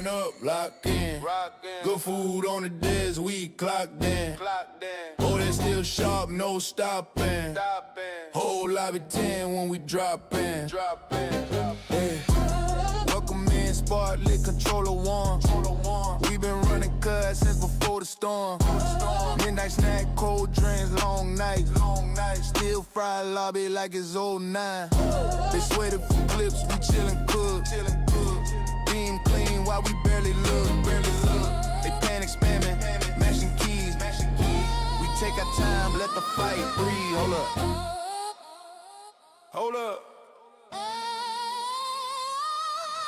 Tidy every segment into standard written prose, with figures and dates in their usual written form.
Up, locked in. Good food on the desk, we clocked in. Oh, they still sharp, no stopping. Whole lobby 10 when we drop in. Yeah. Welcome in, Sparklet, controller one. We been running cuts since before the storm. Midnight snack, cold drinks, long nights. Still fry lobby like it's 09. They sweated for clips, we chillin' cook. Beam clean while we barely look. They panic spamming, mashing keys. We take our time, let the fight breathe. Hold up.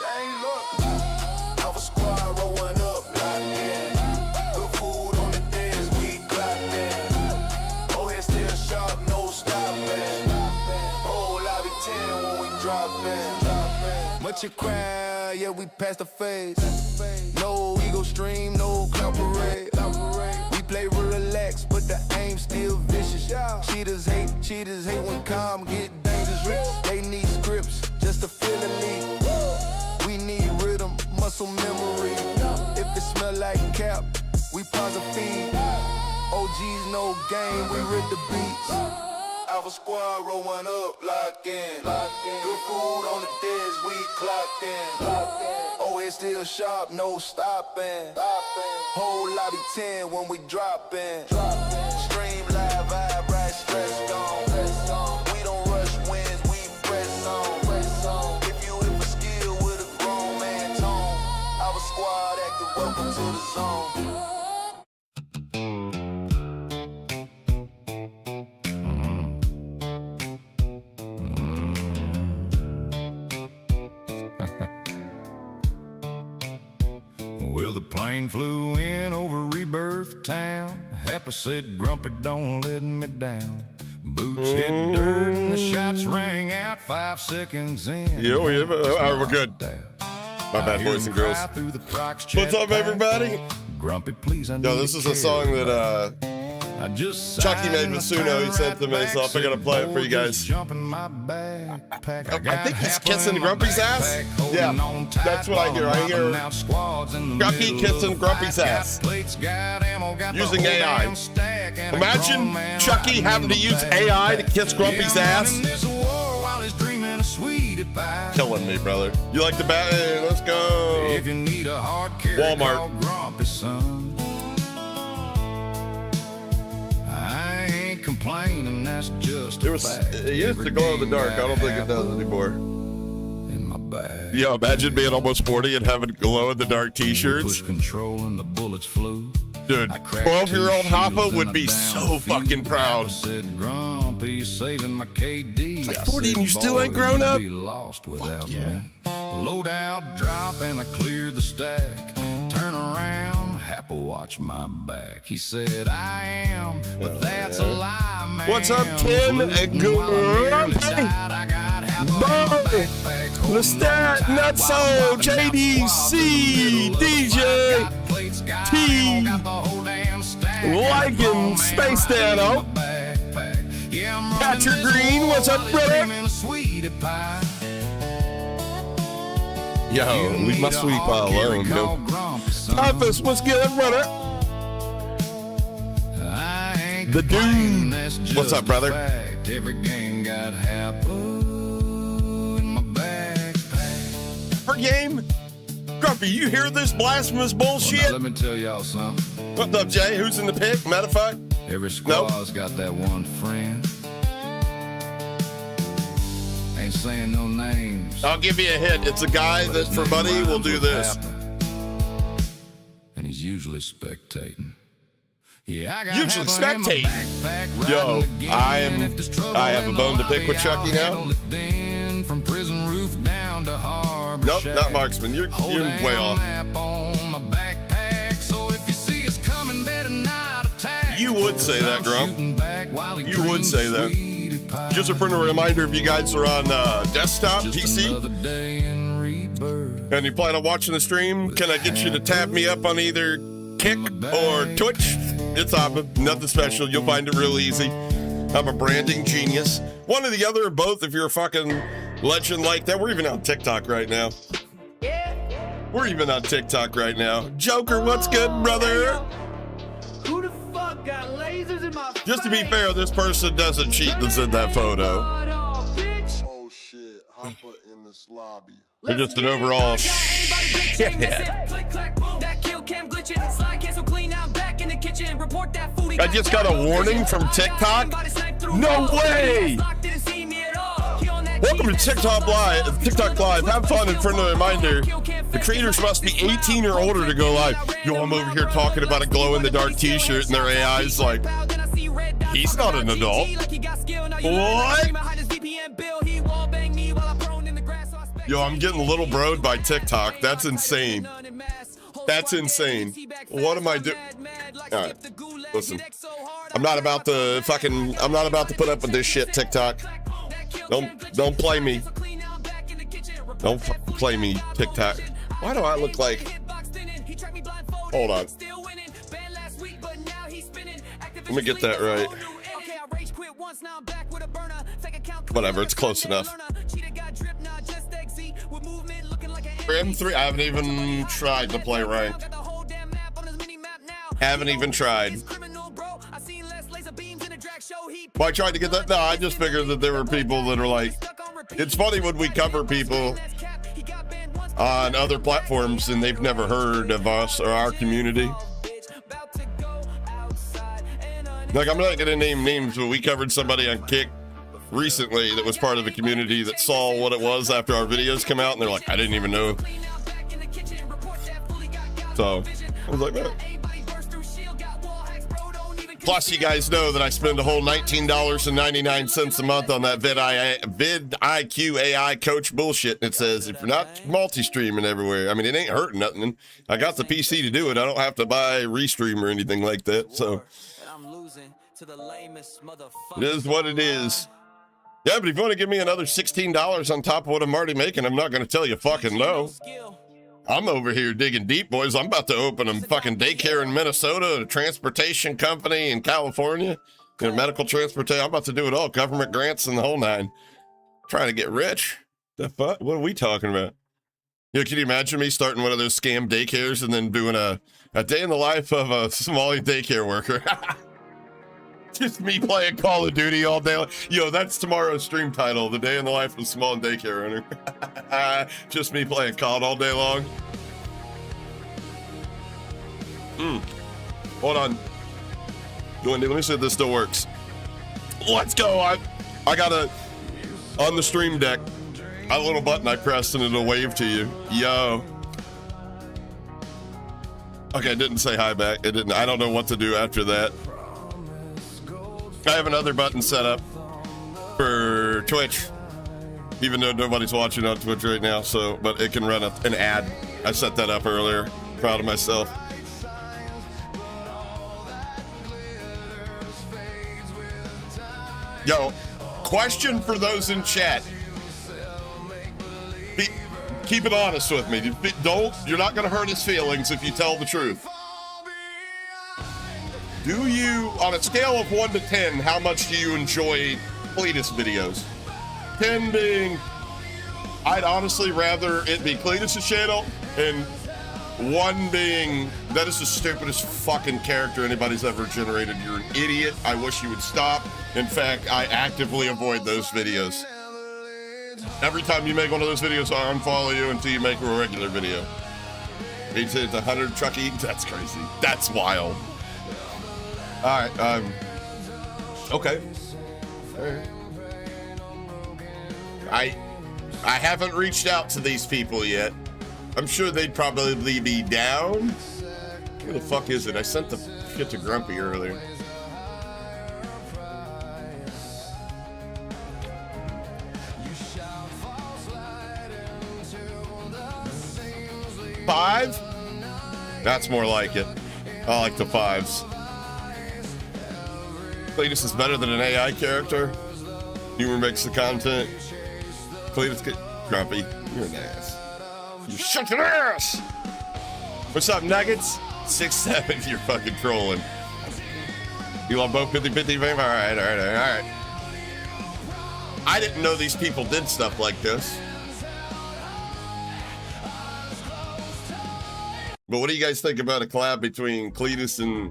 Dang, look. Alpha squad rolling up, locked in. Good food on the desk, we clocked in. Oh, head still sharp, no stopping. Whole lobby 10 when we drop in. Much a crowd, yeah, we passed the phase. No ego stream, no cloud parade. We play relax, but the aim still vicious. Cheaters hate when calm get dangerous. They need scripts just to feel the lead. We need rhythm, muscle memory. If it smell like cap, we pause a feed. OGs no game, we rip the beats. Alpha squad rolling up, lock in. Good food on the desk, we clocked in. Oh, it's still sharp, no stopping. Whole lobby 10 when we drop in. Stream live, vibe, right, stress gone. We don't rush wins, we press on. If you in for skill with a grown man tone, Alpha squad active, welcome to the zone. Well, the plane flew in over Rebirth Town. Happy said, Grumpy, don't let me down. Boots hit dirt and the shots rang out 5 seconds in. Yeah, we're good. My bad, boys and girls. What's up, everybody? Grumpy, please. Yo, this is a song that Chucky made with Suno. He sent to me, so I figured I'd play it for you guys. I think he's kissing Grumpy's ass. Yeah, that's what I hear. I hear Chucky kissing Grumpy's ass using AI. Imagine Chucky having to use AI to kiss Grumpy's ass. Killing me, brother. You like the bat? Hey, let's go. Walmart. Complaining, that's just it used to glow in the dark. I don't think it does anymore. In my bag. Yo, imagine being almost 40 and having glow in the dark t-shirts. Push control and the bullets flew. Dude, 12-year-old Hoppa would be so fucking proud. Said, Grumpy, saving my KD. Like 40 and you still ain't grown up? Be lost without me. Load out, drop, and I cleared the stack. Turn around, Happa watch my back. He said, I am, but that's a lie, man. What's up, Tim? And Grumpy? Lestat, Nutso, JDC, DJ, T, Lycan, Space Dano, Patrick Green, what's up, brother? Yo, leave my sweet pie alone, yo. Office, what's good, brother? The dude. What's up, brother? Every game got Happa in my backpack. Per game? Grumpy, you hear this blasphemous bullshit? Well, let me tell y'all something. What's up, Jay? Who's in the pick? Matter of fact? Every squad's got that one friend. Ain't saying no names. I'll give you a hint. It's a guy that, for money, will do this. And he's usually spectating. Yeah, I got usually spectating. Yo, I have a bone to pick with Chucky now. From prison roof down to harbor. Nope, not Marksman. You're way off. You would say that, Grump. You would say that. Just a friendly reminder, if you guys are on desktop, PC, and you plan on watching the stream, can I get you to tap me up on either Kick or Twitch? It's nothing special. You'll find it real easy. I'm a branding genius. One or the other, or both, if you're a fucking legend like that. We're even on TikTok right now. We're even on TikTok right now. Joker, what's good, brother? Who the fuck got lasers in my Just to be fair, this person doesn't cheat that's in that photo. Oh shit, Hopper in this lobby. They're just an overall shit. I just got a warning from TikTok. No way! Welcome to TikTok Live. Have fun and friendly reminder. The creators must be 18 or older to go live. Yo, I'm over here talking about a glow-in-the-dark t-shirt and their AI's like, he's not an adult. What? Yo, I'm getting little broed by TikTok. That's insane. That's insane. What am I doing? All right, listen. I'm not about to put up with this shit, TikTok. Don't play me. Don't play me, TikTok. Why do I look like? Hold on. Let me get that right. Whatever, it's close enough. For M3, I haven't even tried to play ranked. Haven't even tried. Well, I tried to get that. No, I just figured that there were people that are like, it's funny when we cover people on other platforms and they've never heard of us or our community. Like, I'm not gonna name names, but we covered somebody on Kick recently that was part of the community that saw what it was after our videos come out, and they're like, I didn't even know. So I was like, man. Plus, you guys know that I spend a whole $19.99 a month on that vidIQ AI coach bullshit. And it says, if you're not multi-streaming everywhere, I mean, it ain't hurting nothing. I got the PC to do it. I don't have to buy Restream or anything like that. So it is what it is. Yeah, but if you want to give me another $16 on top of what I'm already making, I'm not going to tell you fucking no. I'm over here digging deep, boys. I'm about to open a fucking daycare in Minnesota, a transportation company in California, and medical transportation. I'm about to do it all. Government grants and the whole nine. Trying to get rich. The fuck? What are we talking about? You know, can you imagine me starting one of those scam daycares and then doing a day in the life of a Somali daycare worker? Just me playing Call of Duty all day. Yo, that's tomorrow's stream title, The Day in the Life of a Small Daycare Owner. Just me playing COD all day long. Hold on. Let me see if this still works. Let's go. I got on the stream deck, a little button I pressed and it'll wave to you. Yo. Okay, it didn't say hi back. It didn't. I don't know what to do after that. I have another button set up for Twitch, even though nobody's watching on Twitch right now, so, but it can run an ad. I set that up earlier. Proud of myself. Yo, question for those in chat. Keep it honest with me. You're not going to hurt his feelings if you tell the truth. Do you, on a scale of 1 to 10, how much do you enjoy Cletus videos? 10 being, I'd honestly rather it be Cletus' channel, and 1 being, that is the stupidest fucking character anybody's ever generated. You're an idiot. I wish you would stop. In fact, I actively avoid those videos. Every time you make one of those videos, I unfollow you until you make a regular video. It's 100 Truckee. That's crazy. That's wild. All right, okay. All right. I haven't reached out to these people yet. I'm sure they'd probably be down. Where the fuck is it? I sent the shit to Grumpy earlier. Five? That's more like it. I like the 5s. Cletus is better than an AI character. Humor makes the content. Cletus get Grumpy. You're an ass. You shut your ass! What's up, Nuggets? 6'7", you're fucking trolling. You want both 50-50 fame? All right. I didn't know these people did stuff like this. But what do you guys think about a collab between Cletus and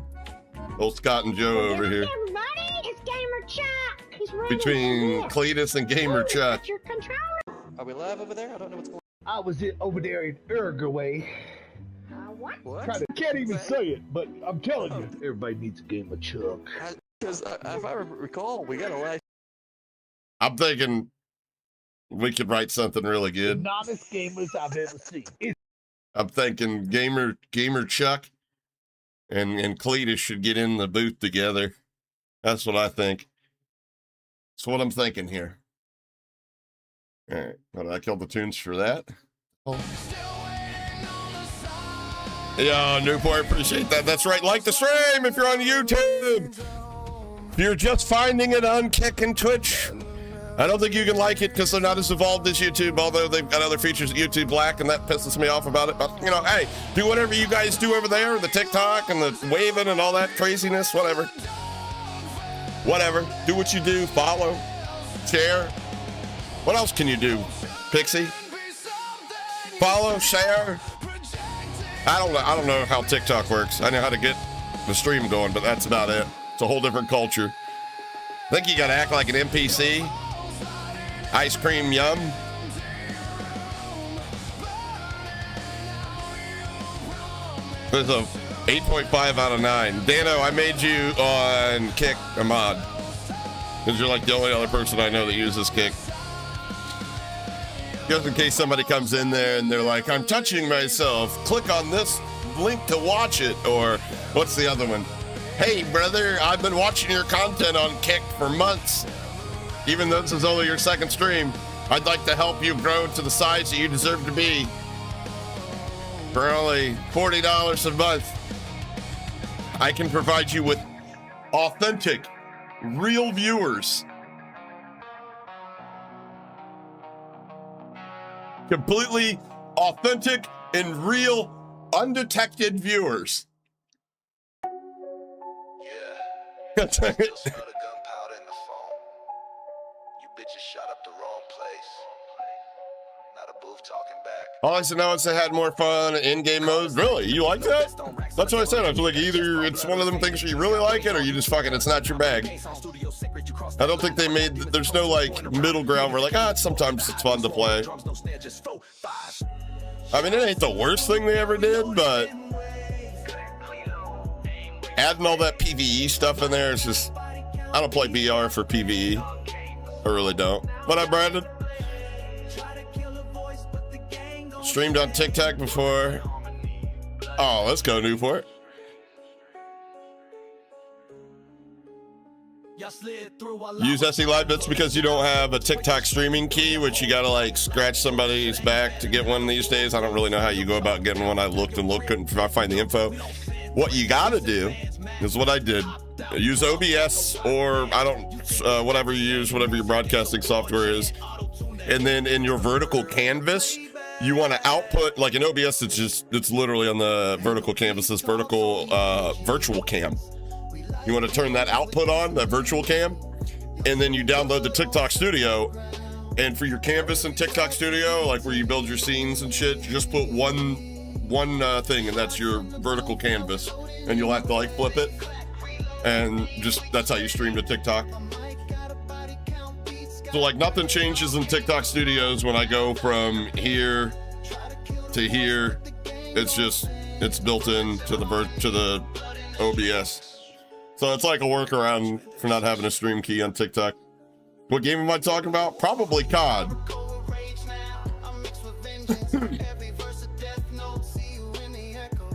old Scott and Joe over here? Everybody, it's Gamer Chuck. He's ready Between to Cletus and Gamer Chuck. your controller. Are we live over there? I don't know what's going I was over there in Uruguay. What? on. What? Can't even say it, but I'm telling you, everybody needs a game of Chuck. Because if I recall, we got a live. I'm thinking we could write something really The good. novice gamers I've ever seen. I'm thinking Gamer Chuck and Cletus should get in the booth together. That's what I think. That's what I'm thinking here. All right, how did I kill the tunes for that? Oh. Yeah, Newport, appreciate that. That's right. Like the stream if you're on YouTube. If you're just finding it on Kick and Twitch, I don't think you can like it because they're not as evolved as YouTube, although they've got other features that YouTube lack, and that pisses me off about it. But, you know, hey, do whatever you guys do over there, the TikTok and the waving and all that craziness, whatever. Whatever. Do what you do. Follow. Share. What else can you do, Pixie? Follow, share. I don't know how TikTok works. I know how to get the stream going, but that's about it. It's a whole different culture. I think you gotta act like an NPC. Ice cream yum. There's a 8.5 out of 9. Dano, I made you on Kick a mod. Because you're like the only other person I know that uses Kick. Just in case somebody comes in there and they're like, I'm touching myself. Click on this link to watch it. Or what's the other one? Hey, brother, I've been watching your content on Kick for months. Even though this is only your second stream, I'd like to help you grow to the size that you deserve to be. For only $40 a month, I can provide you with authentic, real viewers. Completely authentic and real, undetected viewers. Yeah. Still smell the gunpowder in the phone. You bitches shot up the wrong place. Not a booth talking back. All I said now is they had more fun in-game modes. Really? You like that? That's what I said. I feel like either it's one of them things where you really like it or you just fucking, it's not your bag. I don't think they made, there's no like middle ground where like, sometimes it's fun to play. I mean, it ain't the worst thing they ever did, but adding all that PvE stuff in there is just, I don't play BR for PvE. I really don't. What up, Brandon? Streamed on TikTok before. Oh, let's go, Newport. Use SE Live Bits because you don't have a TikTok streaming key, which you gotta like scratch somebody's back to get one these days. I don't really know how you go about getting one. I looked and looked, couldn't find the info. What you gotta do is what I did. Use OBS or whatever you use, whatever your broadcasting software is. And then in your vertical canvas, you want to output, like in OBS, it's literally on the vertical canvas, this vertical virtual cam. You want to turn that output on, that virtual cam, and then you download the TikTok Studio. And for your canvas in TikTok Studio, like where you build your scenes and shit, you just put one thing, and that's your vertical canvas. And you'll have to like flip it. And just, that's how you stream to TikTok. So like nothing changes in TikTok Studios when I go from here to here. It's built in to the OBS. So it's like a workaround for not having a stream key on TikTok. What game am I talking about? Probably COD.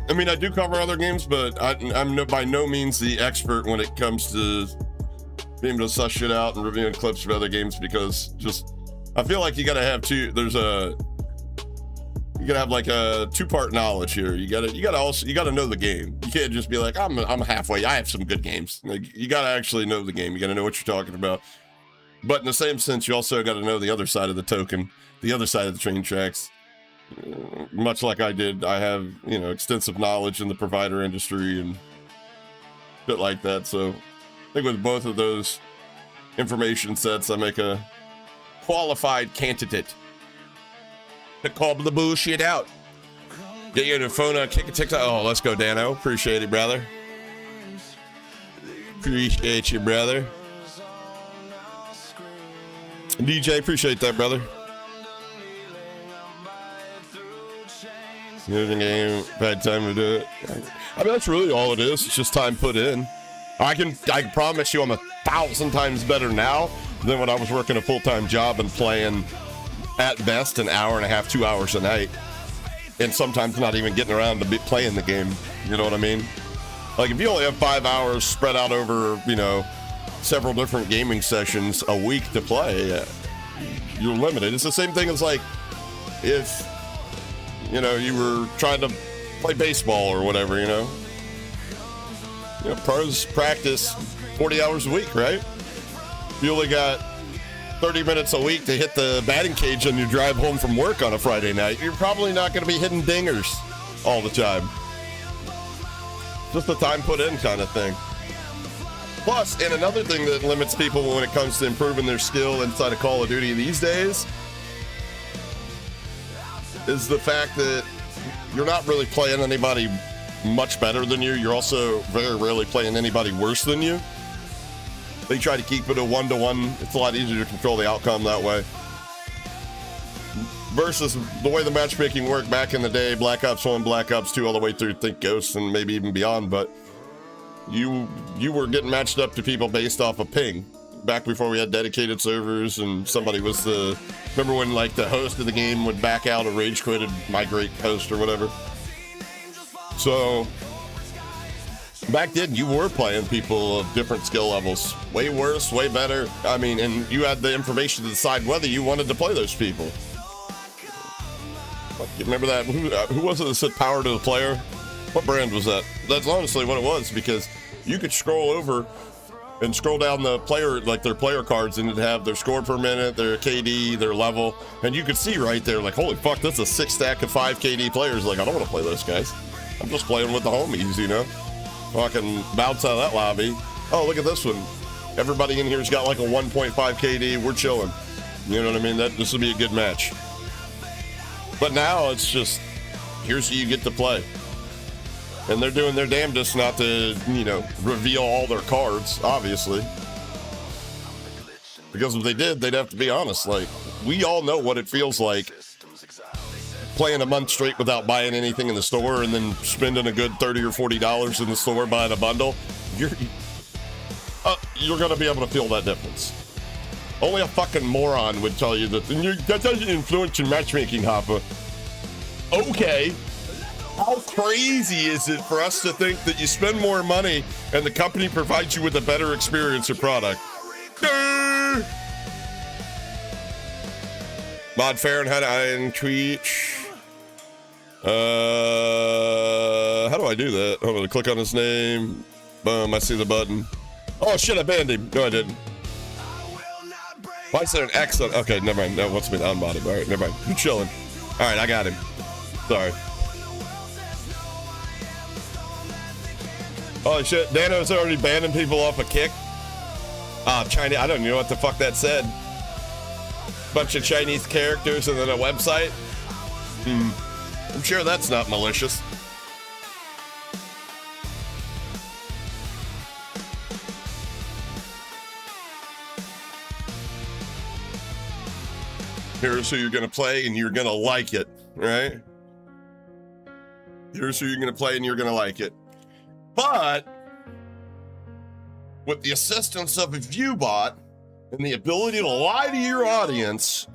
I mean, I do cover other games, but I'm by no means the expert when it comes to being able to suss shit out and reviewing clips of other games, because just, I feel like you gotta have you gotta have like a two-part knowledge here. You gotta know the game. You can't just be like, I'm halfway. I have some good games. Like, you gotta actually know the game. You gotta know what you're talking about. But in the same sense, you also gotta know the other side of the token, the other side of the train tracks. Much like I did, I have, extensive knowledge in the provider industry and shit like that. So I think with both of those information sets, I make a qualified candidate to call the bullshit out. Get you a phone on kick a TikTok. Oh, let's go, Dano. Appreciate it, brother. Appreciate you, brother. DJ, appreciate that, brother. Using game, bad time to do it. I mean, that's really all it is. It's just time put in. I can promise you I'm 1,000 times better now than when I was working a full-time job and playing at best an hour and a half, 2 hours a night. And sometimes not even getting around to playing the game. You know what I mean? Like if you only have 5 hours spread out over, you know, several different gaming sessions a week to play, you're limited. It's the same thing as like if, you know, you were trying to play baseball or whatever, you know. You know, pros practice 40 hours a week, right? You only got 30 minutes a week to hit the batting cage on your drive home from work on a Friday night. You're probably not going to be hitting dingers all the time. Just the time put in kind of thing. Plus, and another thing that limits people when it comes to improving their skill inside of Call of Duty these days is the fact that you're not really playing anybody much better than you. You're also very rarely playing anybody worse than you. They try to keep it a 1-to-1. It's a lot easier to control the outcome that way. Versus the way the matchmaking worked back in the day, Black Ops 1, Black Ops 2, all the way through Think Ghosts and maybe even beyond. But you were getting matched up to people based off of ping. Back before we had dedicated servers and somebody was the... Remember when like the host of the game would back out or rage quit and migrate host or whatever? So back then you were playing people of different skill levels. Way worse, way better. I mean, and you had the information to decide whether you wanted to play those people. Remember that? Who was it that said power to the player? What brand was that? That's honestly what it was, because you could scroll over and scroll down the player, like their player cards, and it'd have their score per minute, their KD, their level, and you could see right there, like, holy fuck, that's a 6 stack of 5 KD players. Like, I don't want to play those guys. I'm just playing with the homies, you know? Fucking bounce out of that lobby. Oh, look at this one. Everybody in here's got like a 1.5 KD. We're chilling. You know what I mean? This will be a good match. But now it's just, here's who you get to play. And they're doing their damnedest not to, you know, reveal all their cards, obviously. Because if they did, they'd have to be honest. Like, we all know what it feels like playing a month straight without buying anything in the store and then spending a good $30 or $40 in the store buying a bundle. You're going to be able to feel that difference. Only a fucking moron would tell you that. And that doesn't influence your matchmaking, Hopper. Okay. How crazy is it for us to think that you spend more money and the company provides you with a better experience or product? Mod Fahrenheit and Twitch. How do I do that? Hold on, click on his name. Boom, I see the button. Oh shit, I banned him. No, I didn't. Why is there an X on? Okay, never mind. That wants me to unbot him. All right, never mind. You chilling. All right, I got him. Sorry. Holy shit, Dano's already banning people off a kick. Chinese, I don't know what the fuck that said. Bunch of Chinese characters and then a website. I'm sure that's not malicious. Here's who you're gonna play and you're gonna like it, right? Here's who you're gonna play and you're gonna like it. But with the assistance of a view bot and the ability to lie to your audience,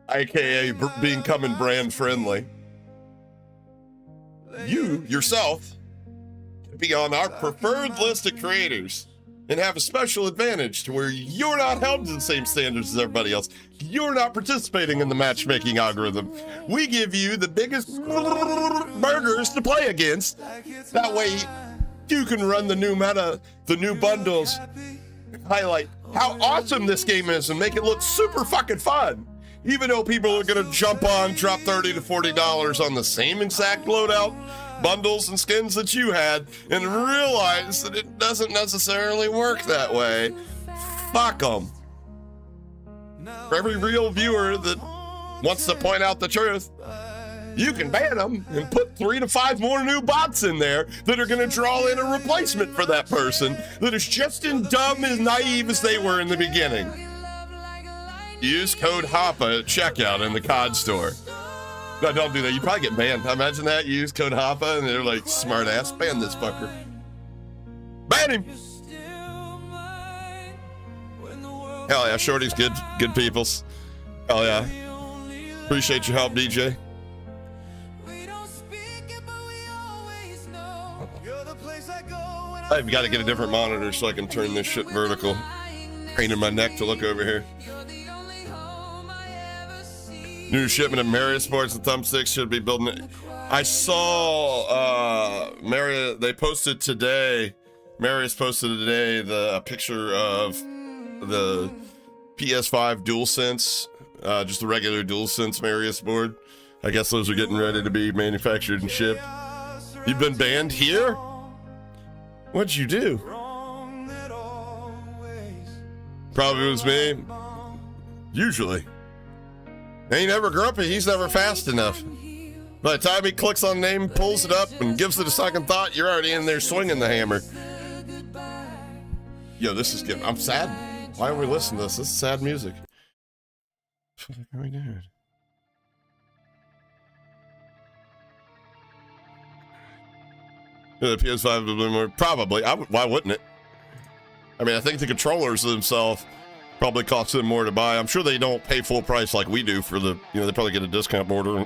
aka becoming brand friendly, you yourself can be on our preferred list of creators and have a special advantage to where you're not held to the same standards as everybody else. You're not participating in the matchmaking algorithm. We give you the biggest burgers to play against. That way you can run the new meta, the new bundles, highlight how awesome this game is and make it look super fucking fun. Even though people are gonna jump on, drop $30 to $40 on the same exact loadout, bundles and skins that you had, and realize that it doesn't necessarily work that way. Fuck them. For every real viewer that wants to point out the truth, You can ban them and put 3 to 5 more new bots in there that are going to draw in a replacement for that person that is just as dumb and naive as they were in the beginning. Use code HOPPA at checkout in the COD store. No, don't do that. You probably get banned. Imagine that. You use code HOPPA and they're like, smart ass, ban this fucker. Ban him. Hell yeah, Shorty's good peoples. Hell yeah. Appreciate your help, DJ. I've got to get a different monitor so I can turn this shit vertical. Craning my neck to look over here. New shipment of Marriott Sports and Thumbsticks should be building it. I saw Marriott, they posted today, Marriott's posted today the picture of the PS5 DualSense, just the regular DualSense Marriott's board. I guess those are getting ready to be manufactured and shipped. You've been banned here? What'd you do? Probably was me. Usually. Ain't never grumpy, he's never fast enough. By the time he clicks on the name, pulls it up, and gives it a second thought, you're already in there swinging the hammer. Yo, this is good. I'm sad. Why are we listening to this? This is sad music. What are we doing? The PS5 would be more, probably. Why wouldn't it? I mean, I think the controllers themselves probably cost them more to buy. I'm sure they don't pay full price like we do for the, they probably get a discount order,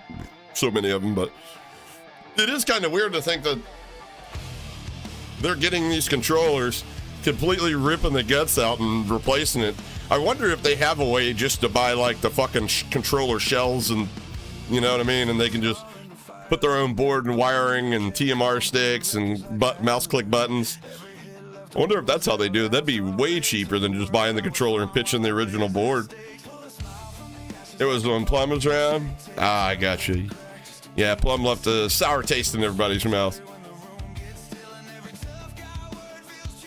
so many of them, but it is kind of weird to think that they're getting these controllers, completely ripping the guts out and replacing it. I wonder if they have a way just to buy like the fucking controller shells and, you know what I mean, and they can just put their own board and wiring and TMR sticks and mouse click buttons. I wonder if that's how they do it. That'd be way cheaper than just buying the controller and pitching the original board. It was when Plum was around. Ah, I got you. Yeah, Plum left a sour taste in everybody's mouth.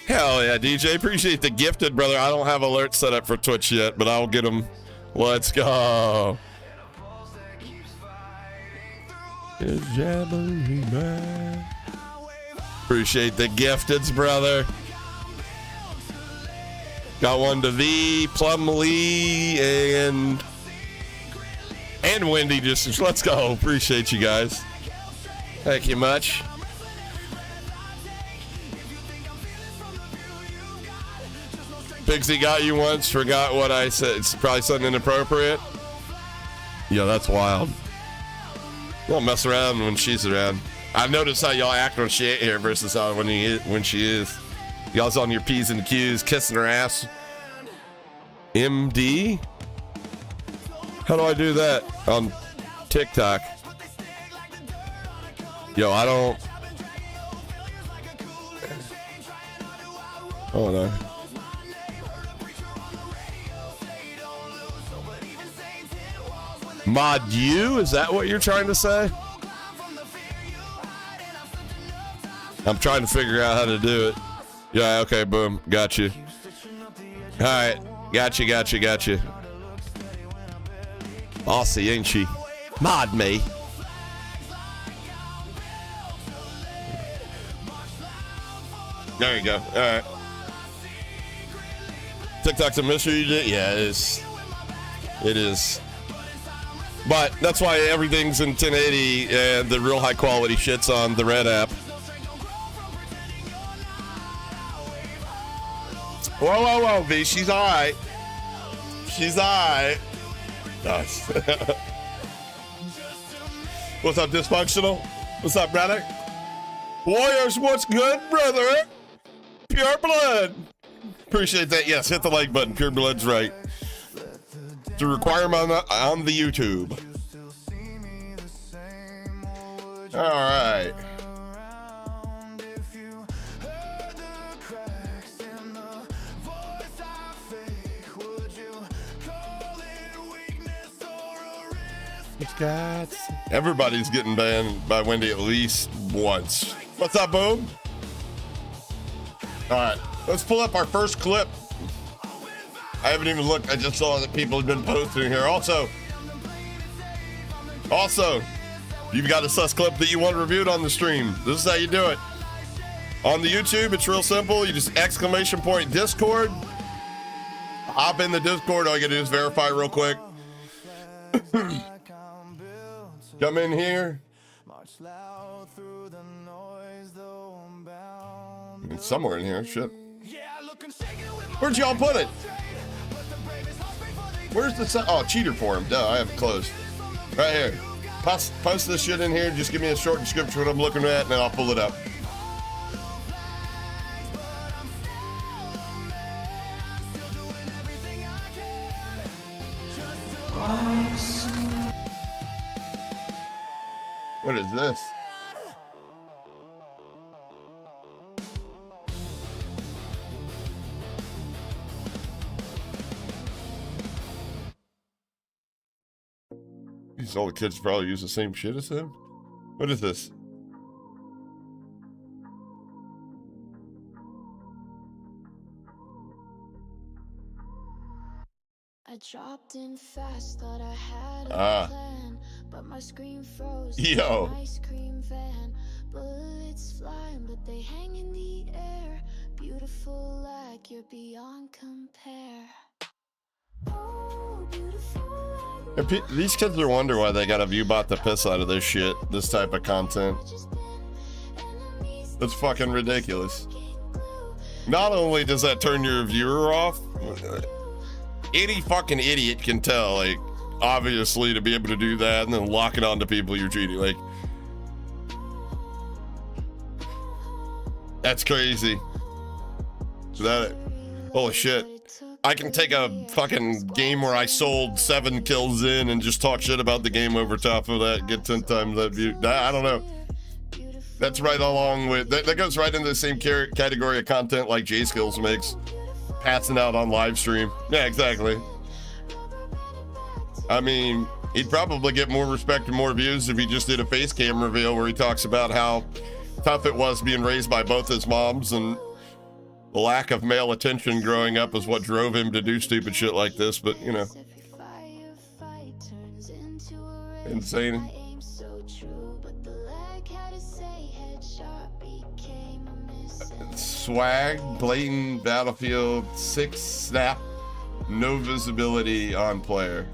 Hell yeah, DJ. Appreciate the gifted, brother. I don't have alerts set up for Twitch yet, but I'll get them. Let's go. Appreciate the gifteds, brother. Got one to V, Plum Lee, and Wendy. Just let's go. Appreciate you guys. Thank you much. Pixie got you once. Forgot what I said. It's probably something inappropriate. Yeah, that's wild. Don't mess around when she's around. I noticed how y'all act when she ain't here versus how when she is. Y'all's on your P's and Q's, kissing her ass. MD? How do I do that on TikTok? Yo, I don't. Oh no. Mod you? Is that what you're trying to say? I'm trying to figure out how to do it. Yeah, okay, boom. Got you. All right. Got you. Bossy, ain't she? Mod me. There you go. All right. TikTok's a mystery. Yeah, it is. It is. But that's why everything's in 1080 and the real high quality shit's on the Red app. Whoa, V. She's all right. She's all right. Nice. What's up, Dysfunctional? What's up, brother? Warriors, what's good, brother? Pure blood. Appreciate that. Yes, hit the like button. Pure blood's right. To require them on the YouTube. All right. Everybody's getting banned by Wendy at least once. What's up, Boom? All right, let's pull up our first clip. I haven't even looked. I just saw that people have been posting here. Also, You've got a sus clip that you want reviewed on the stream. This is how you do it. On the YouTube, it's real simple. You just !Discord. Hop in the Discord. All you gotta do is verify real quick. Come in here. It's somewhere in here. Shit. Where'd y'all put it? Where's the oh, cheater forum? Duh, I have it closed. Right here. Post this shit in here. Just give me a short description of what I'm looking at, and then I'll pull it up. What is this? These old kids probably use the same shit as him. What is this? I dropped in fast, thought I had a plan, but my screen froze. Yo. Ice cream van, bullets flying, but they hang in the air. Beautiful like you're beyond compare. Oh, beautiful like These kids are wonder why they gotta view-bot the piss out of this shit, this type of content. That's fucking ridiculous. Not only does that turn your viewer off, any fucking idiot can tell, like, obviously, to be able to do that and then lock it onto people you're cheating, like, that's crazy. So that, holy shit. I can take a fucking game where I sold 7 kills in and just talk shit about the game over top of that, get 10 times that view. I don't know. That's right along with, that goes right into the same category of content like J-Skills makes. Passing out on live stream. Yeah, exactly. I mean, he'd probably get more respect and more views if he just did a face cam reveal where he talks about how tough it was being raised by both his moms and the lack of male attention growing up is what drove him to do stupid shit like this, but you know. Insane. Swag, blatant Battlefield 6 snap, no visibility on player.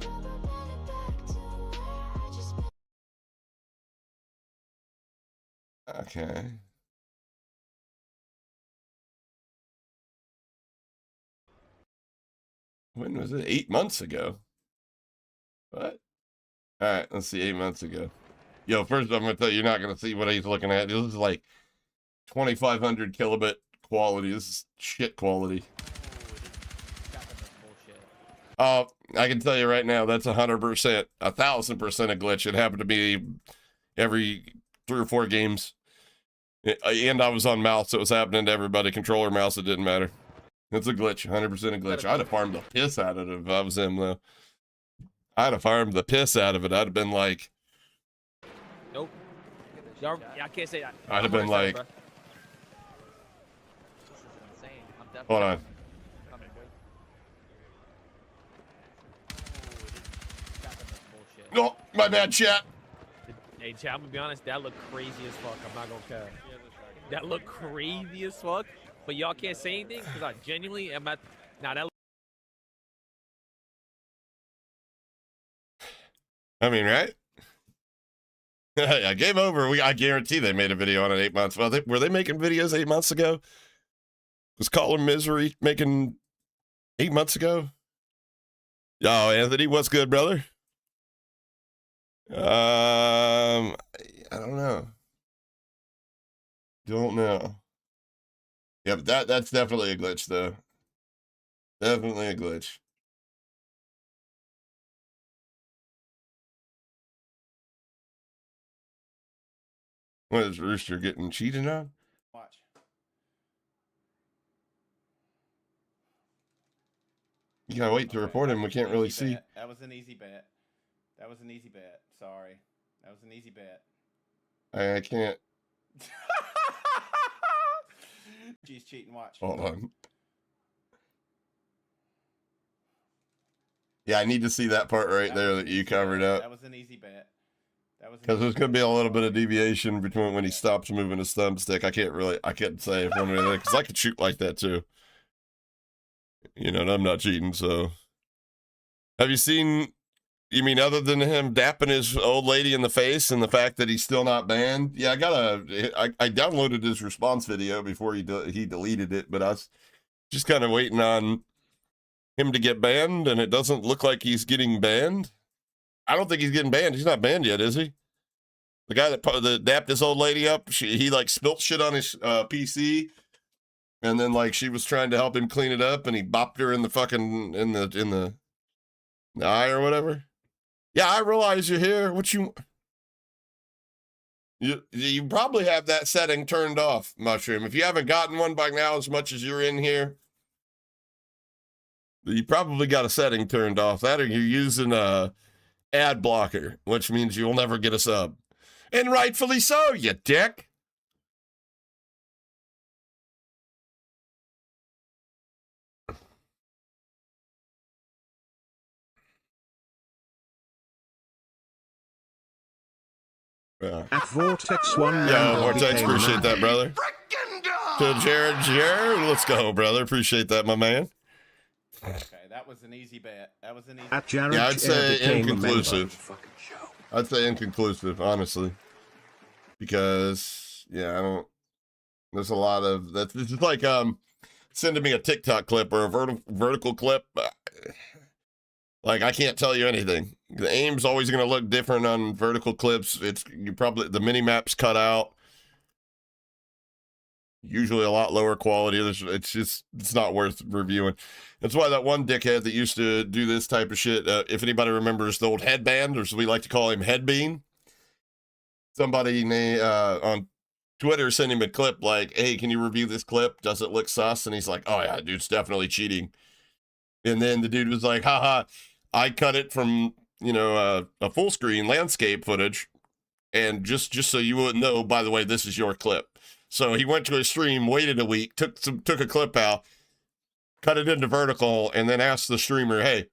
Okay. When was it? 8 months ago. What? All right, let's see. 8 months ago. Yo, first I'm gonna tell you, you're not gonna see what he's looking at. This is like 2,500 kilobit quality. This is shit quality. I can tell you right now, that's 100%, 1,000% a glitch. It happened to me every 3 or 4 games. And I was on mouse, so it was happening to everybody. Controller, mouse, it didn't matter. It's a glitch, 100% a glitch. I'd have farmed the piss out of it if I was him, though. I'd have farmed the piss out of it. I'd have been like... Nope. Yeah, I can't say that. I'd have been like... This is insane. I'm definitely Hold on. coming, boy. Oh, my bad, chat. Hey, chat, I'm gonna be honest, that looked crazy as fuck. I'm not gonna care. That looked crazy as fuck, but y'all can't say anything because I genuinely am at. Now that. I mean, right? Yeah, game over. I guarantee they made a video on it 8 months. Well, were they making videos 8 months ago? Was Caller Misery making 8 months ago? Yo, Anthony, what's good, brother? I don't know. Don't know. Yeah, but that's definitely a glitch, though. Definitely a glitch. What is Rooster getting cheated on? Watch. You gotta wait to report him. We can't really see. Bet. That was an easy bet. That was an easy bet. Sorry. That was an easy bet. I can't. G's cheating. Watch. Hold on. Yeah, I need to see that part right there that you covered up. That was an easy bet. That was Because there's going to be a little bit of deviation between when he stops moving his thumbstick. I can't say if one way or the other, because I could shoot like that too. You know, and I'm not cheating, so. Have you seen, you mean other than him dapping his old lady in the face and the fact that he's still not banned? Yeah, I downloaded his response video before he deleted it, but I was just kind of waiting on him to get banned, and it doesn't look like he's getting banned. I don't think he's getting banned. He's not banned yet, is he? The guy that dapped his old lady up, he like spilt shit on his PC, and then like she was trying to help him clean it up, and he bopped her in the fucking in the eye or whatever. Yeah, I realize you're here. What you probably have that setting turned off, Mushroom. If you haven't gotten one by now, as much as you're in here, you probably got a setting turned off. That or you're using a ad blocker, which means you'll never get a sub. And rightfully so, you dick. Yeah. At Vortex 1. Yo, Vortex, appreciate that, brother. To Jared, let's go, brother. Appreciate that, my man. Okay, that was an easy bet. That was an easy. At Jared, yeah, I'd say inconclusive. I'd say inconclusive, honestly, because I don't. There's a lot of that's just like sending me a TikTok clip or a vertical clip. Like I can't tell you anything. The aim's always going to look different on vertical clips. The mini map's cut out. Usually a lot lower quality. It's not worth reviewing. That's why that one dickhead that used to do this type of shit, if anybody remembers the old headband, or as we like to call him, Headbean, somebody on Twitter sent him a clip like, hey, can you review this clip? Does it look sus? And he's like, oh yeah, dude's definitely cheating. And then the dude was like, haha, I cut it from, a full screen landscape footage. And just so you wouldn't know, by the way, this is your clip. So he went to his stream, waited a week, took a clip out, cut it into vertical, and then asked the streamer, hey,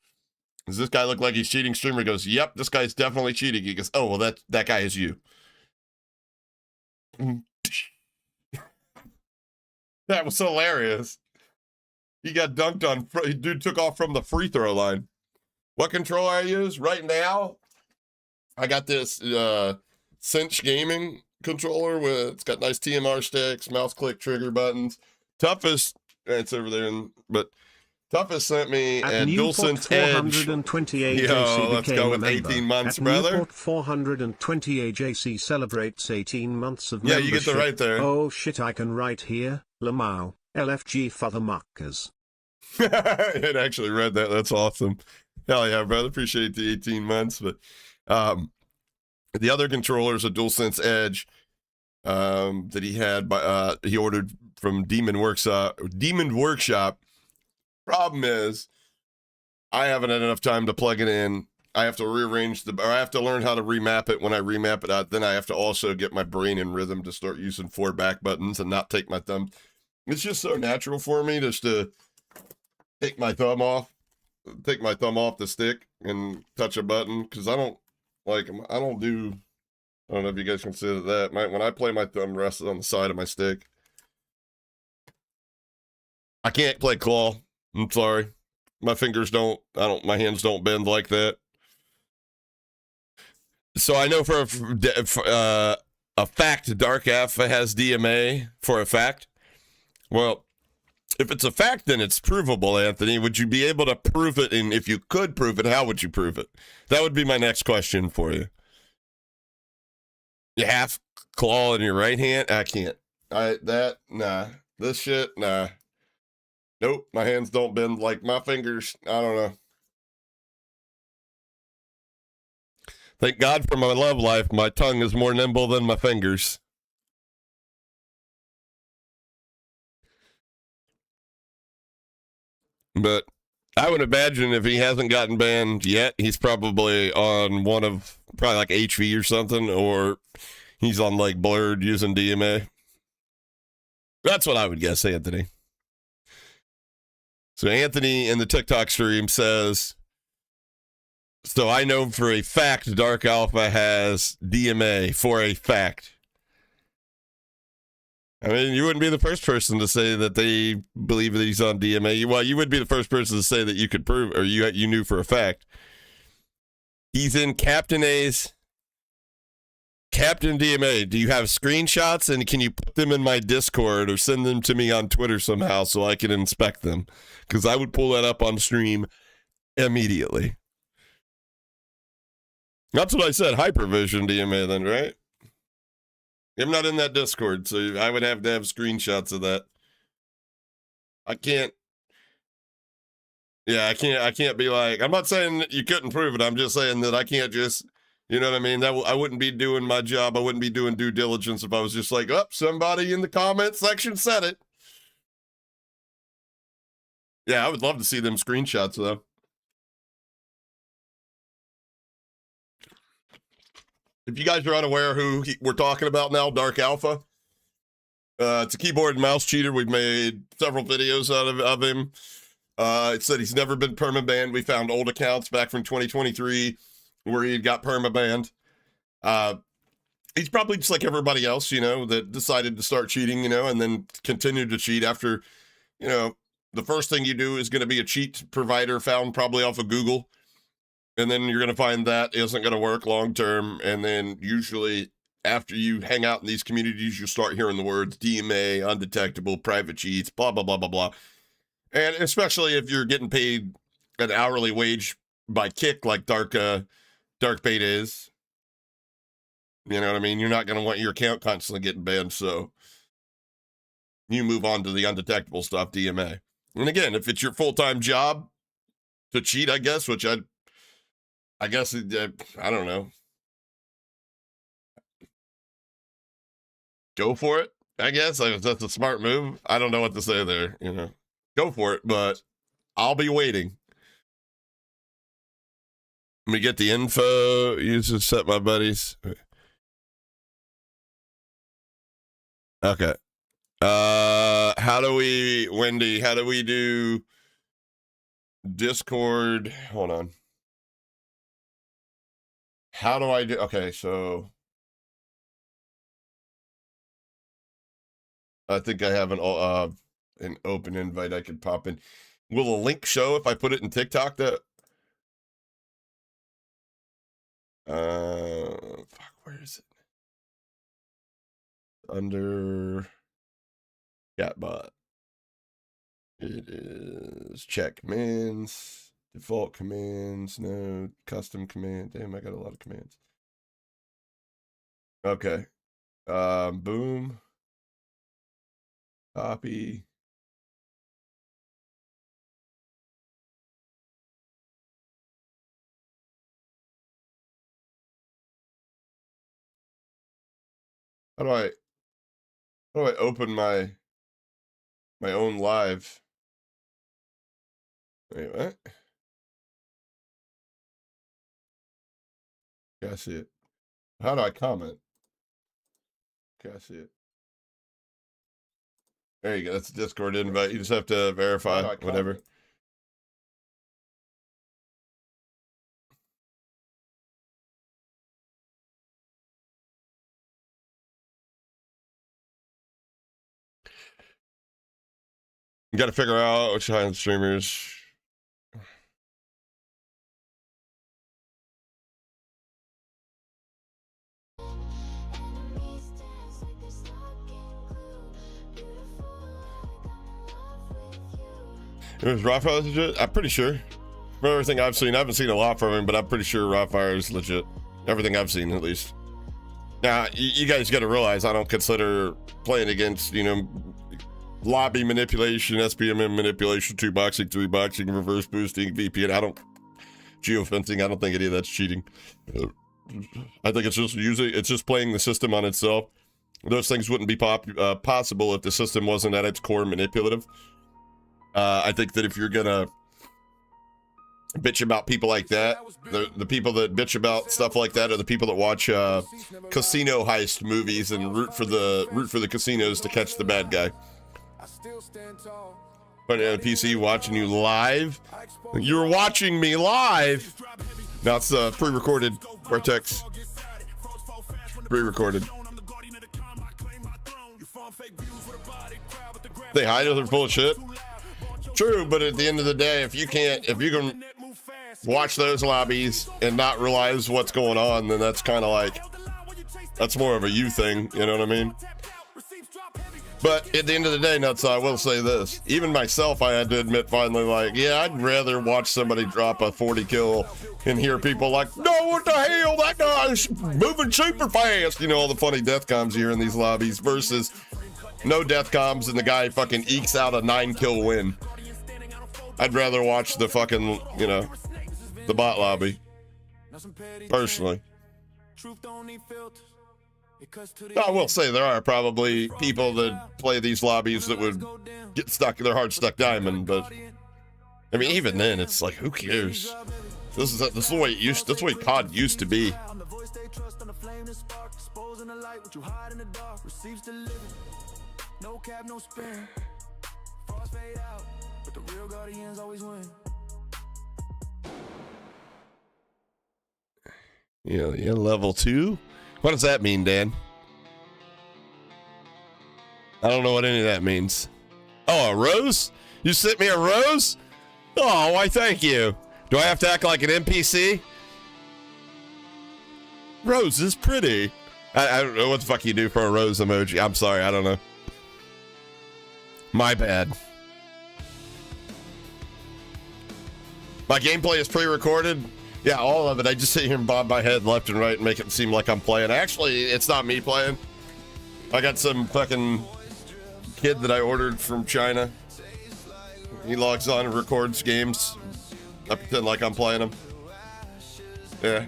does this guy look like he's cheating? Streamer goes, yep, this guy's definitely cheating. He goes, oh, well, that guy is you. That was hilarious. He got dunked on. Dude took off from the free throw line. What controller I use right now? I got this Cinch Gaming controller it's got nice TMR sticks, mouse click trigger buttons. Toughest, it's over there, but Toughest sent me a DualSense Edge. 420 AJC let's go with 18 months, brother. Newport 420 AJC celebrates 18 months of membership. Yeah, you get the right there. Oh shit, I can write here. Lamau, LFG for the muckers. It actually read that. That's awesome. Hell yeah, brother. Appreciate the 18 months. But the other controller is a DualSense Edge that he had he ordered from Demon Workshop. Problem is, I haven't had enough time to plug it in. I have to rearrange I have to learn how to remap it. When I remap it out, then I have to also get my brain in rhythm to start using 4 back buttons and not take my thumb. It's just so natural for me just to take my thumb off the stick and touch a button, because I don't know if you guys consider that. When I play, my thumb rests on the side of my stick. I can't play claw. I'm sorry. My hands don't bend like that. So I know for a fact Dark F has DMA for a fact. Well, if it's a fact, then it's provable, Anthony. Would you be able to prove it? And if you could prove it, how would you prove it? That would be my next question for you. You half claw in your right hand? I can't. Nah. This shit, nah. Nope, my hands don't bend like my fingers. I don't know. Thank God for my love life. My tongue is more nimble than my fingers. But I would imagine if he hasn't gotten banned yet, he's probably on probably like HV or something, or he's on like Blurred using DMA. That's what I would guess, Anthony. So Anthony in the TikTok stream says, So I know for a fact Dark Alpha has DMA for a fact. I mean, you wouldn't be the first person to say that they believe that he's on DMA. Well, you would be the first person to say that you could prove, or you knew for a fact. He's in Captain A's. Captain DMA, do you have screenshots, and can you put them in my Discord or send them to me on Twitter somehow so I can inspect them? Because I would pull that up on stream immediately. That's what I said, Hypervision DMA then, right? I'm not in that Discord, so I would have to have screenshots of that. I can't. Yeah, I can't be like, I'm not saying that you couldn't prove it. I'm just saying that I can't just, you know what I mean? I wouldn't be doing my job. I wouldn't be doing due diligence if I was just like, oh, somebody in the comment section said it. Yeah, I would love to see them screenshots though. If you guys are unaware who we're talking about now, Dark Alpha, it's a keyboard and mouse cheater. We've made several videos out of him. It said he's never been permabanned. We found old accounts back from 2023 where he got permabanned. He's probably just like everybody else, you know, that decided to start cheating, you know, and then continued to cheat after, you know, the first thing you do is going to be a cheat provider found probably off of Google. And then you're going to find that isn't going to work long term. And then usually after you hang out in these communities, you start hearing the words DMA, undetectable, private cheats, blah, blah, blah, blah, blah. And especially if you're getting paid an hourly wage by Kick like Dark Bait is. You know what I mean? You're not going to want your account constantly getting banned. So you move on to the undetectable stuff, DMA. And again, if it's your full-time job to cheat, I guess, which I guess, I don't know. Go for it, I guess. That's a smart move. I don't know what to say there, you know. Go for it, but I'll be waiting. Let me get the info. Use to set my buddies. Okay. Wendy, how do we do Discord? Hold on. How do I do? Okay, so I think I have an open invite I could pop in. Will a link show if I put it in TikTok? That fuck, where is it? Under Chatbot. It is check commands. Default commands, no custom command. Damn, I got a lot of commands. Okay. Boom. Copy. How do I open my own live? Wait, what? Okay, I see it. How do I comment? Okay, I see it. There you go. That's a Discord invite. You just have to verify whatever. You got to figure out which kind of streamers. It was Rawfire legit? I'm pretty sure. From everything I've seen, I haven't seen a lot from him, but I'm pretty sure Rawfire is legit. Everything I've seen, at least. Now, you guys got to realize I don't consider playing against, you know, lobby manipulation, SPMM manipulation, 2-boxing, 3-boxing, reverse boosting, VPN. Geofencing. I don't think any of that's cheating. I think it's just playing the system on itself. Those things wouldn't be possible if the system wasn't at its core manipulative. I think that if you're gonna bitch about people like that, the people that bitch about stuff like that are the people that watch casino heist movies and root for the casinos to catch the bad guy. But on PC watching you live, you're watching me live. Now it's pre-recorded, Vortex. Pre-recorded. They hide it, they're full of shit. True, but at the end of the day, if you can watch those lobbies and not realize what's going on, then that's kind of like, that's more of a you thing, you know what I mean? But at the end of the day, Nuts, I will say this. Even myself, I had to admit finally, like, yeah, I'd rather watch somebody drop a 40 kill and hear people like, no, what the hell, that guy's moving super fast. You know, all the funny death comms here in these lobbies versus no death comms and the guy fucking ekes out a 9-kill win. I'd rather watch the fucking, you know, the bot lobby, personally. I will say there are probably people that play these lobbies that would get stuck, their heart stuck diamond, but I mean, even then, it's like, who cares? This is the way it used. That's the way COD used to be. Yeah, level 2. What does that mean, Dan? I don't know what any of that means. Oh, a rose? You sent me a rose? Oh, why, thank you. Do I have to act like an NPC? Rose is pretty. I don't know what the fuck you do for a rose emoji. I'm sorry, I don't know. My bad. My gameplay is pre-recorded. Yeah, all of it. I just sit here and bob my head left and right and make it seem like I'm playing. Actually, it's not me playing. I got some fucking kid that I ordered from China. He logs on and records games. I pretend like I'm playing them. Yeah.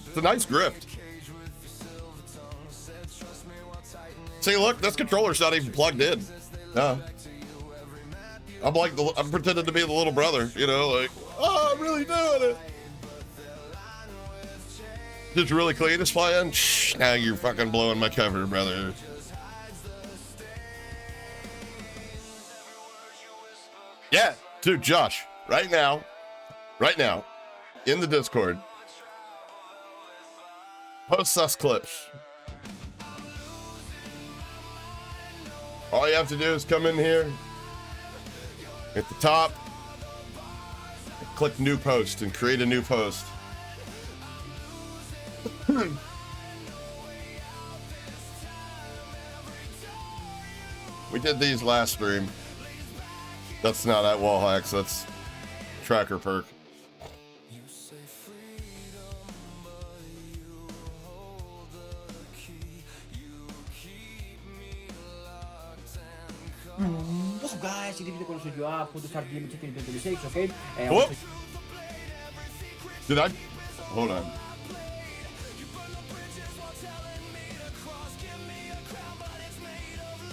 It's a nice grift. See, look, this controller's not even plugged in. No. I'm like, I'm pretending to be the little brother, you know, like, oh, I'm really doing it. Just really clean this playing? Shh, now you're fucking blowing my cover, brother. Yeah, dude, Josh, right now, in the Discord, post sus clips. All you have to do is come in here, at the top, click new post and create a new post. We did these last stream. That's not at wall hacks, that's tracker perk. What's up, guys? You can also you up with the start game chicken 26, okay? Whoop. Did I? Hold on.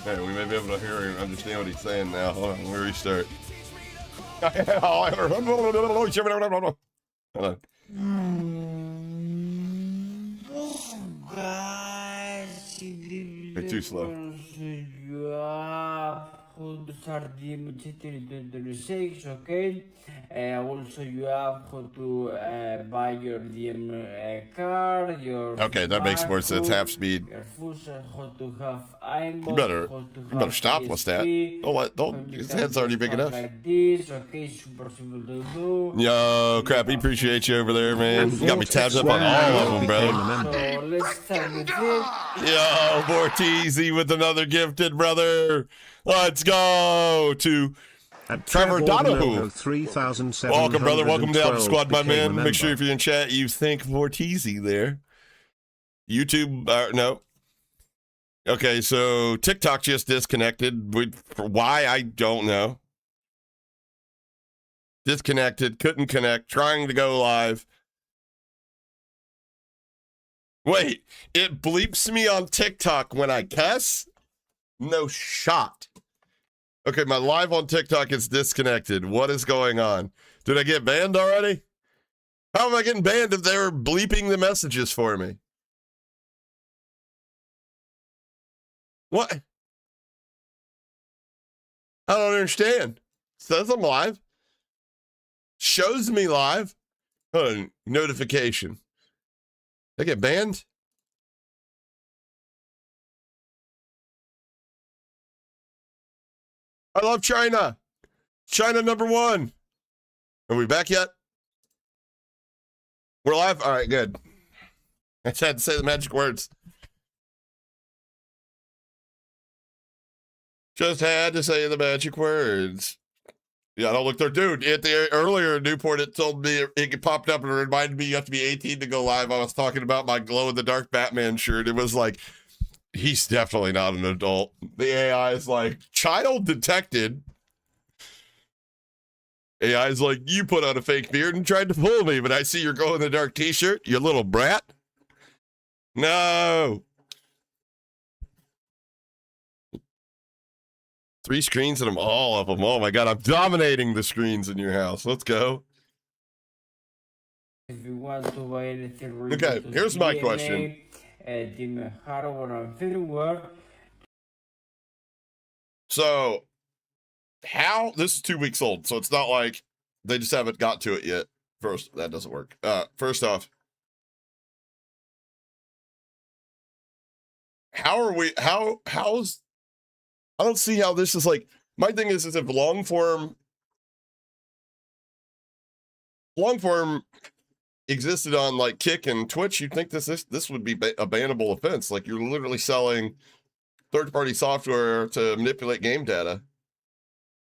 Hey, we may be able to hear and understand what he's saying now. Hold on, we'll restart. Hold on. Guys, You're too slow. To start the 26, okay? Also, you have to buy your DM card, your okay, that makes more sense. Half speed. Your fuser, how to have aimbot, You better stop. What's that? Don't. His head's already big enough. Like this, okay, super simple to do. Yo, Crappy, appreciate you over there, man. You got me tabbed up on all of them, brother. So let's start with it. Yo, Vorteezy with another gifted, brother. Let's go to Trevor Donahue. Welcome, brother. Welcome to Alpha Squad, my man. Make sure if you're in chat, you think Vorteezy there. YouTube, no. Okay, so TikTok just disconnected. Why, I don't know. Disconnected, couldn't connect, trying to go live. Wait, it bleeps me on TikTok when I cuss? No shot. Okay, my live on TikTok is disconnected. What is going on? Did I get banned already? How am I getting banned if they're bleeping the messages for me? What? I don't understand. Says I'm live. Shows me live. Notification. They get banned? I love China. China #1. Are we back yet? We're live? All right, good. I just had to say the magic words. Just had to say the magic words. Yeah, don't look there. Dude, earlier in Newport, it told me, it popped up and reminded me you have to be 18 to go live. I was talking about my glow-in-the-dark Batman shirt. It was like, he's definitely not an adult. The AI is like, child detected. AI is like, you put on a fake beard and tried to fool me, but I see your glow-in-the-dark t-shirt, you little brat. No. 3 screens and I'm all of them. Oh my God, I'm dominating the screens in your house. Let's go. If you want to buy anything Okay, here's my question. Team hardware and firmware. So, this is 2 weeks old, so it's not like they just haven't got to it yet. First, that doesn't work. First off, how's I don't see how this is like, my thing is if long form existed on like Kick and Twitch, you'd think this would be a bannable offense. Like you're literally selling third-party software to manipulate game data,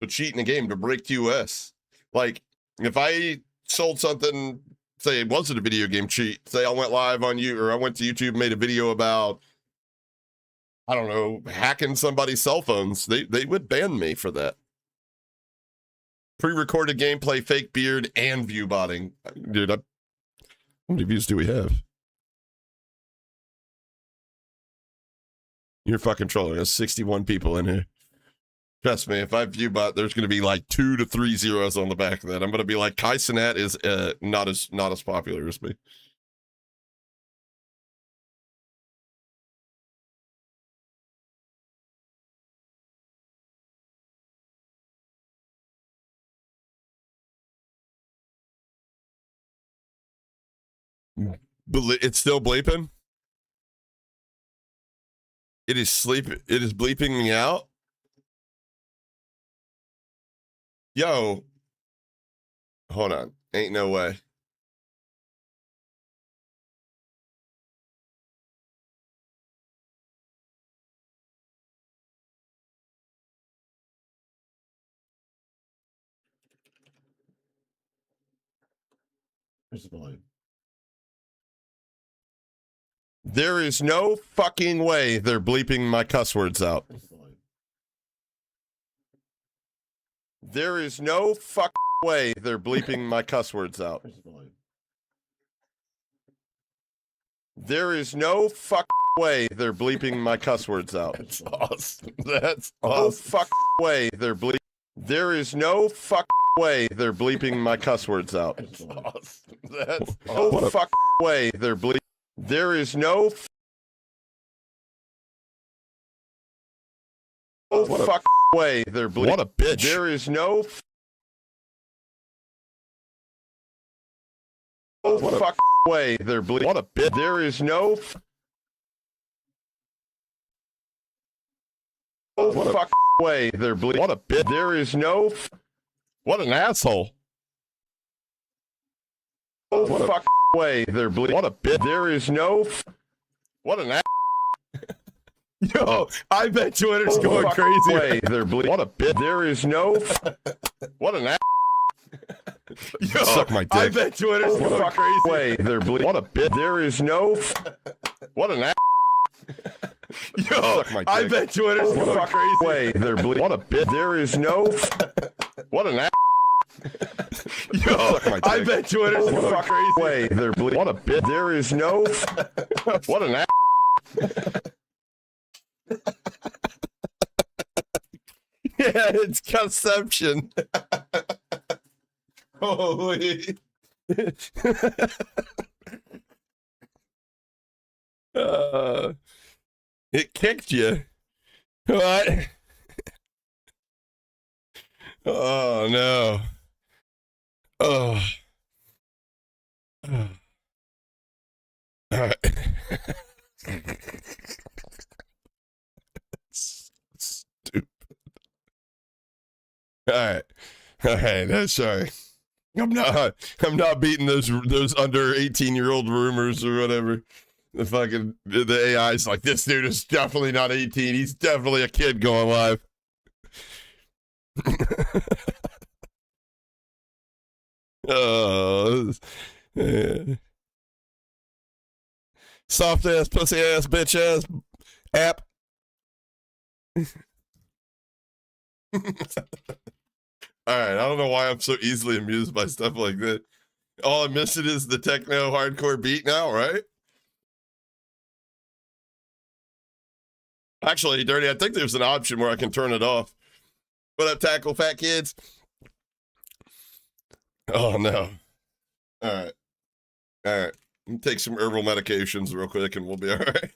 to cheat in a game, to break QoS. Like if I sold something, say it wasn't a video game cheat, say I went live on you, or I went to YouTube, made a video about, I don't know, hacking somebody's cell phones, they would ban me for that. Pre-recorded gameplay, fake beard, and view botting. Dude, how many views do we have? You're fucking trolling. There's 61 people in here. Trust me, if I view bot, there's going to be like 2 to 3 zeros on the back of that. I'm going to be like, Kai Cenat is not as popular as me. It's still bleeping. It is bleeping me out. Yo, hold on. Ain't no way. There is no fucking way they're bleeping my cuss words out. There is no fucking way they're bleeping my cuss words out. There is no fucking way they're bleeping my cuss words out. That's awesome. That's awesome. No fucking way they're bleeping. There is no fucking way they're bleeping my cuss words out. That's awesome. That's awesome. No fucking way they're bleeping. There is no fucking way they're bleeping. What a bitch. There is no fucking way they're bleeping. What a bitch. There is no fucking way they're bleeping. What a bitch. There is no what an asshole. What a fucking way they're bleeping. What a bitch. There is no what an Yo, I bet Twitter's going crazy. Way they're bleeping. What a bitch. There is no what an Yo, suck my dick. I bet Twitter's going crazy. Way they're bleeping. What a bitch. There is no what an Yo, I bet Twitter's going crazy. Way they're bleeping. What a bitch. There is no what an Yo, I bet Twitter's going crazy. Way they're bleeping. What a bitch. There is no what an Yeah, it's conception. Holy. It kicked you. What? Oh, no. Oh. All right. Stupid. All right. All right. Sorry. I'm not beating those under 18-year-old rumors or whatever. The AI's like, this dude is definitely not 18. He's definitely a kid going live. Oh, yeah. Soft ass, pussy ass, bitch ass app. All right, I don't know why I'm so easily amused by stuff like that. All I'm missing is the techno hardcore beat now, right? Actually, Dirty, I think there's an option where I can turn it off. What up, Tackle Fat Kids? Oh, no. All right. All right. Take some herbal medications real quick and we'll be all right.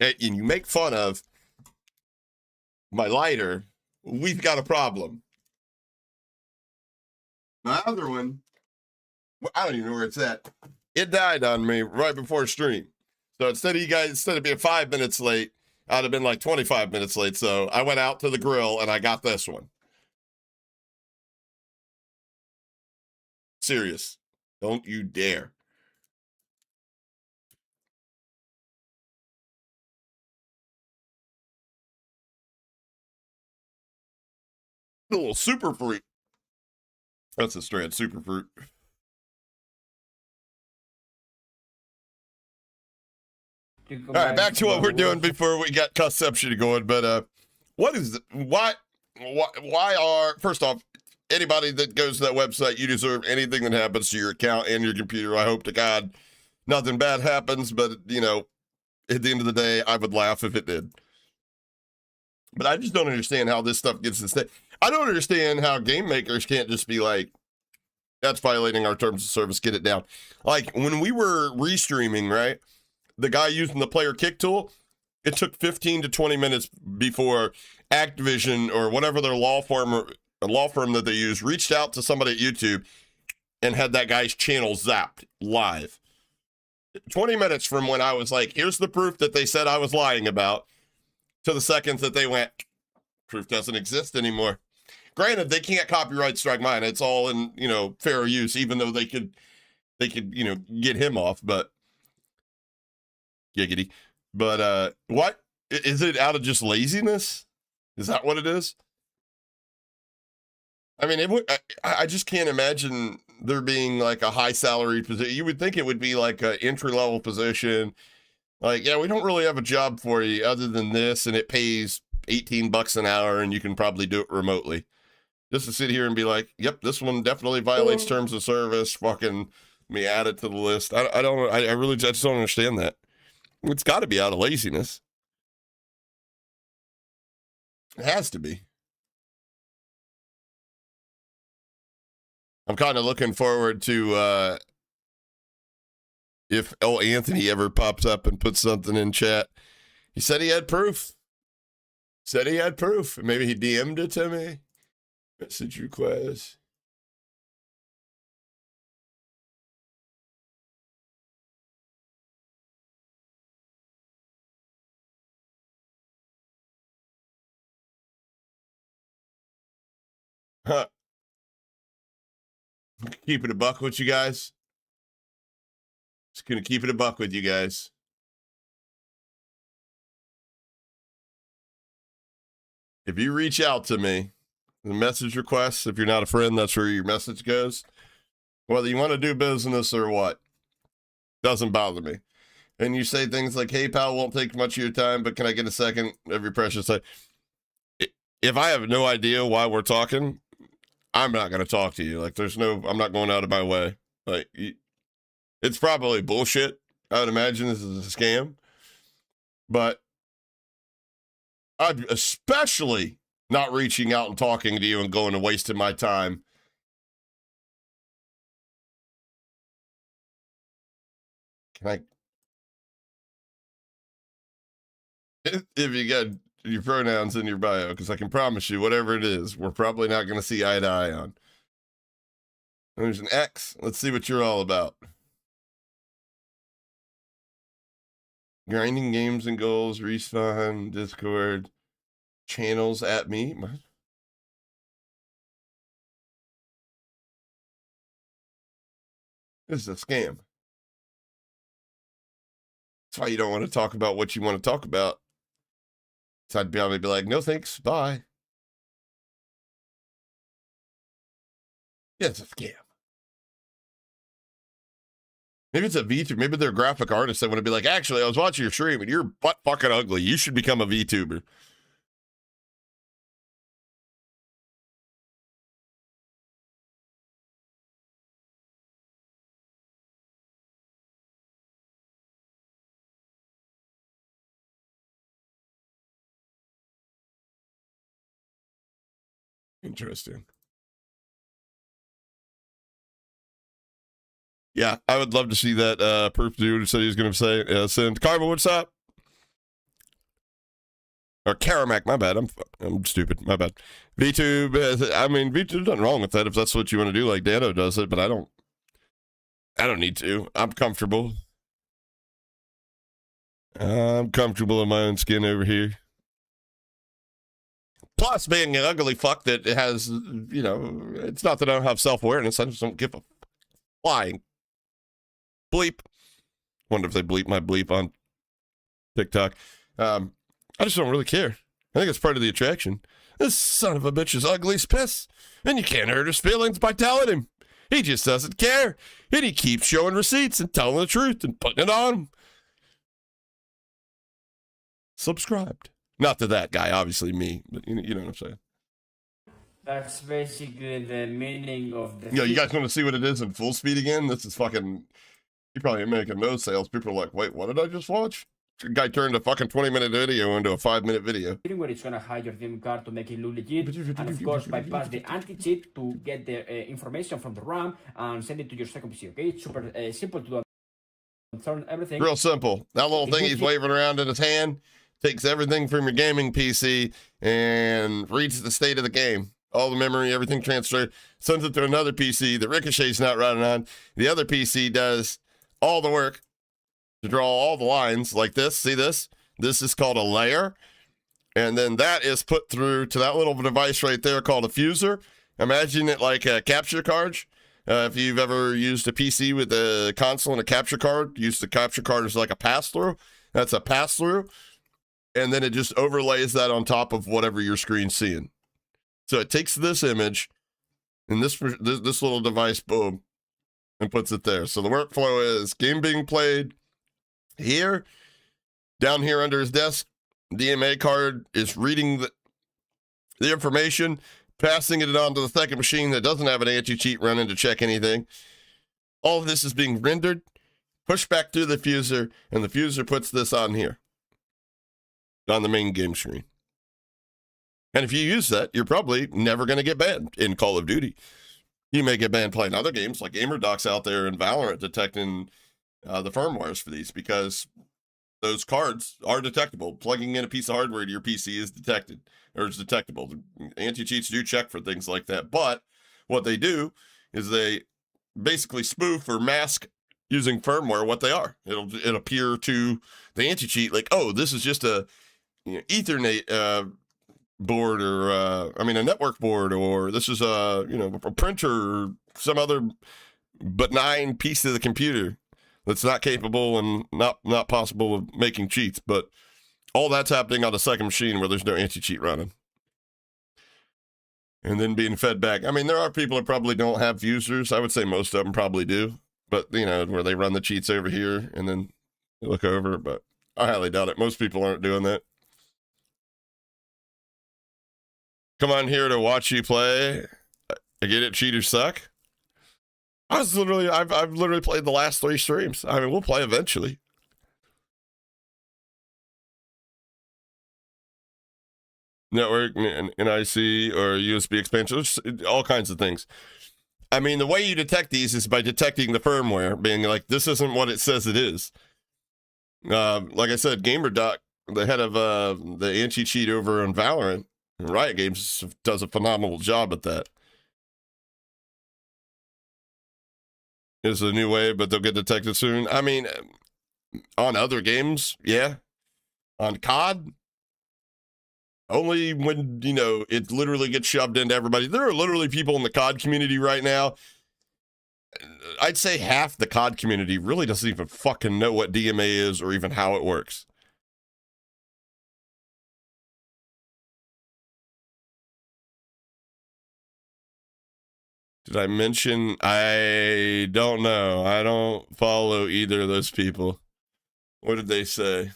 And you make fun of my lighter, we've got a problem. My other one, I don't even know where it's at. It died on me right before stream. So instead of being 5 minutes late, I'd have been like 25 minutes late. So I went out to the grill and I got this one. Serious. Don't you dare. A little super fruit. That's a strand super fruit. All right, back to what we're doing before we got conception going. But what is why are, first off, anybody that goes to that website, you deserve anything that happens to your account and your computer. I hope to God nothing bad happens, but you know, at the end of the day, I would laugh if it did. But I just don't understand how this stuff gets to stay. I don't understand how game makers can't just be like, that's violating our terms of service, get it down. Like when we were restreaming, right? The guy using the player kick tool, it took 15 to 20 minutes before Activision or whatever their law firm that they use reached out to somebody at YouTube and had that guy's channel zapped live. 20 minutes from when I was like, here's the proof that they said I was lying about, to the second that they went, proof doesn't exist anymore. Granted, they can't copyright strike mine. It's all in, you know, fair use, even though they could, you know, get him off, but giggity. But what? Is it out of just laziness? Is that what it is? I mean, I just can't imagine there being like a high salary position. You would think it would be like an entry level position. Like, yeah, we don't really have a job for you other than this, and it pays $18 an hour, and you can probably do it remotely. Just to sit here and be like, yep, this one definitely violates terms of service. Fucking me add it to the list. I really just don't understand that. It's got to be out of laziness. It has to be. I'm kind of looking forward to if Anthony ever pops up and puts something in chat. He said he had proof. Maybe he DM'd it to me. Message request. Huh. Keep it a buck with you guys. Just gonna keep it a buck with you guys. If you reach out to me, the message requests, if you're not a friend, that's where your message goes. Whether you want to do business or what, doesn't bother me. And you say things like, hey, pal, won't take much of your time, but can I get a second of your precious time? If I have no idea why we're talking, I'm not going to talk to you. Like, I'm not going out of my way. Like, it's probably bullshit. I would imagine this is a scam. But I'm especially not reaching out and talking to you and going and wasting my time. Can I? If you got your pronouns in your bio, because I can promise you, whatever it is, we're probably not going to see eye to eye on. There's an X. Let's see what you're all about. Grinding games and goals, respawn, Discord, channels at me. What? This is a scam. That's why you don't want to talk about what you want to talk about. So I'd probably be like, no thanks, bye. Yeah, it's a scam. Maybe it's a VTuber. Maybe they're a graphic artist that want to be like, actually, I was watching your stream and you're butt fucking ugly. You should become a VTuber. Interesting. Yeah, I would love to see that perf dude said he was going to say, send Karma, what's up? Or Karamak, my bad. I'm stupid. My bad. VTube, I mean, VTube, nothing wrong with that if that's what you want to do, like Dano does it, but I don't need to. I'm comfortable. I'm comfortable in my own skin over here. Plus, being an ugly fuck that has, you know, it's not that I don't have self-awareness. I just don't give a flying bleep. Wonder if they bleep my bleep on TikTok. I just don't really care. I think it's part of the attraction. This son of a bitch is ugly as piss, and you can't hurt his feelings by telling him. He just doesn't care, and he keeps showing receipts and telling the truth and putting it on him. Subscribed. Not to that guy, obviously me, but you know what I'm saying. That's basically the meaning of the... Yo, you guys want to see what it is in full speed again? This is fucking... You probably making no sales. People are like, wait, what did I just watch? The guy turned a fucking 20-minute video into a 5-minute video. Where it's gonna hide your DM card to make it look legit, and of course bypass the anti-cheat to get the information from the RAM and send it to your second PC, okay? It's super simple to do. Turn everything. Real simple. That little thing he's waving around in his hand takes everything from your gaming PC and reads the state of the game. All the memory, everything transferred, sends it to another PC. The Ricochet's not running on. The other PC does all the work to draw all the lines like this. See this? This is called a layer. And then that is put through to that little device right there called a fuser. Imagine it like a capture card. If you've ever used a PC with a console and a capture card, use the capture card as like a pass-through. That's a pass-through. And then it just overlays that on top of whatever your screen's seeing. So it takes this image and this little device, boom, and puts it there. So the workflow is game being played here, down here under his desk, DMA card is reading the information, passing it on to the second machine that doesn't have an anti-cheat running to check anything. All of this is being rendered, pushed back through the fuser, and the fuser puts this on here, on the main game screen. And if you use that, you're probably never going to get banned in Call of Duty. You may get banned playing other games like GamerDoc's out there in Valorant detecting the firmwares for these because those cards are detectable. Plugging in a piece of hardware to your PC is detected, or is detectable. Anti-cheats do check for things like that. But what they do is they basically spoof or mask using firmware what they are. It'll appear to the anti-cheat like, oh, this is just a Ethernet board or a network board, or this is a printer or some other benign piece of the computer that's not capable and not possible of making cheats. But all that's happening on a second machine where there's no anti-cheat running. And then being fed back. I mean, there are people that probably don't have users. I would say most of them probably do. But, where they run the cheats over here and then look over. But I highly doubt it. Most people aren't doing that. Come on here to watch you play. I get it, cheaters suck. I've literally played the last 3 streams. I mean, we'll play eventually. Network, NIC, or USB expansion, all kinds of things. I mean, the way you detect these is by detecting the firmware, being like, this isn't what it says it is. Like I said, GamerDoc, the head of the anti-cheat over on Valorant, Riot Games, does a phenomenal job at that. is the new way, but they'll get detected soon. I mean, on other games, yeah. On COD, only when, you know, it literally gets shoved into everybody. There are literally people in the COD community right now. I'd say half the COD community really doesn't even fucking know what DMA is or even how it works. Did I mention? I don't know. I don't follow either of those people. What did they say?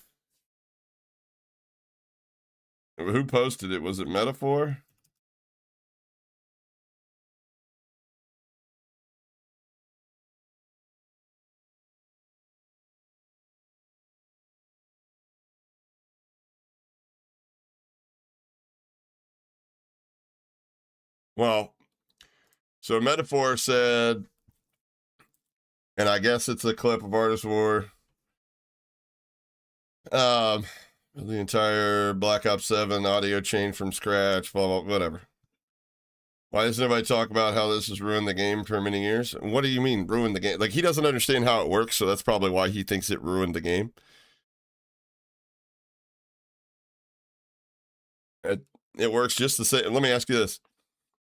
Who posted it? Was it Metaphor? Well, so Metaphor said, and I guess it's a clip of Artist War. The entire Black Ops 7 audio chain from scratch, blah, blah, whatever. Why doesn't anybody talk about how this has ruined the game for many years? What do you mean, ruined the game? Like, he doesn't understand how it works, so that's probably why he thinks it ruined the game. It works just the same. Let me ask you this.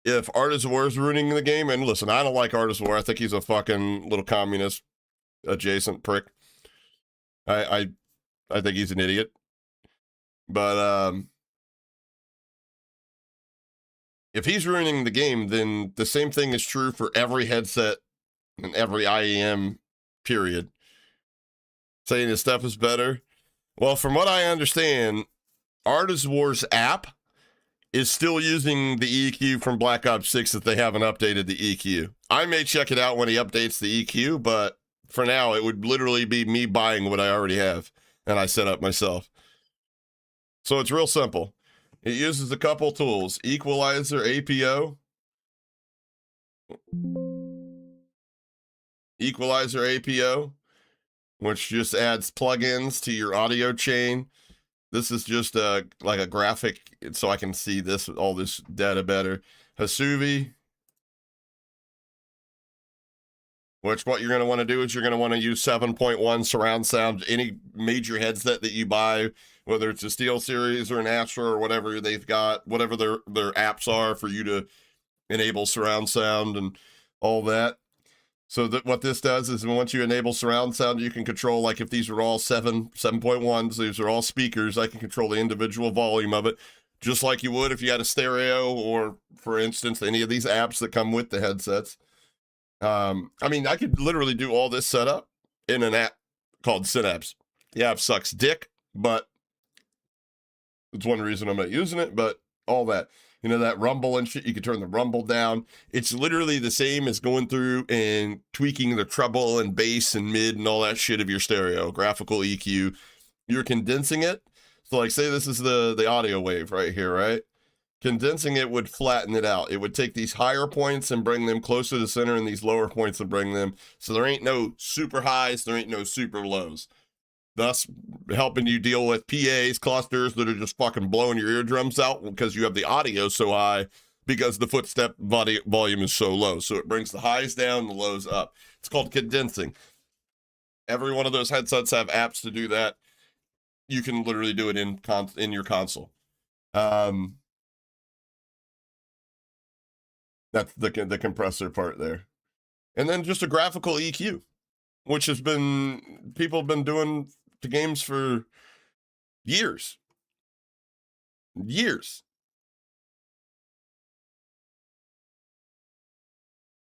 If Artist War is ruining the game, and listen, I don't like Artist War. I think he's a fucking little communist adjacent prick. I think he's an idiot. But if he's ruining the game, then the same thing is true for every headset and every IEM, period. Saying his stuff is better. Well, from what I understand, Artist War's app is still using the EQ from Black Ops 6 that they haven't updated the EQ. I may check it out when he updates the EQ, but for now, it would literally be me buying what I already have, and I set up myself. So it's real simple. It uses a couple tools. Equalizer APO. Equalizer APO, which just adds plugins to your audio chain. This is just like a graphic, so I can see this, all this data better. Hasuvi, which what you're going to want to do is you're going to want to use 7.1 surround sound. Any major headset that you buy, whether it's a Steel Series or an Astro or whatever they've got, whatever their apps are for you to enable surround sound and all that. So that what this does is once you enable surround sound, you can control, like if these are all 7.1s, these are all speakers, I can control the individual volume of it, just like you would if you had a stereo or, for instance, any of these apps that come with the headsets. I mean, I could literally do all this setup in an app called Synapse. The app sucks dick, but it's one reason I'm not using it, but all that. You know, that rumble and shit, you can turn the rumble down. It's literally the same as going through and tweaking the treble and bass and mid and all that shit of your stereo, graphical EQ. You're condensing it. So like say this is the audio wave right here, right? Condensing it would flatten it out. It would take these higher points and bring them closer to the center and these lower points and bring them. So there ain't no super highs, there ain't no super lows. Thus helping you deal with PAs, clusters that are just fucking blowing your eardrums out because you have the audio so high because the footstep volume is so low. So it brings the highs down, the lows up. It's called condensing. Every one of those headsets have apps to do that. You can literally do it in your console. That's the compressor part there. And then just a graphical EQ, which has been, people have been doing to games for years.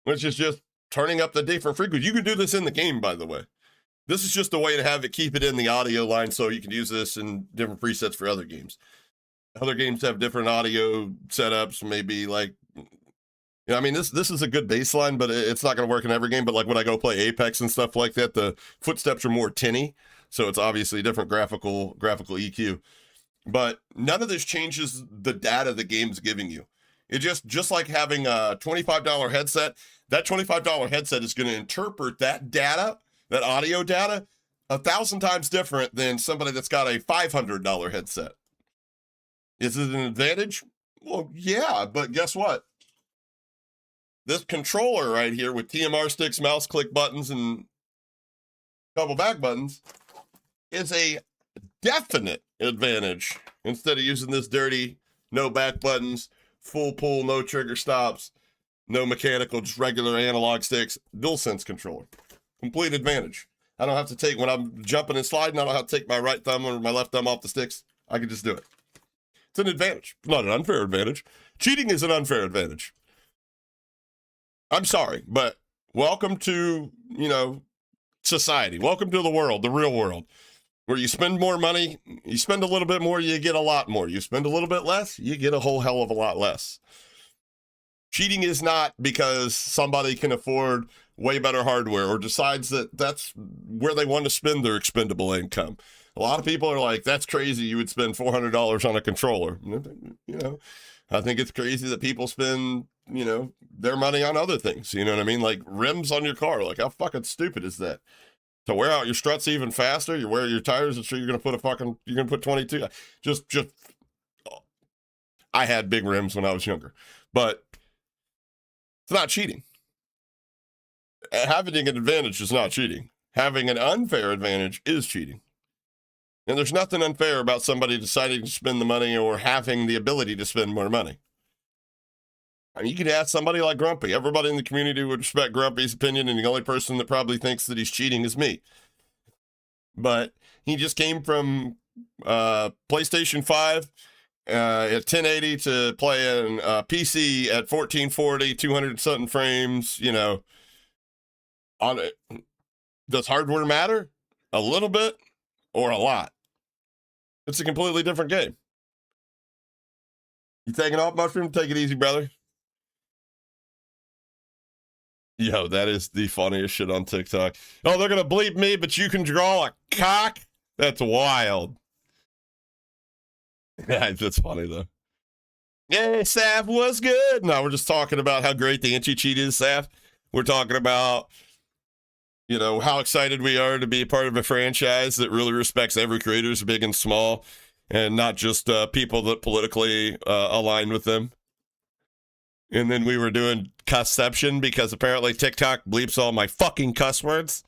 Which is just turning up the different frequency. You can do this in the game, by the way. This is just a way to have it, keep it in the audio line so you can use this in different presets for other games. Other games have different audio setups, maybe like, you know, I mean, this is a good baseline, but it's not going to work in every game. But like when I go play Apex and stuff like that, the footsteps are more tinny. So it's obviously different graphical EQ. But none of this changes the data the game's giving you. It just like having a $25 headset, that $25 headset is going to interpret that data, that audio data, 1,000 times different than somebody that's got a $500 headset. Is it an advantage? Well, yeah, but guess what? This controller right here with TMR sticks, mouse click buttons, and a couple back buttons is a definite advantage instead of using this dirty, no back buttons, full pull, no trigger stops, no mechanical, just regular analog sticks, DualSense controller. Complete advantage. I don't have to take, when I'm jumping and sliding, I don't have to take my right thumb or my left thumb off the sticks. I can just do it. It's an advantage, not an unfair advantage. Cheating is an unfair advantage. I'm sorry, but welcome to, society. Welcome to the world, the real world, where you spend more money, you spend a little bit more, you get a lot more. You spend a little bit less, you get a whole hell of a lot less. Cheating is not because somebody can afford way better hardware or decides that that's where they want to spend their expendable income. A lot of people are like, that's crazy, you would spend $400 on a controller. I think it's crazy that people spend, their money on other things. You know what I mean? Like rims on your car. Like, how fucking stupid is that? To wear out your struts even faster, you wear your tires, and sure you're going to put 22. I had big rims when I was younger, but it's not cheating. Having an advantage is not cheating. Having an unfair advantage is cheating. And there's nothing unfair about somebody deciding to spend the money or having the ability to spend more money. I mean, you could ask somebody like Grumpy. Everybody in the community would respect Grumpy's opinion, and the only person that probably thinks that he's cheating is me. But he just came from PlayStation 5 at 1080 to playing PC at 1440, 200 something frames, on it. Does hardware matter? A little bit or a lot? It's a completely different game. You taking off, Mushroom? Take it easy, brother. Yo, that is the funniest shit on TikTok. Oh, they're going to bleep me, but you can draw a cock? That's wild. That's funny, though. Hey, Saf, what's good? No, we're just talking about how great the anti-cheat is, Saf. We're talking about, how excited we are to be a part of a franchise that really respects every creator, big and small, and not just people that politically align with them. And then we were doing cussception because apparently TikTok bleeps all my fucking cuss words.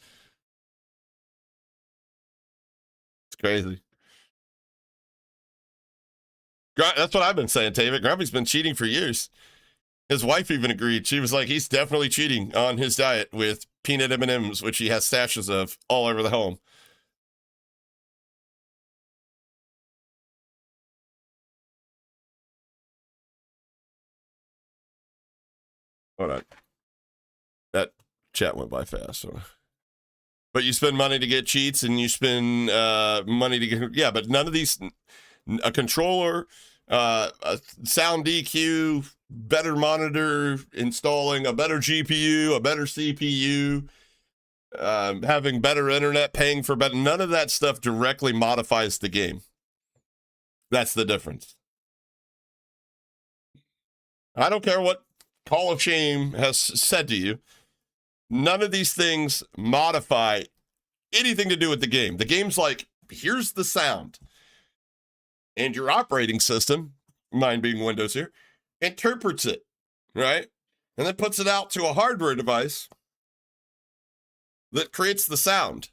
It's crazy. That's what I've been saying, David. Grumpy's been cheating for years. His wife even agreed. She was like, he's definitely cheating on his diet with peanut M&Ms, which he has stashes of all over the home. Hold on. That chat went by fast. So. But you spend money to get cheats and you spend money to get... Yeah, but none of these... A controller, a sound EQ, better monitor, installing a better GPU, a better CPU, having better internet, paying for better... None of that stuff directly modifies the game. That's the difference. I don't care what Call of Shame has said to you. None of these things modify anything to do with the game. The game's like, here's the sound. And your operating system, mine being Windows here, interprets it, right? And then puts it out to a hardware device that creates the sound.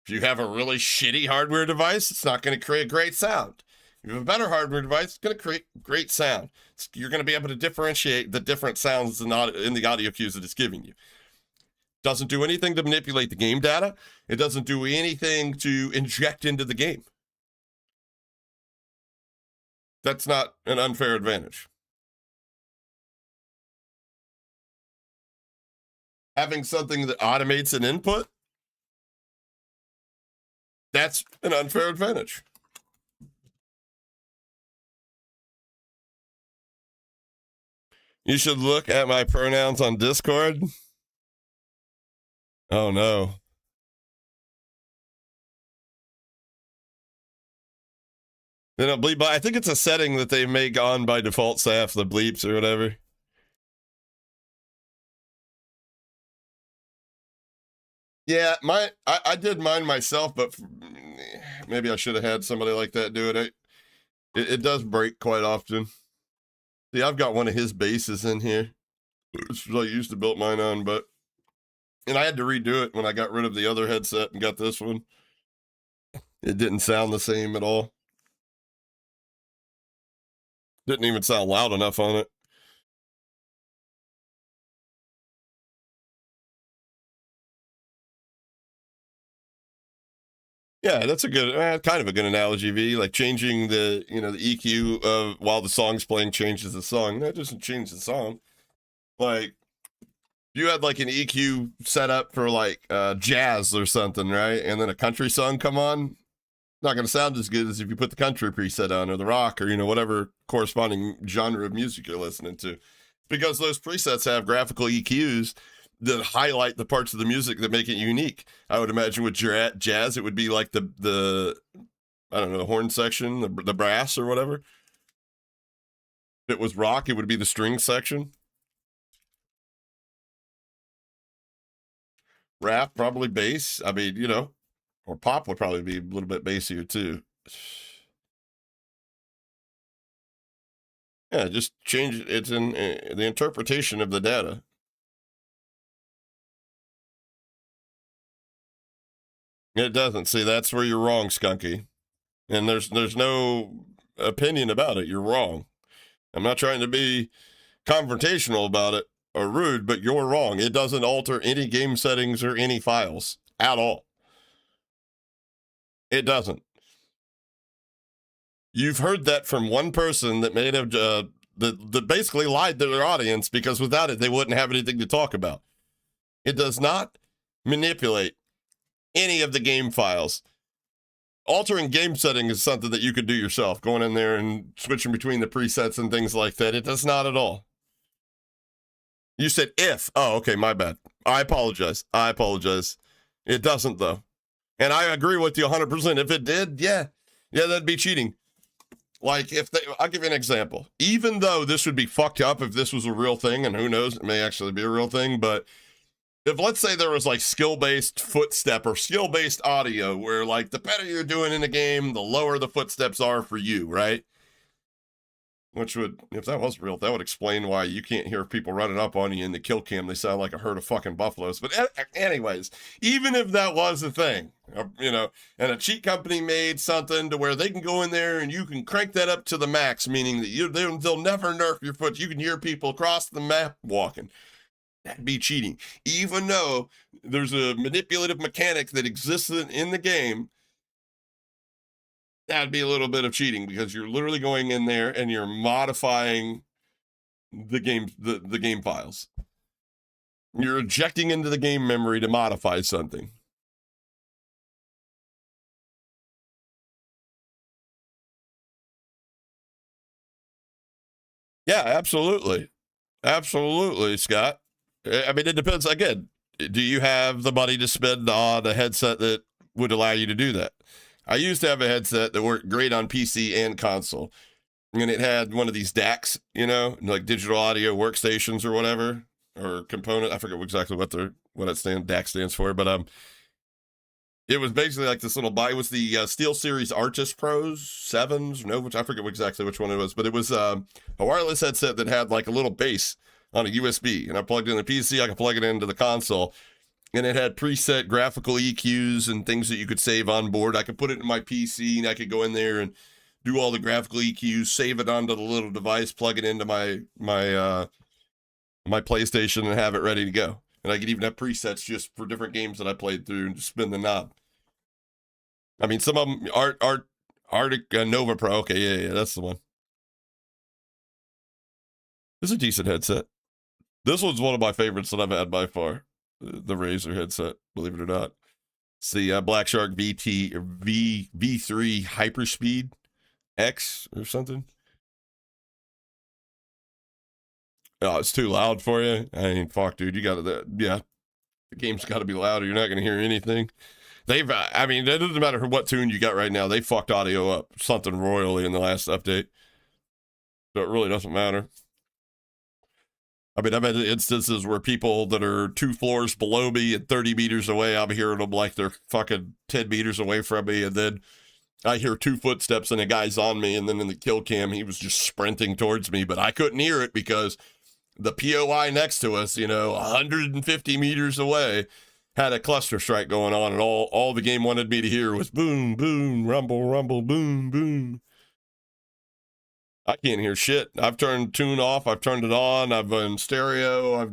If you have a really shitty hardware device, it's not going to create great sound. If you have a better hardware device, it's going to create great sound. You're going to be able to differentiate the different sounds in the audio cues that it's giving you. Doesn't do anything to manipulate the game data. It doesn't do anything to inject into the game. That's not an unfair advantage. Having something that automates an input, that's an unfair advantage. You should look at my pronouns on Discord. Oh, no. They don't bleep, but I think it's a setting that they make on by default, Saf, the bleeps or whatever. Yeah, I did mine myself, but maybe I should have had somebody like that do it. It does break quite often. See, I've got one of his bases in here. It's what I used to build mine on, and I had to redo it when I got rid of the other headset and got this one. It didn't sound the same at all. Didn't even sound loud enough on it. Yeah, that's a good, kind of a good analogy, V. Like changing the, the EQ of while the song's playing changes the song. That doesn't change the song. Like, you had like an EQ set up for like jazz or something, right? And then a country song come on. Not going to sound as good as if you put the country preset on or the rock or, whatever corresponding genre of music you're listening to. Because those presets have graphical EQs that highlight the parts of the music that make it unique. I would imagine with jazz, it would be like the I don't know, the horn section, the brass or whatever. If it was rock, it would be the string section. Rap, probably bass. I mean, or pop would probably be a little bit bassier too. Yeah, just change it. It's in the interpretation of the data. It doesn't. See, that's where you're wrong, Skunky. And there's no opinion about it. You're wrong. I'm not trying to be confrontational about it or rude, but you're wrong. It doesn't alter any game settings or any files at all. It doesn't. You've heard that from one person that may have that basically lied to their audience, because without it, they wouldn't have anything to talk about. It does not manipulate any of the game files. Altering game setting is something that you could do yourself, going in there and switching between the presets and things like that. It does not at all. You said if. Oh, okay, my bad. I apologize. It doesn't, though. And I agree with you 100%. If it did, yeah, that'd be cheating. Like, I'll give you an example. Even though this would be fucked up if this was a real thing, and who knows, it may actually be a real thing, but if, let's say, there was like skill-based footstep or skill-based audio where, like, the better you're doing in the game, the lower the footsteps are for you, right? Which would, if that was real, that would explain why you can't hear people running up on you in the kill cam. They sound like a herd of fucking buffaloes. But anyways, even if that was the thing, and a cheat company made something to where they can go in there and you can crank that up to the max, meaning that they'll never nerf your foot. You can hear people across the map walking. That'd be cheating. Even though there's a manipulative mechanic that exists in the game, that'd be a little bit of cheating, because you're literally going in there and you're modifying the game files. You're injecting into the game memory to modify something. Yeah, absolutely. Absolutely, Scott. I mean, it depends. Again, do you have the money to spend on a headset that would allow you to do that? I used to have a headset that worked great on PC and console, and it had one of these DACs, like digital audio workstations or whatever, or component. I forget exactly what DAC stands for, but it was basically like this little it was the SteelSeries Artis Pros 7s, I forget exactly which one it was, but it was a wireless headset that had like a little bass on a USB, and I plugged in the PC, I could plug it into the console, and it had preset graphical EQs and things that you could save on board. I could put it in my PC, and I could go in there and do all the graphical EQs, save it onto the little device, plug it into my PlayStation, and have it ready to go. And I could even have presets just for different games that I played through and just spin the knob. I mean, some of them, Arctic Nova Pro. Okay, yeah, that's the one. It's a decent headset. This one's one of my favorites that I've had by far. The Razer headset, believe it or not. It's the Black Shark V3 Hyperspeed X or something. Oh, it's too loud for you? I mean, fuck, dude, you got to, yeah. The game's got to be louder. You're not going to hear anything. It doesn't matter what tune you got right now. They fucked audio up something royally in the last update. So it really doesn't matter. I mean, I've had instances where people that are 2 floors below me and 30 meters away, I'm hearing them like they're fucking 10 meters away from me. And then I hear 2 footsteps and a guy's on me. And then in the kill cam, he was just sprinting towards me, but I couldn't hear it because The POI next to us, 150 meters away, had a cluster strike going on, and all the game wanted me to hear was boom, boom, rumble, rumble, boom, boom. I can't hear shit. I've turned tune off. I've turned it on. I've done stereo.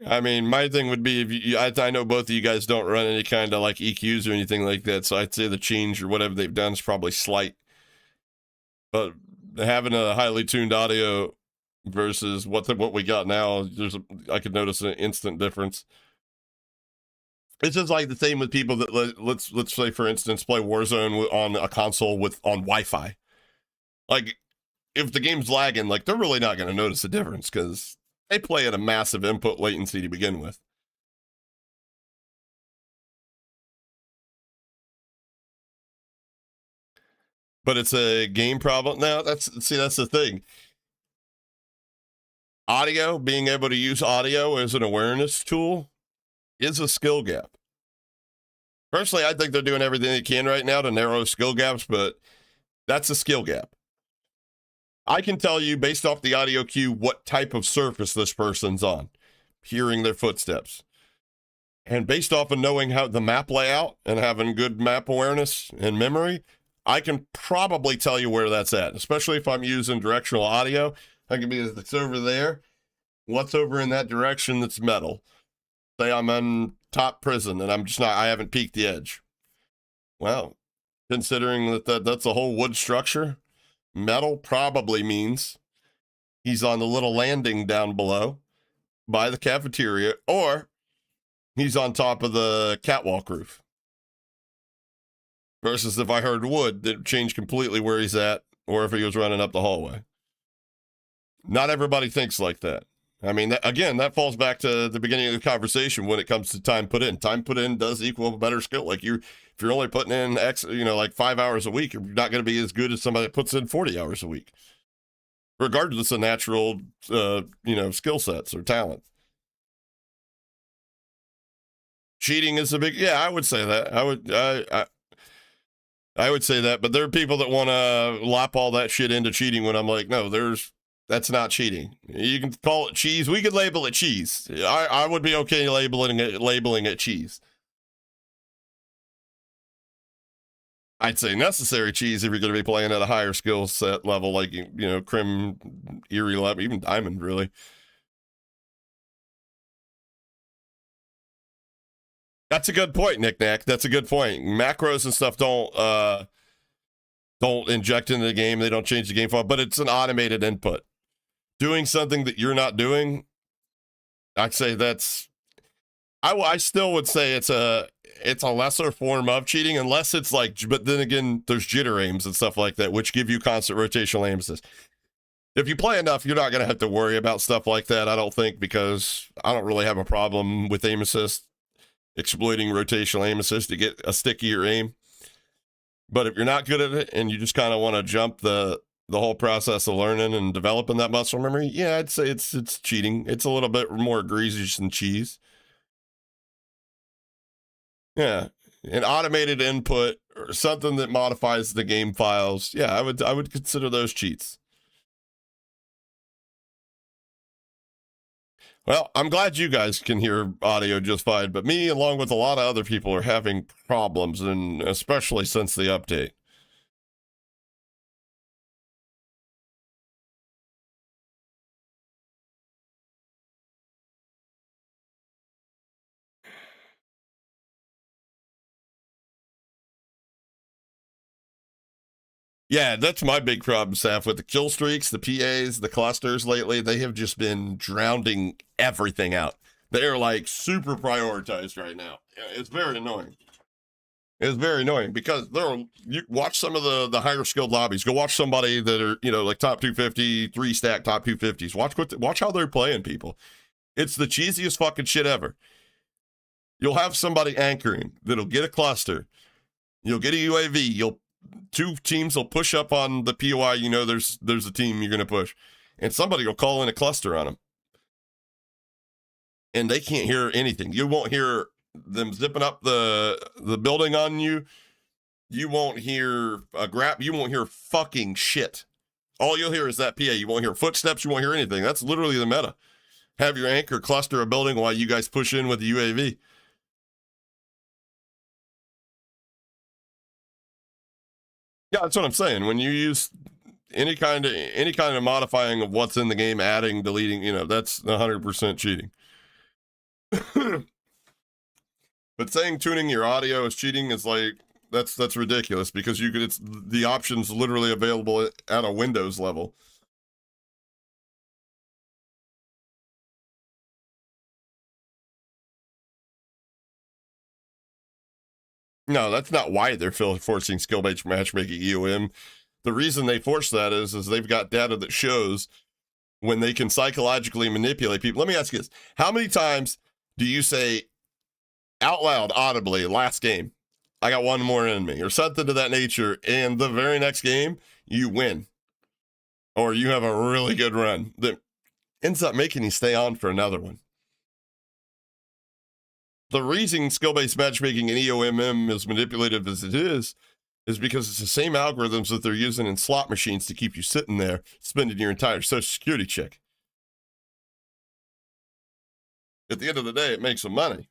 My thing would be, I know both of you guys don't run any kind of like EQs or anything like that, so I'd say the change or whatever they've done is probably slight. But having a highly tuned audio versus what we got now, I could notice an instant difference. It's just like the same with people that let's say, for instance, play Warzone on a console on Wi-Fi. Like, if the game's lagging, like, they're really not going to notice the difference because they play at a massive input latency to begin with. But it's a game problem. Now, that's the thing. Audio, being able to use audio as an awareness tool is a skill gap. Personally, I think they're doing everything they can right now to narrow skill gaps, but that's a skill gap. I can tell you, based off the audio cue, what type of surface this person's on, hearing their footsteps. And based off of knowing how the map layout and having good map awareness and memory, I can probably tell you where that's at, especially if I'm using directional audio. I can be, it's over there. What's over in that direction that's metal? Say I'm on top prison and I haven't peeked the edge. Well, considering that's a whole wood structure, metal probably means he's on the little landing down below by the cafeteria, or he's on top of the catwalk roof. Versus if I heard wood, that changed completely where he's at, or if he was running up the hallway. Not everybody thinks like that. I mean, that falls back to the beginning of the conversation when it comes to time put in. Time put in does equal a better skill. Like if you're only putting in like 5 hours a week, you're not going to be as good as somebody that puts in 40 hours a week. Regardless of natural, skill sets or talent. Cheating is a big, I would say that. I would say that, but there are people that want to lop all that shit into cheating when I'm like, no, that's not cheating. You can call it cheese. We could label it cheese. I would be okay labeling it cheese. I'd say necessary cheese if you're going to be playing at a higher skill set level, like, Crim, Eerie level, even Diamond, really. That's a good point, Nick Nack. That's a good point. Macros and stuff don't inject into the game. They don't change the game file, but it's an automated input. Doing something that you're not doing, I'd say I still would say it's a lesser form of cheating, unless it's like, but then again, there's jitter aims and stuff like that, which give you constant rotational aim assist. If you play enough, you're not going to have to worry about stuff like that, I don't think, because I don't really have a problem with aim assist, exploiting rotational aim assist to get a stickier aim. But if you're not good at it and you just kind of want to jump the whole process of learning and developing that muscle memory, I'd say it's cheating. It's a little bit more greasy than cheese. Yeah, an automated input or something that modifies the game files. Yeah, I would consider those cheats. Well, I'm glad you guys can hear audio just fine, but me, along with a lot of other people, are having problems, and especially since the update. Yeah, that's my big problem, Saf, with the kill streaks, the PAs, the clusters lately. They have just been drowning everything out. They are like super prioritized right now. It's very annoying. It's very annoying because you watch some of the higher skilled lobbies. Go watch somebody that are, like top 250, 3-stack top 250s. Watch how they're playing people. It's the cheesiest fucking shit ever. You'll have somebody anchoring that'll get a cluster. You'll get a UAV. Two teams will push up on the POI. There's a team you're going to push, and somebody will call in a cluster on them, and they can't hear anything. You won't hear them zipping up the building on you. You won't hear a grab. You won't hear fucking shit. All you'll hear is that PA. You won't hear footsteps. You won't hear anything. That's literally the meta. Have your anchor cluster a building while you guys push in with the UAV. Yeah, that's what I'm saying. When you use any kind of modifying of what's in the game, adding, deleting, that's 100% cheating. But saying tuning your audio is cheating is like that's ridiculous, because it's the options literally available at a Windows level. No, that's not why they're forcing skill-based matchmaking EOM. The reason they force that is they've got data that shows when they can psychologically manipulate people. Let me ask you this. How many times do you say out loud, audibly, last game, I got one more in me, or something to that nature, and the very next game, you win? Or you have a really good run that ends up making you stay on for another one. The reason skill-based matchmaking and EOMM is manipulative as it is because it's the same algorithms that they're using in slot machines to keep you sitting there, spending your entire Social Security check. At the end of the day, it makes them money.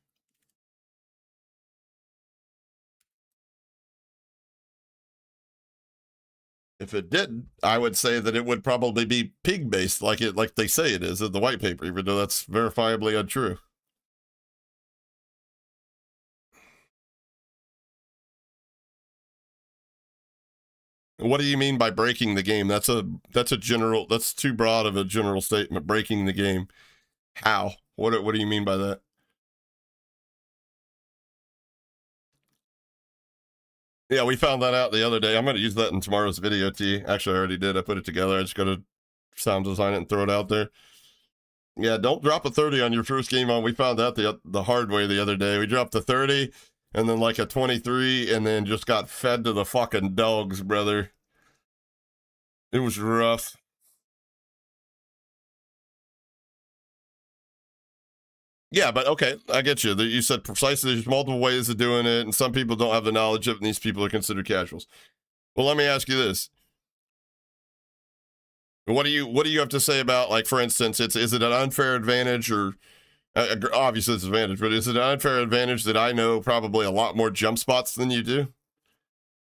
If it didn't, I would say that it would probably be pig-based, like they say it is in the white paper, even though that's verifiably untrue. What do you mean by breaking the game? That's too broad of a general statement. Breaking the game. How? What do you mean by that? Yeah, we found that out the other day. I'm going to use that in tomorrow's video, T. Actually, I already did. I put it together. I just got to sound design it and throw it out there. Yeah, don't drop a 30 on your first game on. We found out the hard way the other day. We dropped a 30 and then like a 23 and then just got fed to the fucking dogs, brother. It was rough. Yeah, but okay, I get you. You said precisely there's multiple ways of doing it, and some people don't have the knowledge of it, and these people are considered casuals. Well, let me ask you this. What do you have to say about, like, for instance, is it an unfair advantage, or obviously it's an advantage, but is it an unfair advantage that I know probably a lot more jump spots than you do?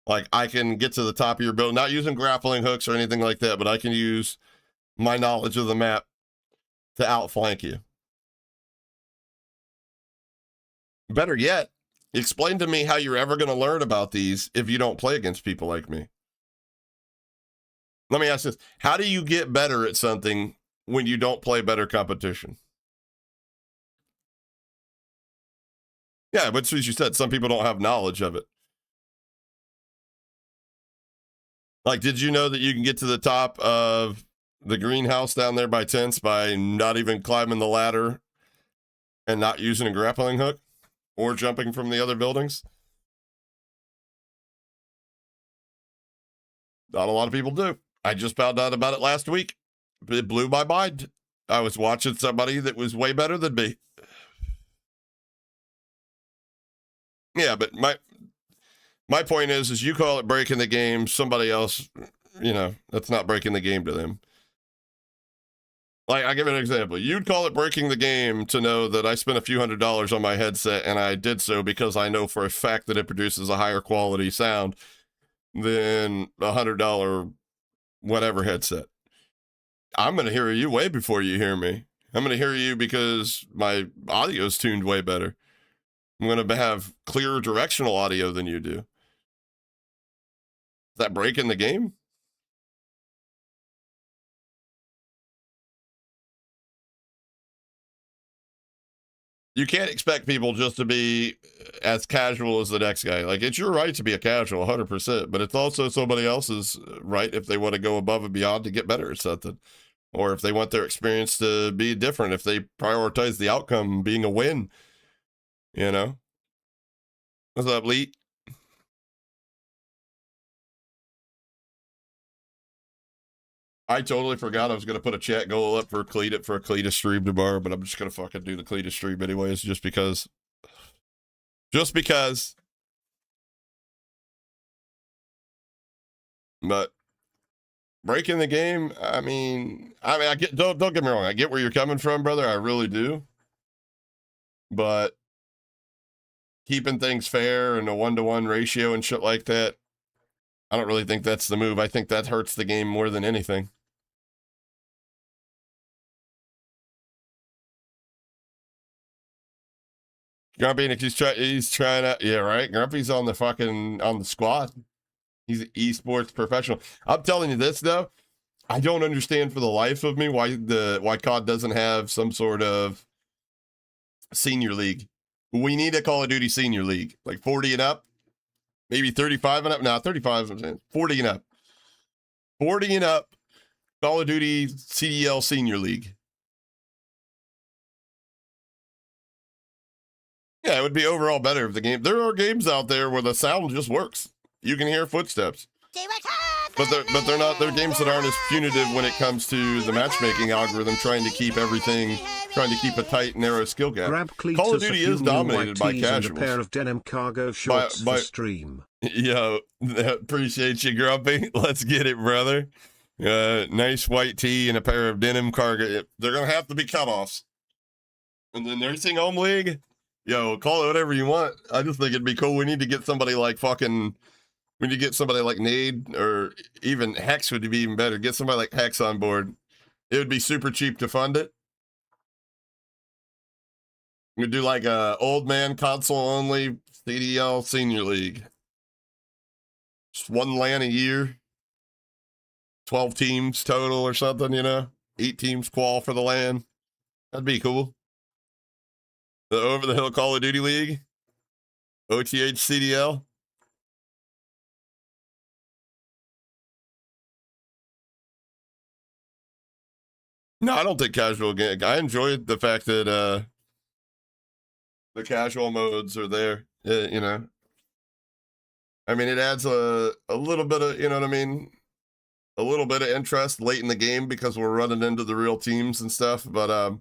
Like, I can get to the top of your building, not using grappling hooks or anything like that, but I can use my knowledge of the map to outflank you. Better yet, explain to me how you're ever going to learn about these if you don't play against people like me. Let me ask this. How do you get better at something when you don't play better competition? Yeah, but as you said, some people don't have knowledge of it. Like, did you know that you can get to the top of the greenhouse down there by tents by not even climbing the ladder and not using a grappling hook or jumping from the other buildings? Not a lot of people do. I just found out about it last week. It blew my mind. I was watching somebody that was way better than me. Yeah, but my point is you call it breaking the game. Somebody else, that's not breaking the game to them. Like, I'll give you an example. You'd call it breaking the game to know that I spent a few $100s on my headset, and I did so because I know for a fact that it produces a higher quality sound than a $100 whatever headset. I'm going to hear you way before you hear me. I'm going to hear you because my audio is tuned way better. I'm going to have clearer directional audio than you do. Is that breaking the game? You can't expect people just to be as casual as the next guy. Like, it's your right to be a casual, 100%, but it's also somebody else's right if they want to go above and beyond to get better at something. Or if they want their experience to be different, if they prioritize the outcome being a win, What's up, Lee? I totally forgot I was going to put a chat goal up for a Cletus stream tomorrow, but I'm just going to fucking do the Cletus stream anyways, just because. But breaking the game. I mean, I get, don't get me wrong. I get where you're coming from, brother. I really do. But keeping things fair and a 1-to-1 ratio and shit like that, I don't really think that's the move. I think that hurts the game more than anything. Grumpy, he's trying to, yeah, right. Grumpy's on the squad. He's an esports professional. I'm telling you this though, I don't understand for the life of me why COD doesn't have some sort of senior league. We need a Call of Duty senior league, like 40 and up, maybe 35 and up. No, 35, 40 and up. 40 and up, Call of Duty CDL senior league. Yeah, it would be overall better if the game. There are games out there where the sound just works. You can hear footsteps. But they're not. They're games that aren't as punitive when it comes to the matchmaking algorithm, trying to keep everything, trying to keep a tight, narrow skill gap. Call of Duty is dominated by casuals. And a pair of denim cargo shorts for stream. Yo, appreciate you, Grumpy. Let's get it, brother. Nice white tee and a pair of denim cargo. They're gonna have to be cutoffs. And the nursing home league. Yo, call it whatever you want. I just think it'd be cool. We need to get somebody like we need to get somebody like Nade, or even Hex would be even better. Get somebody like Hex on board. It would be super cheap to fund it. We'd do like a old man console only CDL senior league. Just one LAN a year. 12 teams total or something, 8 teams qual for the LAN. That'd be cool. The Over the Hill Call of Duty League. OTH CDL. No, I don't think casual game. I enjoyed the fact that the casual modes are there. I mean, it adds a little bit of, what I mean? A little bit of interest late in the game because we're running into the real teams and stuff. But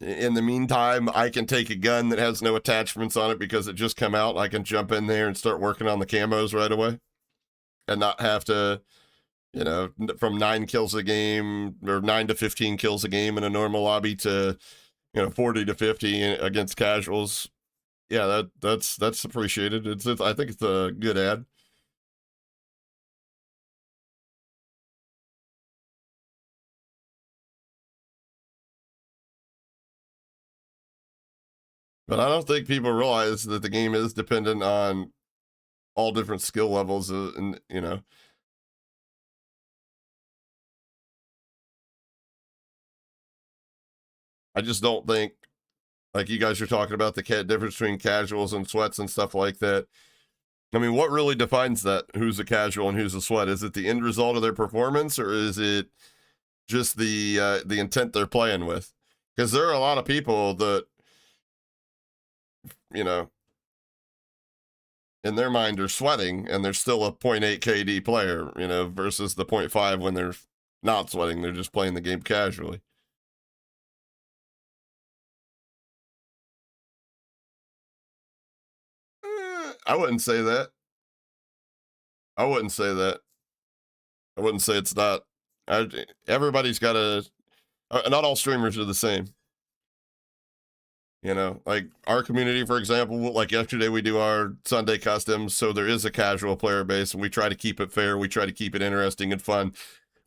in the meantime, I can take a gun that has no attachments on it because it just come out. I can jump in there and start working on the camos right away and not have to, from 9 kills a game or 9 to 15 kills a game in a normal lobby to, 40 to 50 against casuals. Yeah, that's appreciated. I think it's a good ad. But I don't think people realize that the game is dependent on all different skill levels, and I just don't think, like you guys are talking about the difference between casuals and sweats and stuff like that. I mean, what really defines that? Who's a casual and who's a sweat? Is it the end result of their performance, or is it just the intent they're playing with? Because there are a lot of people that, in their mind are sweating and they're still a 0.8 KD player, versus the 0.5 when they're not sweating. They're just playing the game casually. I wouldn't say that. I wouldn't say that. I wouldn't say it's not. Everybody's got not all streamers are the same. Like our community, for example, like yesterday we do our Sunday customs, so there is a casual player base, and we try to keep it fair. We try to keep it interesting and fun.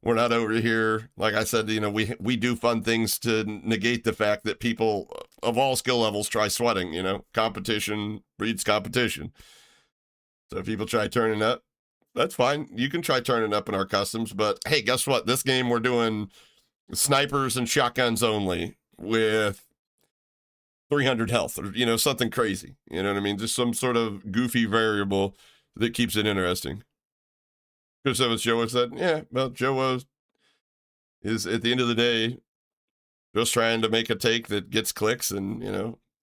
We're not over here, like I said, we do fun things to negate the fact that people of all skill levels try sweating. Competition breeds competition. So if people try turning up, that's fine. You can try turning up in our customs, but hey, guess what? This game we're doing snipers and shotguns only with 300 health, or something crazy. You know what I mean? Just some sort of goofy variable that keeps it interesting. Because that was Joe said. Yeah, well, Joe is at the end of the day just trying to make a take that gets clicks and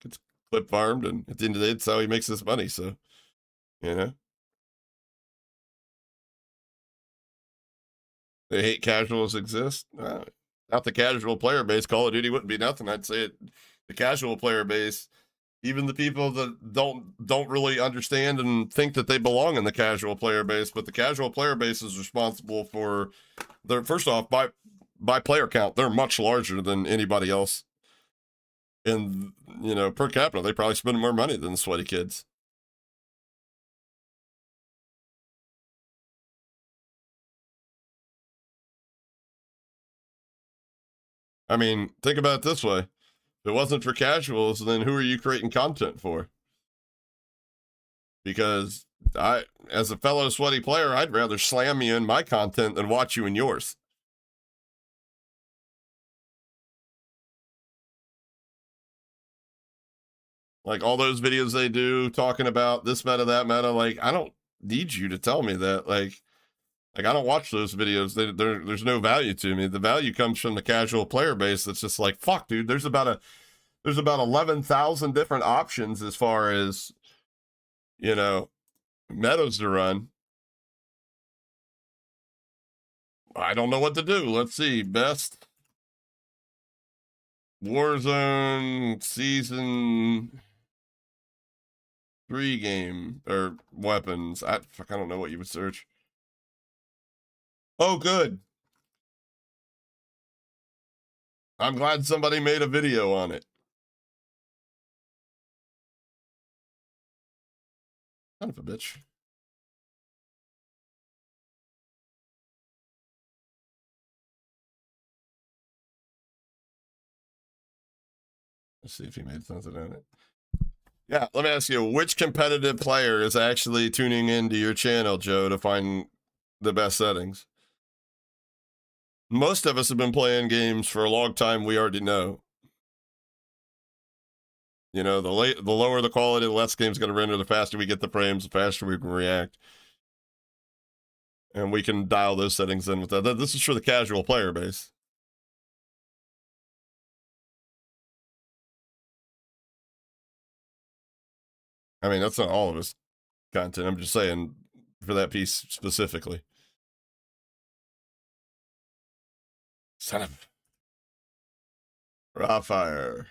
gets clip farmed, and at the end of the day, it's how he makes his money. So, they hate casuals exist. Not the casual player base. Call of Duty wouldn't be nothing. I'd say the casual player base Even the people that don't really understand and think that they belong in the casual player base, but the casual player base is responsible for their, first off, by player count, they're much larger than anybody else. And, you know, per capita, they probably spend more money than the sweaty kids. I mean, think about it this way. If it wasn't for casuals, then who are you creating content for? Because as a fellow sweaty player, I'd rather slam you in my content than watch you in yours. Like all those videos they do talking about this meta, that meta, like I don't need you to tell me that. Like I don't watch those videos. There's no value to me. The value comes from the casual player base that's just like, fuck, dude, there's about 11,000 different options as far as, you know, meadows to run. I don't know what to do. Let's see. Best Warzone Season 3 game or weapons. I don't know what you would search. Oh, good. I'm glad somebody made a video on it. Son of a bitch. Let's see if he made something on it. Yeah, let me ask you, which competitive player is actually tuning into your channel, Joe, to find the best settings? Most of us have been playing games for a long time. We already know. You know, the lower the quality, the less game's going to render, the faster we get the frames, the faster we can react. And we can dial those settings in with that. This is for the casual player base. I mean, that's not all of his content. I'm just saying for that piece specifically. Son of raw fire.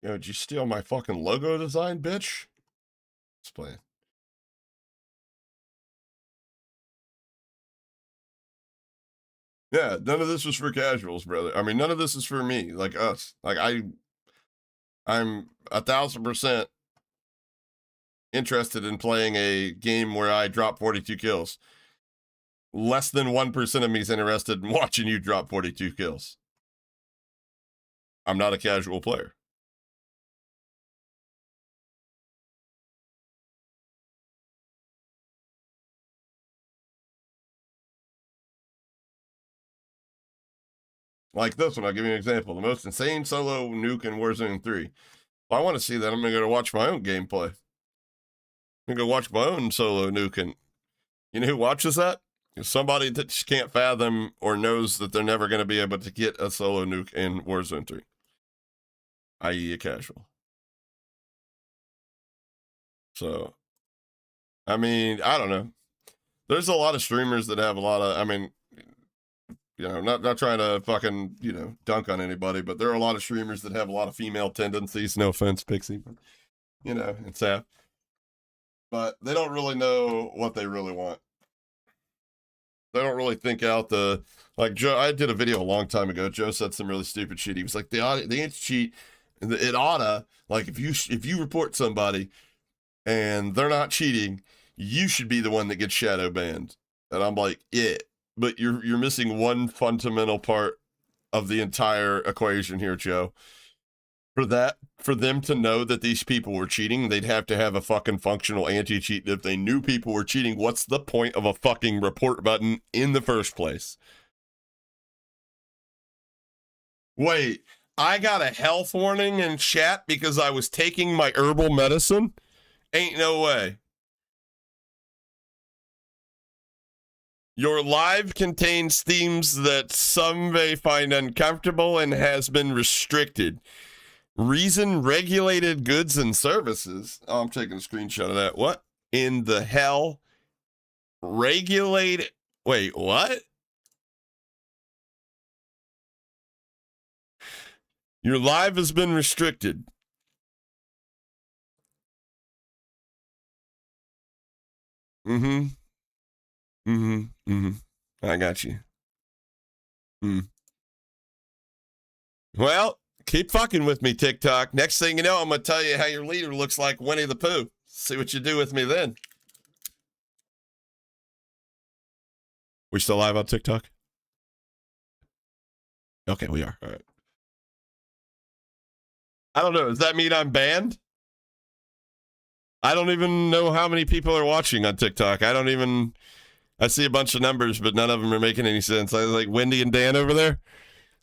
Yo, did you steal my fucking logo design, bitch? Let's play it. Yeah, none of this was for casuals, brother. I mean, none of this is for me, like us. Like I'm 1,000% interested in playing a game where I drop 42 kills. Less than 1% of me is interested in watching you drop 42 kills. I'm not a casual player. Like this one, I'll give you an example. The most insane solo nuke in Warzone 3. If I want to see that, I'm going to go watch my own gameplay. I'm going to go watch my own solo nuke. And you know who watches that? Somebody that just can't fathom or knows that they're never going to be able to get a solo nuke in Warzone 3. I.e. a casual. So, I mean, I don't know. There's a lot of streamers that have a lot of, I mean, you know, not trying to fucking, you know, dunk on anybody, but there are a lot of streamers that have a lot of female tendencies. No offense, Pixie, but, you know, it's sad. But they don't really know what they really want. They don't really think out the, like Joe, I did a video a long time ago. Joe said some really stupid shit. He was like, the anti-cheat, it oughta, like if you report somebody and they're not cheating, you should be the one that gets shadow banned. And I'm like, yeah. But you're missing one fundamental part of the entire equation here, Joe. For them to know that these people were cheating, they'd have to have a fucking functional anti-cheat. If they knew people were cheating, what's the point of a fucking report button in the first place? Wait, I got a health warning in chat because I was taking my herbal medicine? Ain't no way. Your live contains themes that some may find uncomfortable and has been restricted. Reason regulated goods and services. Oh, I'm taking a screenshot of that. What in the hell? Regulated. Wait, what? Your live has been restricted. I got you. Well, keep fucking with me, TikTok. Next thing you know, I'm going to tell you how your leader looks like Winnie the Pooh. See what you do with me then. We still live on TikTok? Okay, we are. All right. I don't know. Does that mean I'm banned? I don't even know how many people are watching on TikTok. I see a bunch of numbers, but none of them are making any sense. I like Wendy and Dan over there.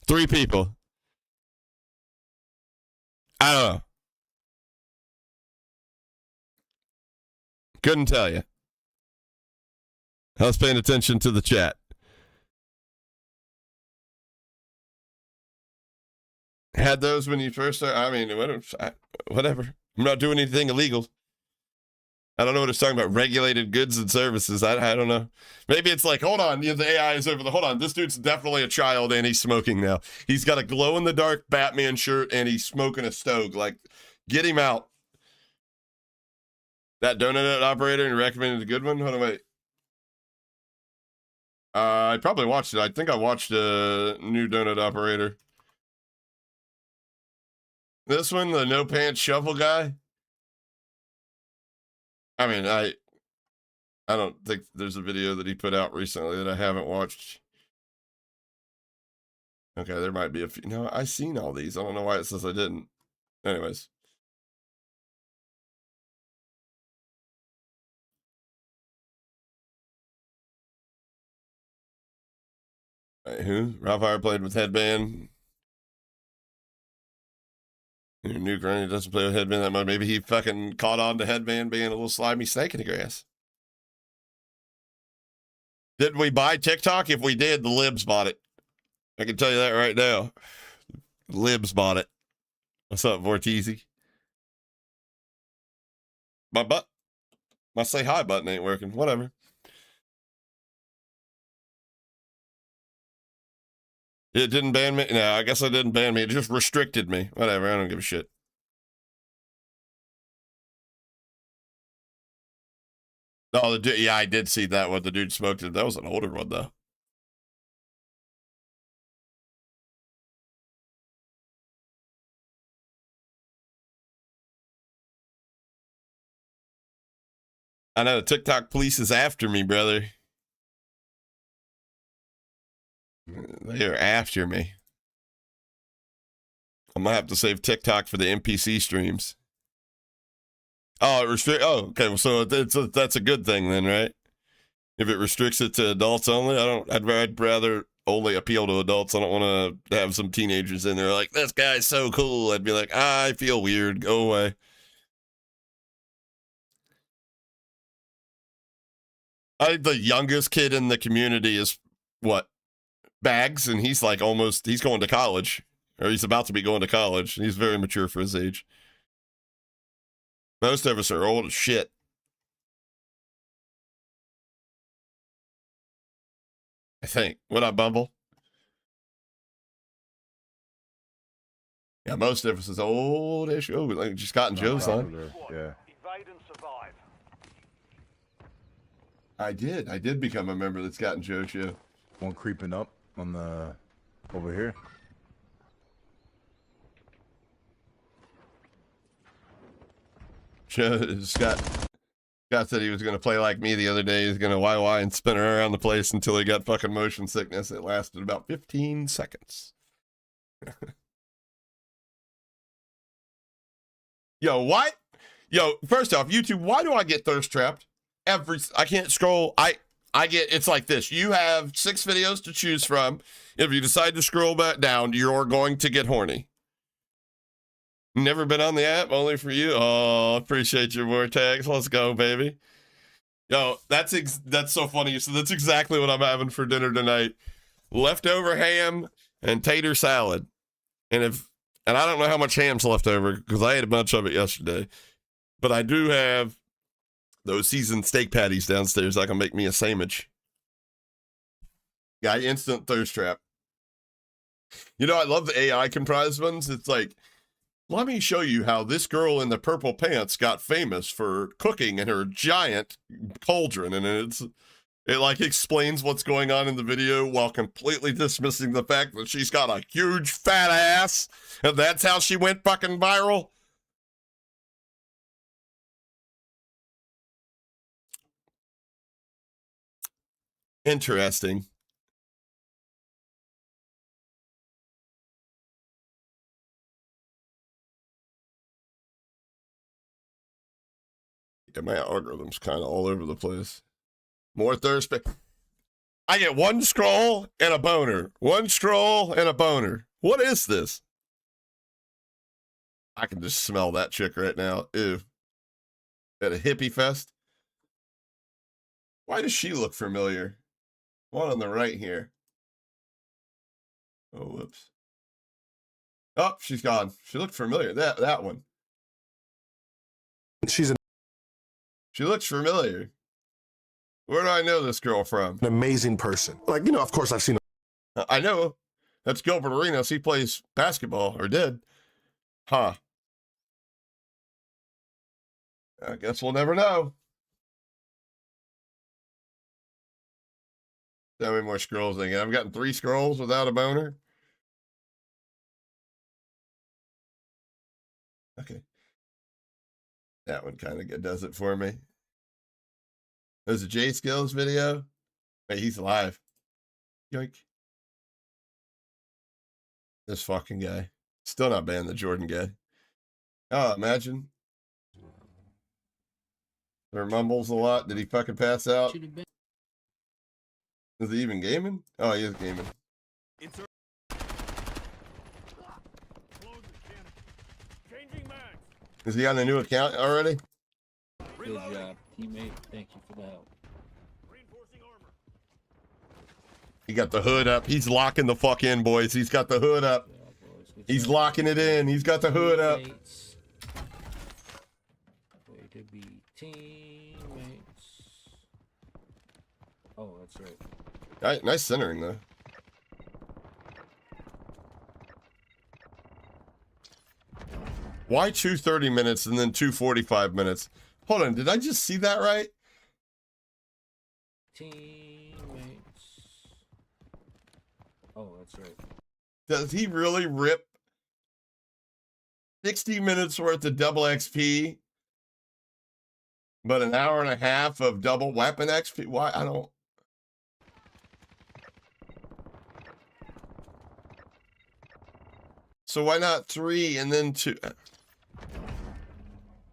3 people. I don't know. Couldn't tell you. I was paying attention to the chat. Had those when you first started. I mean, whatever. I'm not doing anything illegal. I don't know what it's talking about. Regulated goods and services. I don't know. Maybe it's like, hold on, the AI is over the. Hold on, this dude's definitely a child and he's smoking now. He's got a glow in the dark Batman shirt and he's smoking a stove. Like, get him out. That donut operator and recommended a good one. Hold on, wait. I probably watched it. I think I watched a new donut operator. This one, the no pants shuffle guy. I mean, I don't think there's a video that he put out recently that I haven't watched. Okay, there might be a few. No, I've seen all these. I don't know why it says I didn't. Anyways. Right, who? Ralphire played with Headband. Your new granny doesn't play with Headband that much. Maybe he fucking caught on to Headband being a little slimy snake in the grass. Did we buy TikTok? If we did, the libs bought it. I can tell you that right now. Libs bought it. What's up, Vortizi? My say hi button ain't working. Whatever. It didn't ban me. No, I guess it didn't ban me. It just restricted me. Whatever. I don't give a shit. Oh, yeah, I did see that one. The dude smoked it. That was an older one, though. I know. TikTok police is after me, brother. They are after me. I'm gonna have to save TikTok for the NPC streams. Oh, okay. So that's a good thing then, right? If it restricts it to adults only, I'd rather only appeal to adults. I don't want to have some teenagers in there like, this guy's so cool. I'd be like, I feel weird. Go away. The youngest kid in the community is what? Bags, and he's like he's going to college, or he's about to be going to college. He's very mature for his age. Most of us are old as shit. I think. What up, Bumble? Yeah, most of us is old-ish. Oh, like just Scott and Joe's on. Yeah. Evade and survive. I did become a member of the Scott and Joe show. One creeping up on the over here. Scott said he was going to play like me the other day. He's going to YY and spin around the place until he got fucking motion sickness. It lasted about 15 seconds. Yo, what? Yo, first off, YouTube, why do I get thirst trapped? I can't scroll. I get, it's like this. You have 6 videos to choose from. If you decide to scroll back down, you're going to get horny. Never been on the app, only for you. Oh, appreciate your Vortex. Let's go, baby. Yo, that's so funny. So that's exactly what I'm having for dinner tonight. Leftover ham and tater salad. And I don't know how much ham's left over because I ate a bunch of it yesterday. But I do have those seasoned steak patties downstairs. I can make me a sandwich. Yeah, instant thirst trap. You know, I love the AI comprised ones. It's like, let me show you how this girl in the purple pants got famous for cooking in her giant cauldron. And it like explains what's going on in the video while completely dismissing the fact that she's got a huge fat ass. And that's how she went fucking viral. Interesting. Yeah, my algorithm's kind of all over the place. More Thursday. I get one scroll and a boner. One scroll and a boner. What is this? I can just smell that chick right now. Ew. At a hippie fest. Why does she look familiar? One on the right here. Oh, whoops. Oh, she's gone. She looked familiar. That one. She looks familiar. Where do I know this girl from? An amazing person. Like, you know, of course I've seen I know. That's Gilbert Arenas. He plays basketball, or did. Huh. I guess we'll never know. How many more scrolls I get? I've gotten 3 scrolls without a boner. Okay. That one kind of does it for me. There's a J Skills video. Hey, he's live. Yoink. This fucking guy. Still not banned, the Jordan guy. Oh, imagine. There mumbles a lot. Did he fucking pass out? Is he even gaming? Oh, he is gaming. Is he on a new account already? Good job, teammate. Thank you for the help. He got the hood up. He's locking the fuck in, boys. He's got the hood up. He's locking it in. He's got the hood up. Way to be teammates. Oh, that's right. Nice centering, though. Why 2 30 minutes and then 2 45 minutes? Hold on, did I just see that right? Teammates. Oh, that's right. Does he really rip 60 minutes worth of double XP, but an hour and a half of double weapon XP? Why? I don't. So why not 3 and then 2?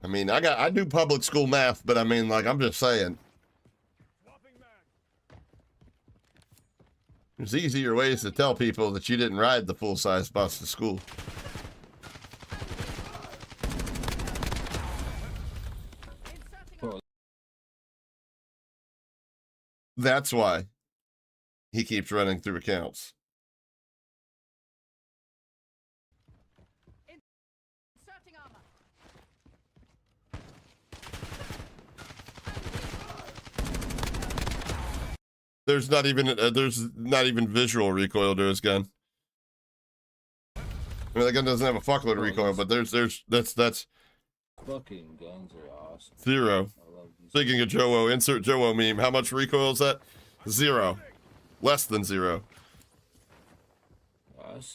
I mean, I do public school math, but I mean, like, I'm just saying. There's easier ways to tell people that you didn't ride the full-size bus to school. That's why he keeps running through accounts. There's not even visual recoil to his gun. I mean, the gun doesn't have a fuckload of recoil, but that's Fucking guns are awesome. 0. Speaking of Joe-O, insert Joe-O meme. How much recoil is that? 0. Less than 0.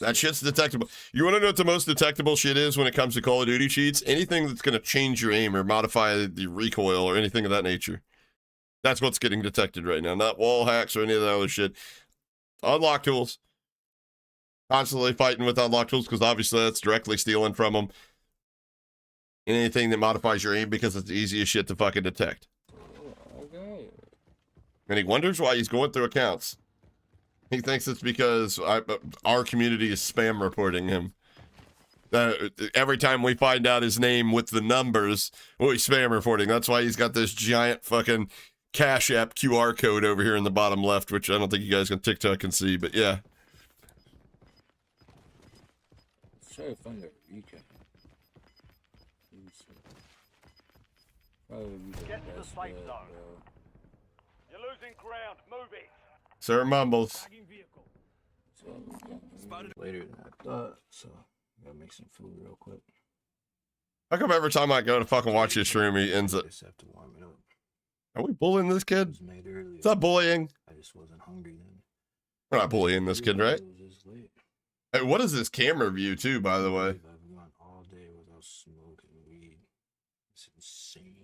That shit's detectable. You want to know what the most detectable shit is when it comes to Call of Duty cheats? Anything that's going to change your aim or modify the recoil or anything of that nature. That's what's getting detected right now. Not wall hacks or any of that other shit. Unlock tools. Constantly fighting with unlock tools because obviously that's directly stealing from them. Anything that modifies your aim because it's the easiest shit to fucking detect. Okay. And he wonders why he's going through accounts. He thinks it's because our community is spam reporting him. Every time we find out his name with the numbers, he's spam reporting. That's why he's got this giant fucking Cash App QR code over here in the bottom left, which I don't think you guys on TikTok can see, but yeah. Let's try to find a recap. Get to the safe zone. You're losing ground. Move it. Sir Mumbles. So later than I thought. So gotta make some food real quick. How come every time I go to fucking watch his stream, he ends up? Just have to warm it up. Are we bullying this It kid? was made earlier. Is that bullying? I just wasn't hungry then. We're not bullying this kid, right? It was just late. Hey, what is this camera view too, by the way? I've gone all day without smoking weed. It's insane.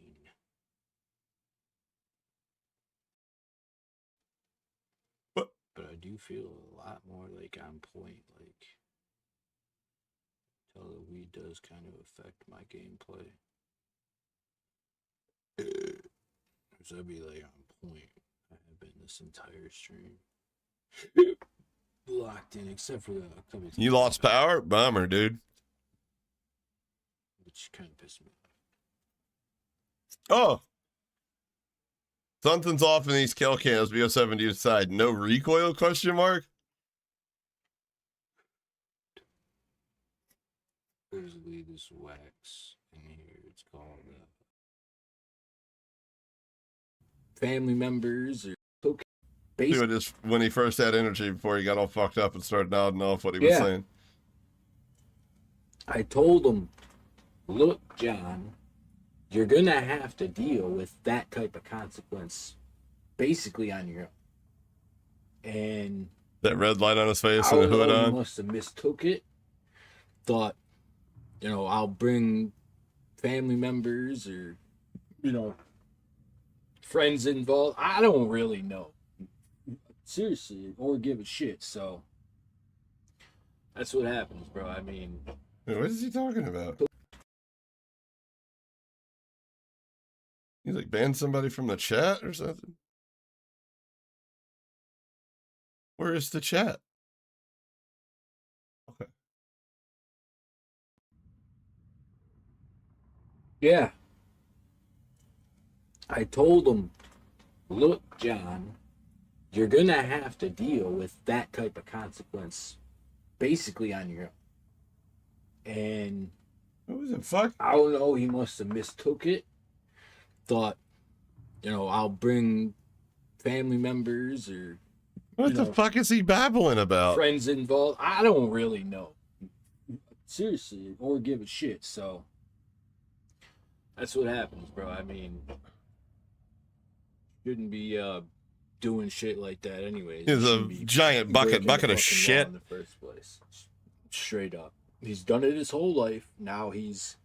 What? But I do feel a lot more like on point. Like, tell the weed does kind of affect my gameplay. So I'd be like on point. I have been this entire stream. Locked in, except for a couple of You lost power? Bummer, dude. which kind of pissed me off. Oh. Something's off in these kill cams. BO7 to decide. No recoil, question mark? There's this wax in here. It's called family members or See what just when he first had energy before he got all fucked up and started nodding off what he was saying. I told him, look, John, you're gonna have to deal with that type of consequence basically on your own. And that red light on his face I and the don't hood know, he on. must have mistook it. Thought, I'll bring family members or, friends involved. I don't really know. Seriously, or give a shit. So that's what happens, bro. I mean, What is he talking about? He's like banned somebody from the chat or something. Where is the chat? Okay. yeah. I told him, look, John, you're gonna have to deal with that type of consequence basically on your own. And what was it? Fuck. I don't know, he must have mistook it. Thought, I'll bring family members or What the fuck is he babbling about? friends involved. I don't really know. Seriously, or give a shit. So that's what happens, bro. I mean, shouldn't be doing shit like that anyways. He's a giant bucket of shit. In the first place. Straight up. He's done it his whole life. Now he's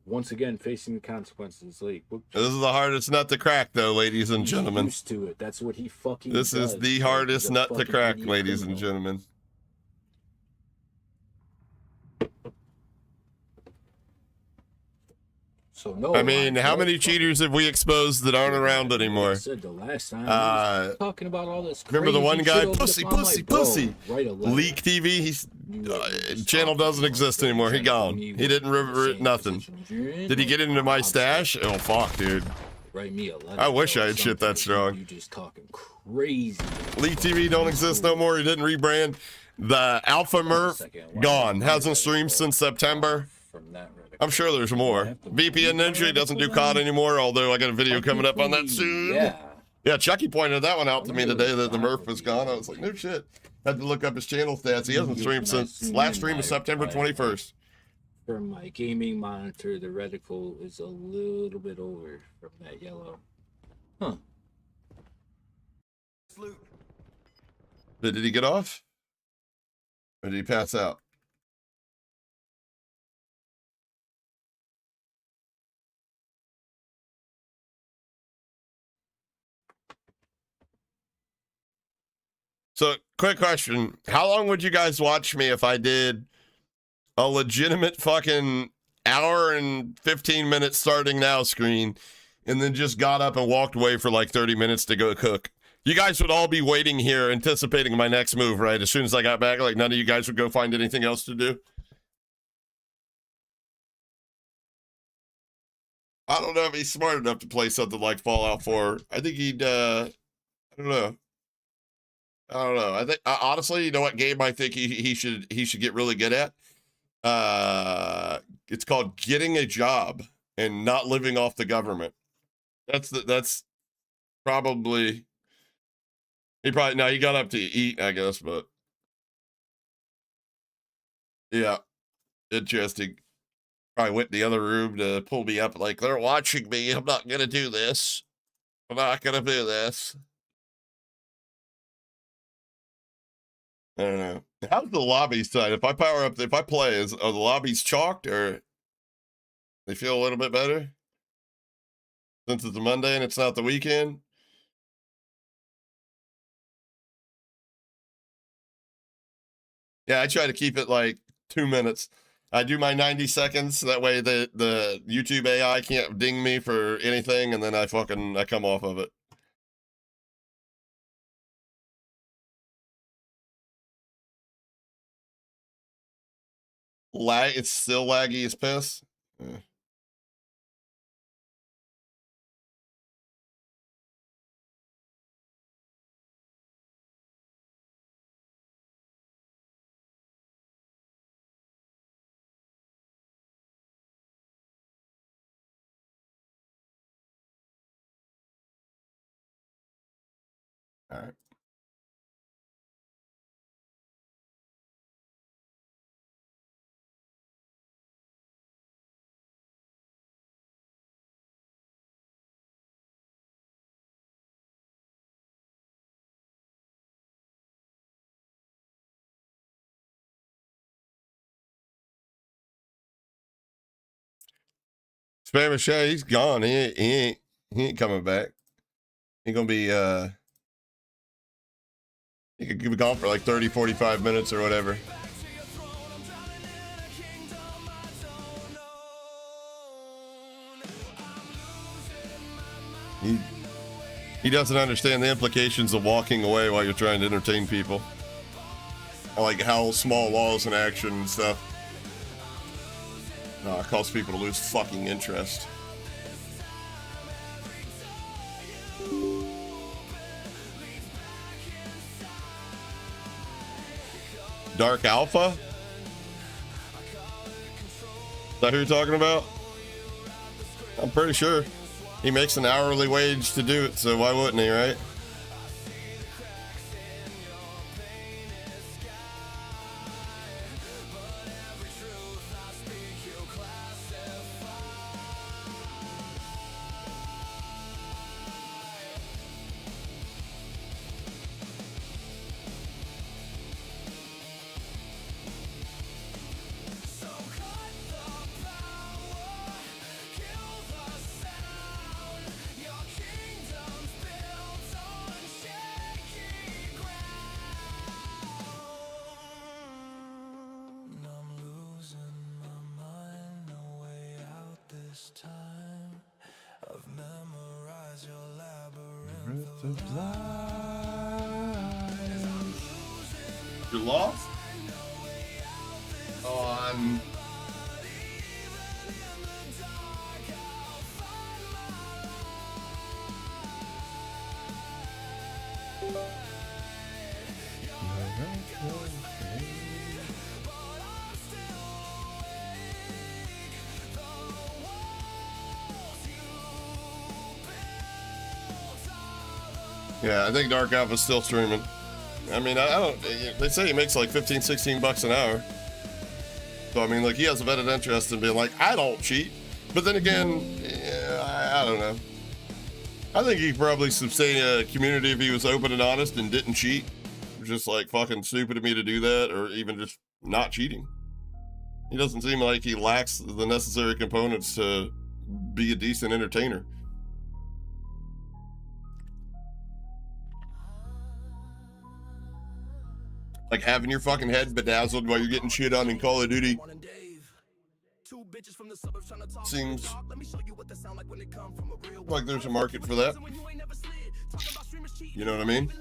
once again facing the consequences. Like, This is the hardest nut to crack, though, ladies and gentlemen. Used to it. That's what he fucking This does. is the He's hardest a nut to fucking crack, idiot ladies and criminal. gentlemen. So no, I mean, how many cheaters have we exposed that aren't around anymore? I said the last time, he was talking about all this. Remember the one crazy guy, shit over pussy, the phone, pussy, like, bro, pussy. write a letter. Leak TV, he's channel doesn't exist anymore. He gone. He didn't river nothing. Did he get into my stash? Oh fuck, dude. Write me a letter. I wish or I had shit that something. strong. You just talking crazy. Leak TV don't exist no more. He didn't rebrand. The Alpha Murph gone. Hasn't streamed since September. From that I'm sure there's more. VPN Ninja doesn't do COD anymore, although I got a video coming up on that soon. Yeah, Chucky pointed that one out to me today that the Murph was gone. I was like, no shit. Had to look up his channel stats. He hasn't streamed since last stream was September 21st. For my gaming monitor, the reticle is a little bit over from that yellow. Huh. Did he get off? Or did he pass out? So, quick question. How long would you guys watch me if I did a legitimate fucking hour and 15 minutes starting now screen and then just got up and walked away for like 30 minutes to go cook? You guys would all be waiting here anticipating my next move, right? As soon as I got back, like none of you guys would go find anything else to do? I don't know if he's smart enough to play something like Fallout 4. I think he'd, I don't know. I think honestly, you know what game I think he should get really good at? It's called getting a job and not living off the government. That's probably, He got up to eat, I guess, but yeah, interesting. Probably went in the other room to pull me up, like, they're watching me. I'm not gonna do this. I'm not gonna do this. I don't know. How's the lobby side? If I power up, if I play, are the lobbies chalked or they feel a little bit better? Since it's a Monday and it's not the weekend? Yeah, I try to keep it like 2 minutes. I do my 90 seconds. That way the YouTube AI can't ding me for anything, and then I come off of it. It's still laggy as piss. Yeah. All right. Spanish, he's gone. He ain't coming back. He gonna be he could be gone for like 30, 45 minutes or whatever. He doesn't understand the implications of walking away while you're trying to entertain people. Like how small laws and action and stuff cause people to lose fucking interest. Dark Alpha? Is that who you're talking about? I'm pretty sure. He makes an hourly wage to do it, so why wouldn't he, right? You're lost? On yeah, I think Dark Alpha's still streaming. I mean, I don't, they say he makes like 15, 16 bucks an hour. So, I mean, like, he has a vetted interest in being like, I don't cheat. But then again, yeah, I don't know. I think he could probably sustain a community if he was open and honest and didn't cheat. Just like fucking stupid of me to do that, or even just not cheating. He doesn't seem like he lacks the necessary components to be a decent entertainer. Like having your fucking head bedazzled while you're getting shit on in Call of Duty seems like there's a market for that. You know what I mean?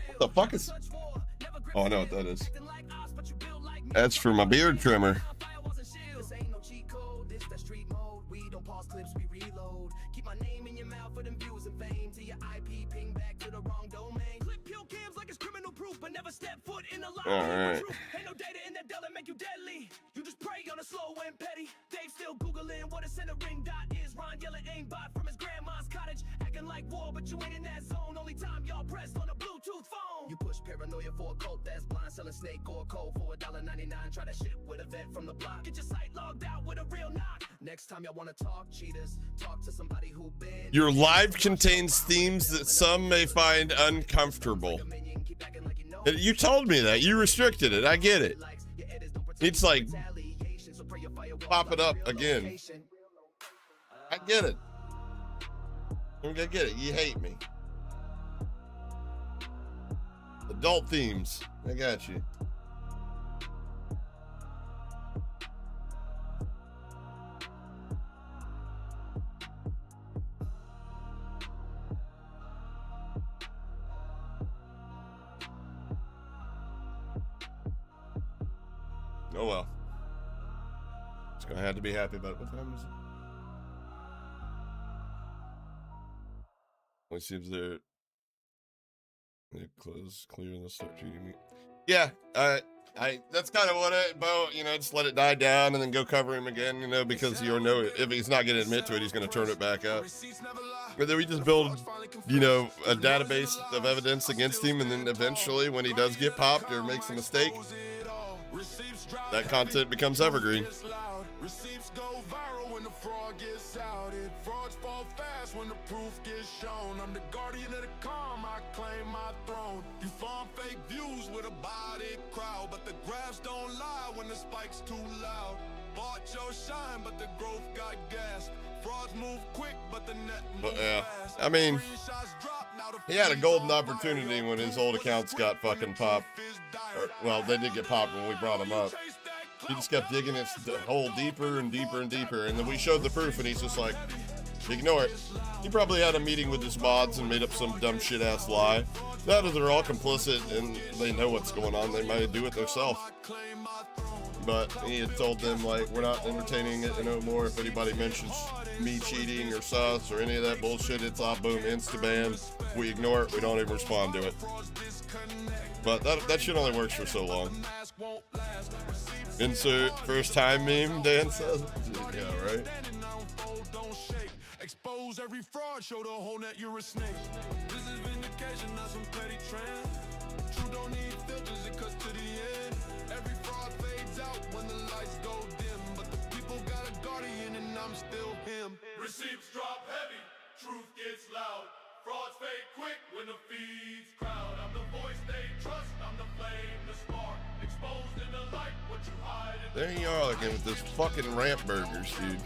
What the fuck is... Oh, I know what that is. That's for my beard trimmer. All right. Ain't no data in that Dell that make you deadly. You just pray on a slow and petty. Dave still Googling what a centering dot is. Ron yelling aimbot from his grandma's cottage. Acting like war, but you ain't in that zone. Only time y'all pressed on a Bluetooth phone. You push paranoia for a cult that's blind. Selling snake or cold for $1.99. Try that shit with a vet from the block. Get your site logged out with a real knock. Next time y'all want to talk cheaters, talk to somebody who been. Your live contains themes that some may find uncomfortable. You told me that. You restricted it. I get it. It's like, pop it up again. I get it. I get it. You hate me. Adult themes. I got you. Oh well. Just gonna have to be happy about it. What time is it? It seems they're close, clear, and they'll start treating me. Yeah, I that's kind of what Bo, just let it die down and then go cover him again, because if he's not gonna admit to it, he's gonna turn it back up. But then we just build, a database of evidence against him, and then eventually when he does get popped or makes a mistake, that content becomes evergreen. Receipts go viral when the fraud gets outed. Frauds fall fast when the proof gets shown. I'm the guardian of the calm, I claim my throne. You farm fake views with a body crowd, but the graphs don't lie when the spike's too loud. Bought your shine, but the growth got gas. Frauds move quick, but the net moves fast. I mean, he had a golden opportunity when his old accounts got fucking popped. Well, they did get popped when we brought him up. He just kept digging his hole deeper and deeper and deeper, and then we showed the proof, and he's just like, ignore it. He probably had a meeting with his mods and made up some dumb shit-ass lie. That or they're all complicit, and they know what's going on. They might do it themselves. But he had told them, like, we're not entertaining it no more. If anybody mentions me cheating or sus or any of that bullshit, it's all boom, insta-ban. We ignore it. We don't even respond to it. But that shit only works for so long. Insert first time meme, Dan says. Yeah, right? Expose every fraud, show the whole net you're a snake. This is vindication, not some petty trend. True don't need filters, it cuts to the end. Every fraud fades out when the lights go dim. But the people got a guardian and I'm still him. Receipts drop heavy, truth gets loud. Frauds fade quick when the feeds crowd. I'm the voice they trust, I'm the flame, the spark. Exposed in the light, what you hide in the There you are again with this fucking ramp burgers, dude.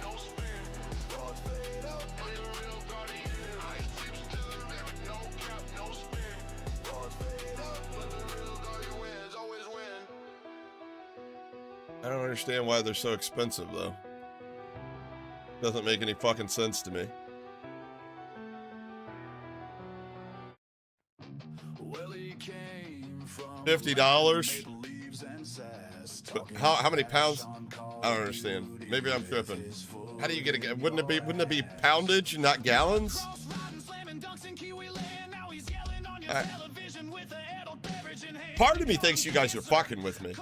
I don't understand why they're so expensive, though. Doesn't make any fucking sense to me. $50? How many pounds? I don't understand. Maybe I'm tripping. How do you get a? Wouldn't it be poundage and not gallons? Part of me thinks you guys are fucking with me.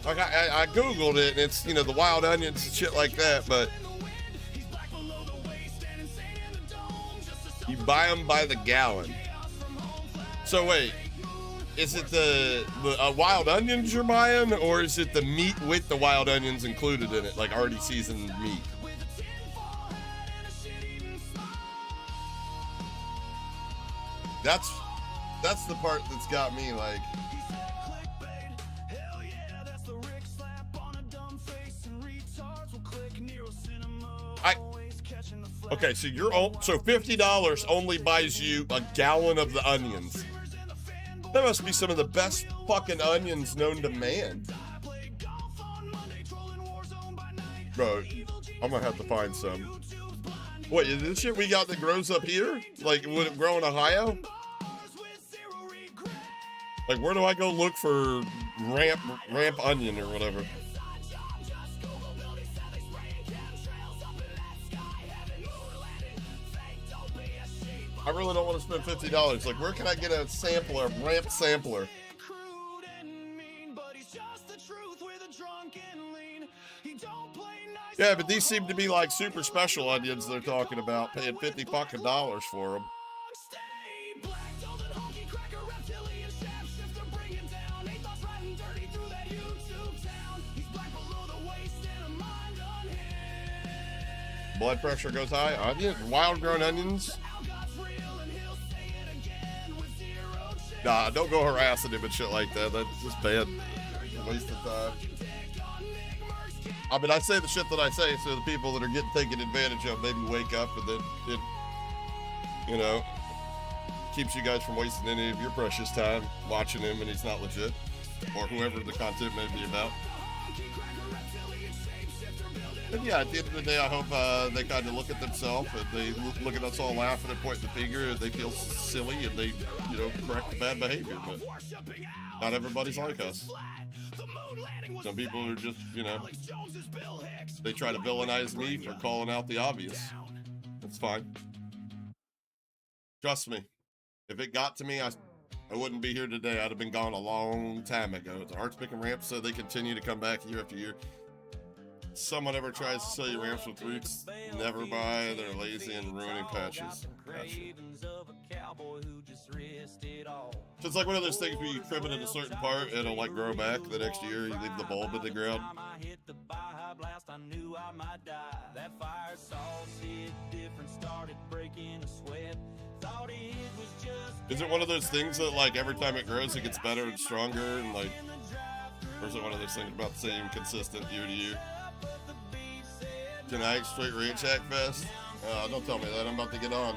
Like I googled it, and it's the wild onions and shit like that, but you buy them by the gallon. So wait, is it the wild onions you're buying, or is it the meat with the wild onions included in it, like already seasoned meat? That's the part that's got me like. Okay, so so $50 only buys you a gallon of the onions. That must be some of the best fucking onions known to man. Bro, I'm gonna have to find some. Wait, is this shit we got that grows up here? Like, would it grow in Ohio? Like, where do I go look for ramp onion or whatever. I really don't want to spend $50. Like, where can I get a sampler, ramp sampler? Yeah, but these seem to be like super special onions they're talking about, paying $50 fucking for them. Blood pressure goes high. Onion, wild grown onions. Nah, don't go harassing him and shit like that. That's just bad. Waste of time. I mean, I say the shit that I say so the people that are getting taken advantage of maybe wake up, and then it, you know, keeps you guys from wasting any of your precious time watching him and he's not legit, or whoever the content may be about. But yeah, at the end of the day, I hope they kind of look at themselves and they look at us all laughing and pointing the finger, and they feel silly and they, you know, correct the bad behavior. But not everybody's like us. Some people are just, you know, they try to villainize me for calling out the obvious. That's fine. Trust me, if it got to me, I wouldn't be here today. I'd have been gone a long time ago. The Arts picking ramps, so they continue to come back year after year. Someone ever tries to sell you ramps with roots, never buy. They're lazy and ruining patches. Gotcha. So it's like one of those things where you trim it in a certain part and it'll like grow back the next year. You leave the bulb in the ground. Is it one of those things that like every time it grows it gets better and stronger, and like, or is it one of those things about the same consistent year to year? Tonight, straight Ranch Hack Fest? Don't tell me that. I'm about to get on.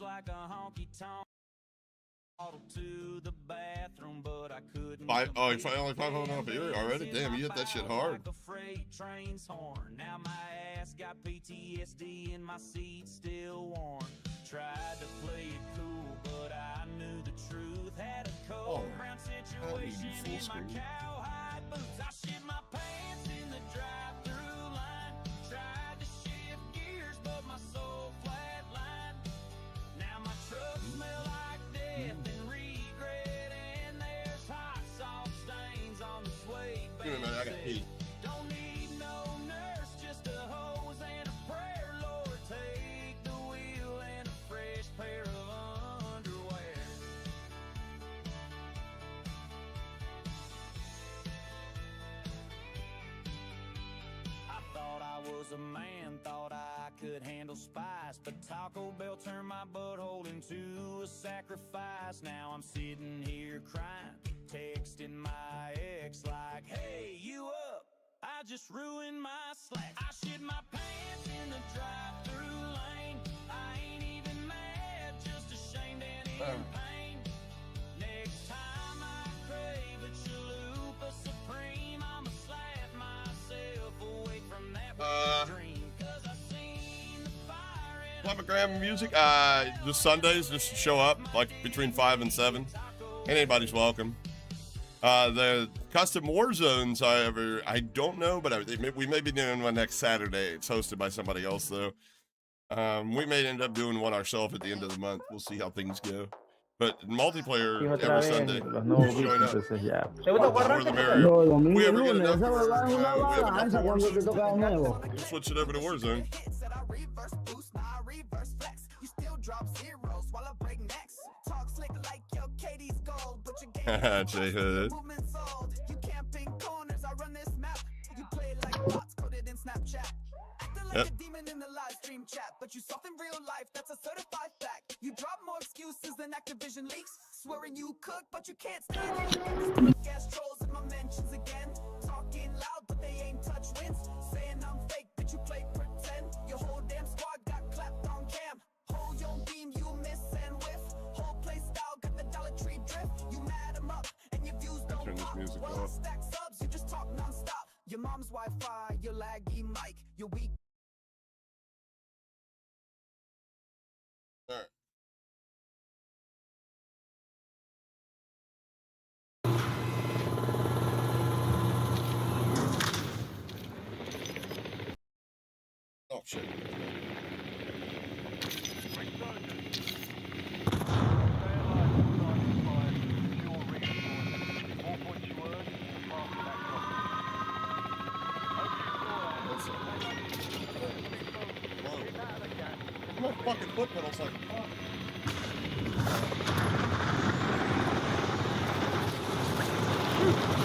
Like a honky tonk to the bathroom, but I couldn't. Only 500 off here already? Damn, you hit that shit hard. Now my ass got PTSD and my seat's still warm. Tried to play it cool, but I knew the truth. Had a cold brown situation in my cowhide boots. I shit my pants in the drive-through line. Tried to shift gears, but my soul flatlined. Now my truck smell like death and regret, and there's hot sauce stains on the suede bed. I got heat. Don't need no nurse, just a hose and a prayer. Lord, take the wheel and a fresh pair of underwear. I thought I was a man, thought I could handle spice, but Taco Bell turned my butthole into a sacrifice. Now I'm sitting here crying, texting my ex like, hey, you up? I just ruined my slack. I shit my pants in the drive-through lane. I ain't even mad, just ashamed and in pain. Next time I crave a chalupa supreme, I'ma slap myself away from that dream. Cause I seen the fire in Flamagram music. Just Sundays, just show up like between 5 and 7. Anybody's welcome. The custom warzones, however, I don't know, but we may be doing one next Saturday. It's hosted by somebody else, though. We may end up doing one ourselves at the end of the month. We'll see how things go. But multiplayer every Sunday. Join up. The more the merrier. We ever get enough, we'll switch it over to Warzone. J-Hood. Yep. But you soft in real life, that's a certified fact. You drop more excuses than Activision leaks, swearing you cook, but you can't stand it. Gas trolls in my mentions again, talking loud, but they ain't touch wins. Saying I'm fake, bitch, you play pretend. Your whole damn squad got clapped. turn this music off. Your mom's Wi-Fi, your laggy mic, your weak. All right. Oh shit. My fucking foot pedal's like, fuck.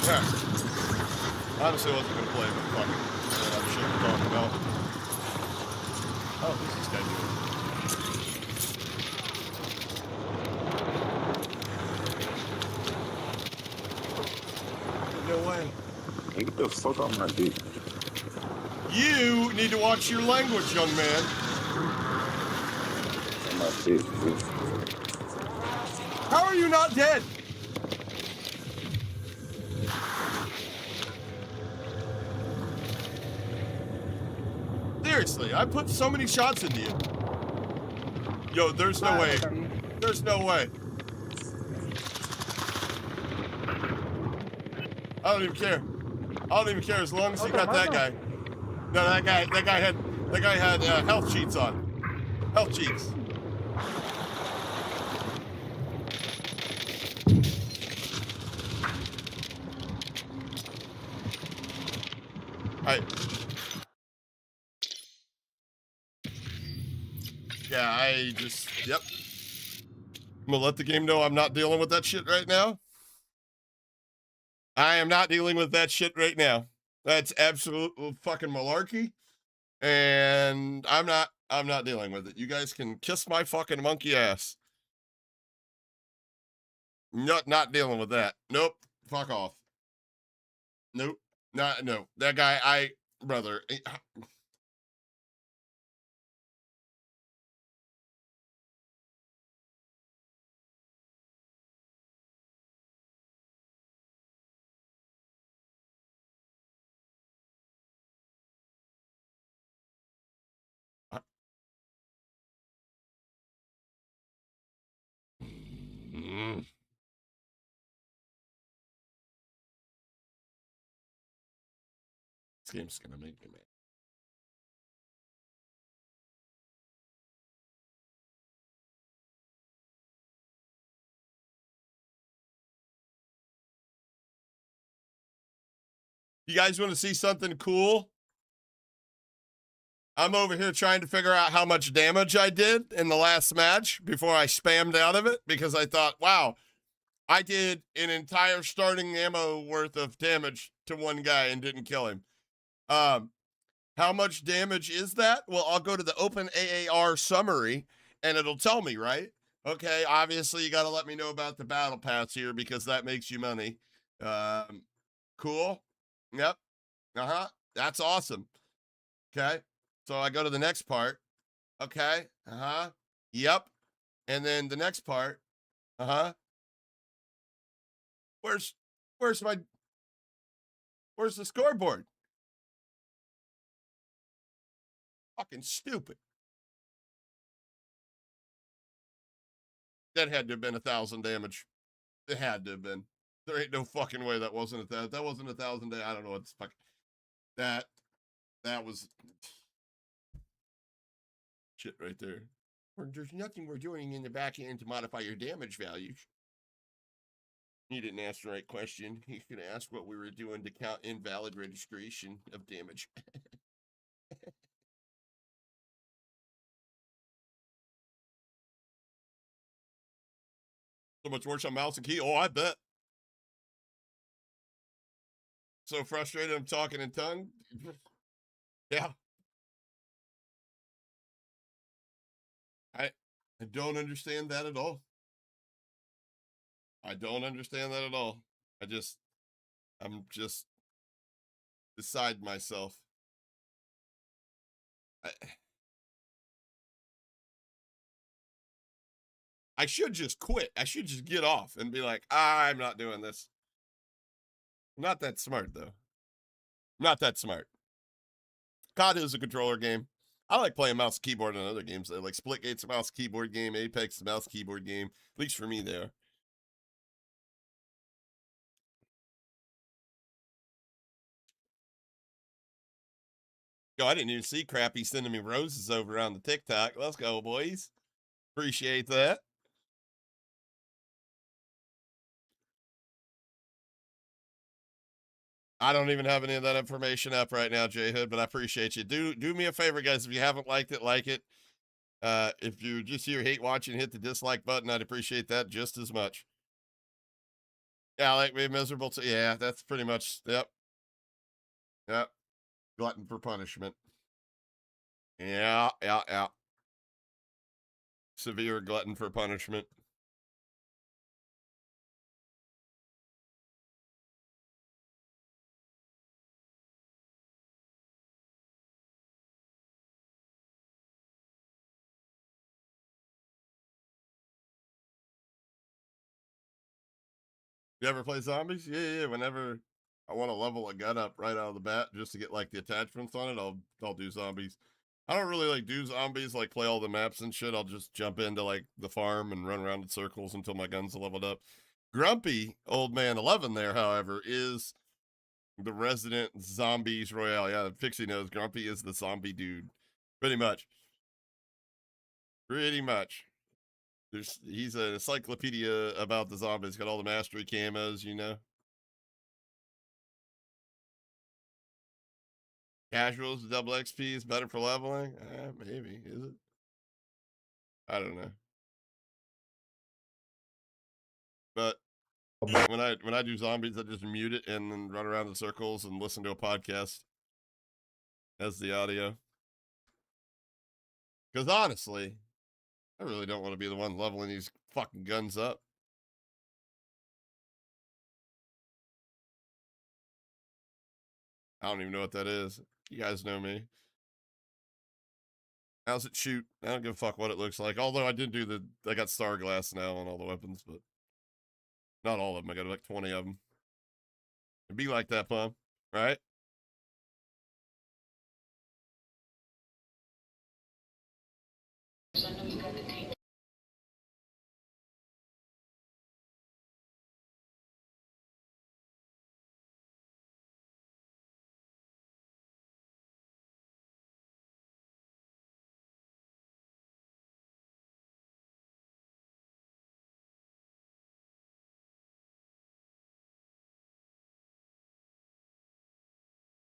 Yeah. Honestly, I wasn't gonna play, but fuck it. I'm sure we're talking about. Oh, this is guy doing? No way. Hey, get the fuck off my dick. You need to watch your language, young man. My dick, How are you not dead? Seriously, I put so many shots into you. Yo, there's no way. There's no way. I don't even care. I don't even care as long as you got that guy. No, that guy had health cheats on. Health cheats. Alright. Yeah, I just, yep. I'm gonna let the game know I'm not dealing with that shit right now. I am not dealing with that shit right now. That's absolute fucking malarkey. And I'm not dealing with it. You guys can kiss my fucking monkey ass. Not dealing with that. Nope. Fuck off. Nope. No. That guy, brother. This game's gonna make me mad. You guys want to see something cool? I'm over here trying to figure out how much damage I did in the last match before I spammed out of it because I thought, wow, I did an entire starting ammo worth of damage to one guy and didn't kill him. How much damage is that? Well, I'll go to the Open AAR summary and it'll tell me, right? Okay, obviously you got to let me know about the battle pass here because that makes you money. Cool. Yep. That's awesome. Okay. So I go to the next part. Okay. Yep. And then the next part. Where's the scoreboard? Fucking stupid. That had to have been 1,000 damage. It had to have been. There ain't no fucking way that wasn't that wasn't 1,000 damage. I don't know what's fucking that was shit right there. There's nothing we're doing in the back end to modify your damage values. You didn't ask the right question. You should ask what we were doing to count invalid registration of damage. So much worse on mouse and key. Oh, I bet. So frustrated I'm talking in tongue. Yeah. I don't understand that at all. I don't understand that at all. I'm just beside myself. I should just quit. I should just get off and be like, I'm not doing this. Not that smart, though. Not that smart. COD is a controller game. I like playing mouse and keyboard in other games. Like Splitgate's a mouse keyboard game. Apex is a mouse keyboard game. At least for me, there. Yo, I didn't even see Crappy sending me roses over on the TikTok. Let's go, boys. Appreciate that. I don't even have any of that information up right now, J Hood, but I appreciate you. Do me a favor, guys. If you haven't liked it, like it. If you're just here hate watching, hit the dislike button. I'd appreciate that just as much. Yeah, like me miserable too. Yeah, that's pretty much. Yep. Yep. Glutton for punishment. Yeah. Severe glutton for punishment. You ever play zombies? Yeah. Whenever I want to level a gun up right out of the bat just to get like the attachments on it, I'll do zombies. I don't really like do zombies, like play all the maps and shit. I'll just jump into like the farm and run around in circles until my gun's leveled up. Grumpy Old Man 11 there, however, is the resident zombies royale. Yeah, Pixie knows Grumpy is the zombie dude. Pretty much. He's an encyclopedia about the zombies. Got all the mastery camos, you know. Casuals, double XP is better for leveling? Maybe. Is it? I don't know. But when I do zombies, I just mute it and then run around in circles and listen to a podcast as the audio. Because honestly, I really don't want to be the one leveling these fucking guns up. I don't even know what that is. You guys know me. How's it shoot? I don't give a fuck what it looks like. Although I got star glass now on all the weapons, but not all of them. I got like 20 of them. It'd be like that, Pum, right?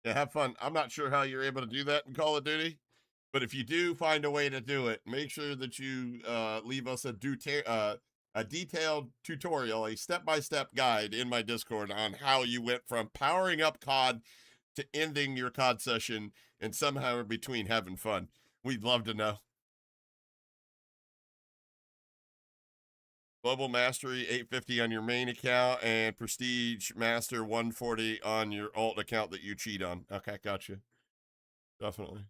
Yeah, have fun. I'm not sure how you're able to do that in Call of Duty, but if you do find a way to do it, make sure that you leave us a detailed tutorial, a step-by-step guide in my Discord on how you went from powering up COD to ending your COD session and somehow in between having fun. We'd love to know. Global Mastery 850 on your main account and Prestige Master 140 on your alt account that you cheat on. Okay, gotcha. Definitely.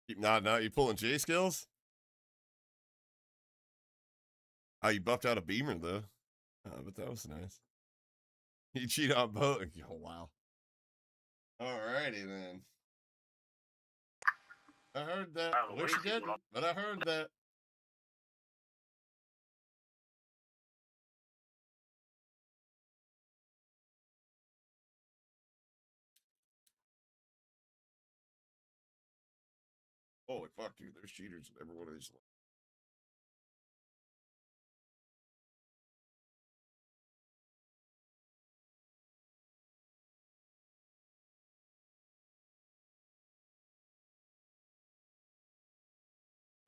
Keep nodding out. You pulling J skills? Oh, you buffed out a beamer though. Oh, but that was nice. You cheat on both. Oh, wow. Alrighty then. I heard that. I wish you didn't, but I heard that. Holy fuck, dude. There's cheaters in every one of these.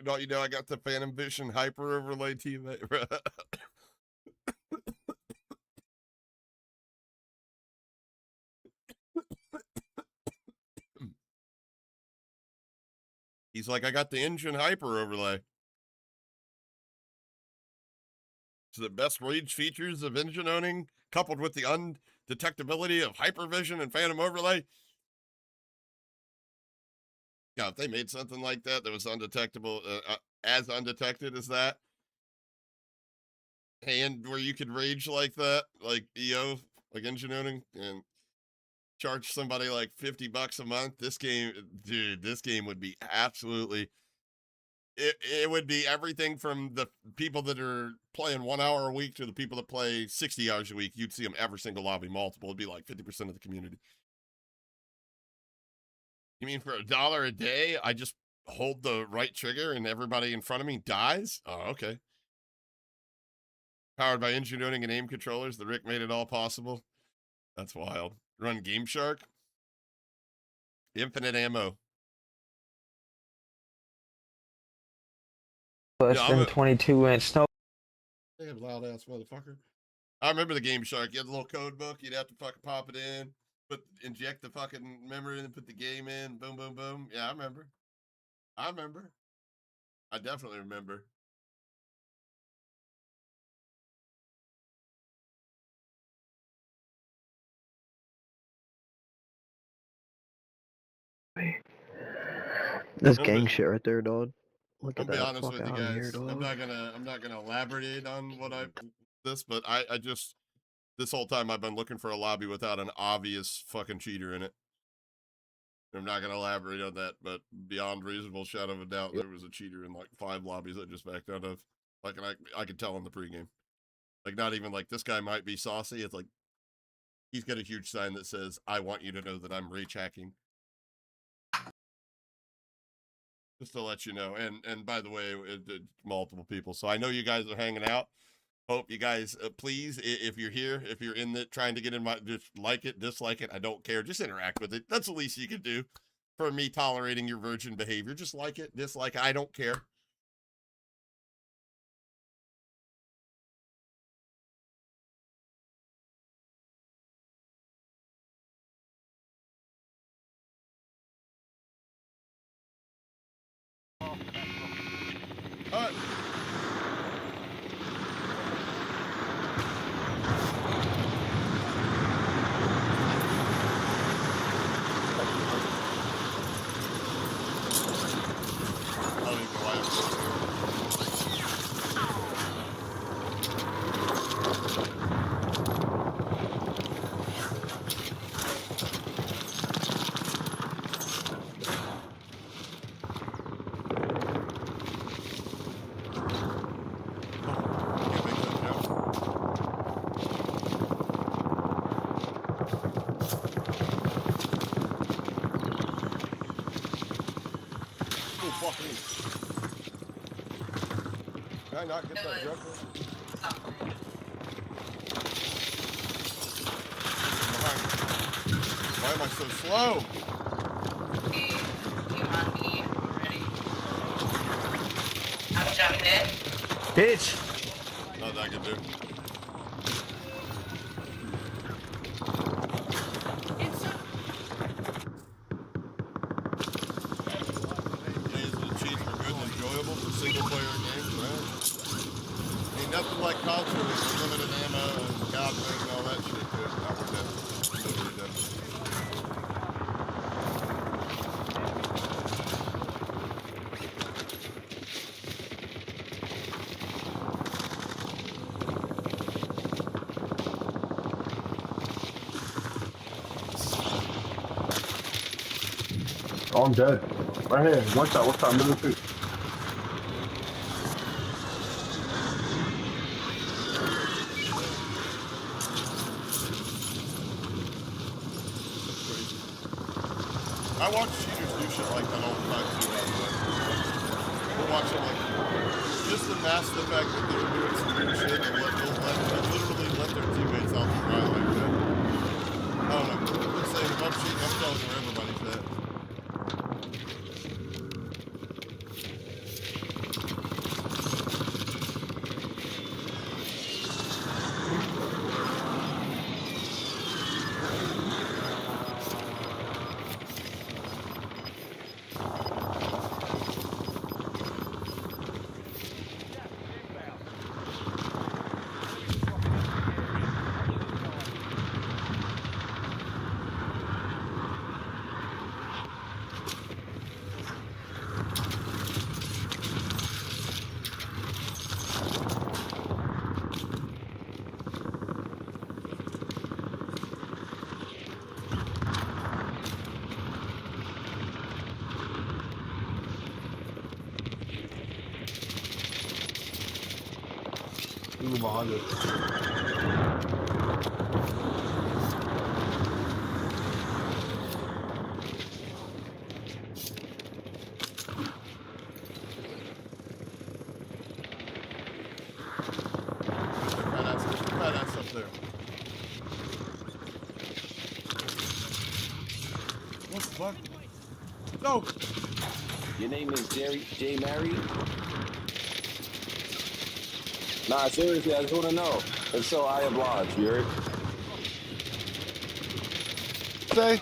Don't you know I got the Phantom Vision hyper overlay teammate? He's like, I got the engine hyper overlay. So the best rage features of engine owning, coupled with the undetectability of hypervision and phantom overlay. Yeah, if they made something like that was undetectable, as undetected as that, and where you could rage like that, like EO, like engine owning, and charge somebody like $50 a month, this game, dude, this game would be absolutely. It would be everything from the people that are playing 1 hour a week to the people that play 60 hours a week. You'd see them every single lobby, multiple. It'd be like 50% of the community. You mean for $1 a day, I just hold the right trigger and everybody in front of me dies? Oh, okay. Powered by engine owning and aim controllers, the Rick made it all possible. That's wild. Run Game Shark. Infinite ammo. Less than 22-inch snow. Damn loud ass motherfucker. I remember the Game Shark. You had the little code book. You'd have to fucking pop it in, inject the fucking memory, and put the game in. Boom, boom, boom. Yeah, I remember. I definitely remember. That's gang shit right there, dog. Look I'll at be that. honest with you Fuck out guys. here, dog. I'm not gonna elaborate on what but I just this whole time I've been looking for a lobby without an obvious fucking cheater in it. I'm not gonna elaborate on that, but beyond reasonable shadow of a doubt, there was a cheater in like 5 lobbies I just backed out of. Like, and I could tell in the pregame. Like, not even like this guy might be saucy. It's like he's got a huge sign that says, "I want you to know that I'm rage hacking." Just to let you know. And by the way, multiple people. So I know you guys are hanging out. Hope you guys, please, if you're here, if you're in the trying to get in my, just like it, dislike it. I don't care. Just interact with it. That's the least you can do for me tolerating your virgin behavior. Just like it, dislike it. I don't care. All right. Can I not get that jump? Why am I so slow? I'm jumping in. Bitch! Nothing I can do. Single player games, right? Ain't nothing like console with limited ammo and God and all that shit to it. Not worth it. Literally does. Oh, I'm dead. Right here. One shot, middle two. I watch cheaters do shit like that all the time too, by the way. We're watching like just the mass the fact that they're doing some weird shit and literally let their teammates out to dry like that. I don't know. I'm saying if I'm cheating, I'm telling where everybody's at. behind Badass up there. What the fuck? No! Your name is J. Mary? Nah, seriously, I just want to know. If so, I oblige, you heard? Say?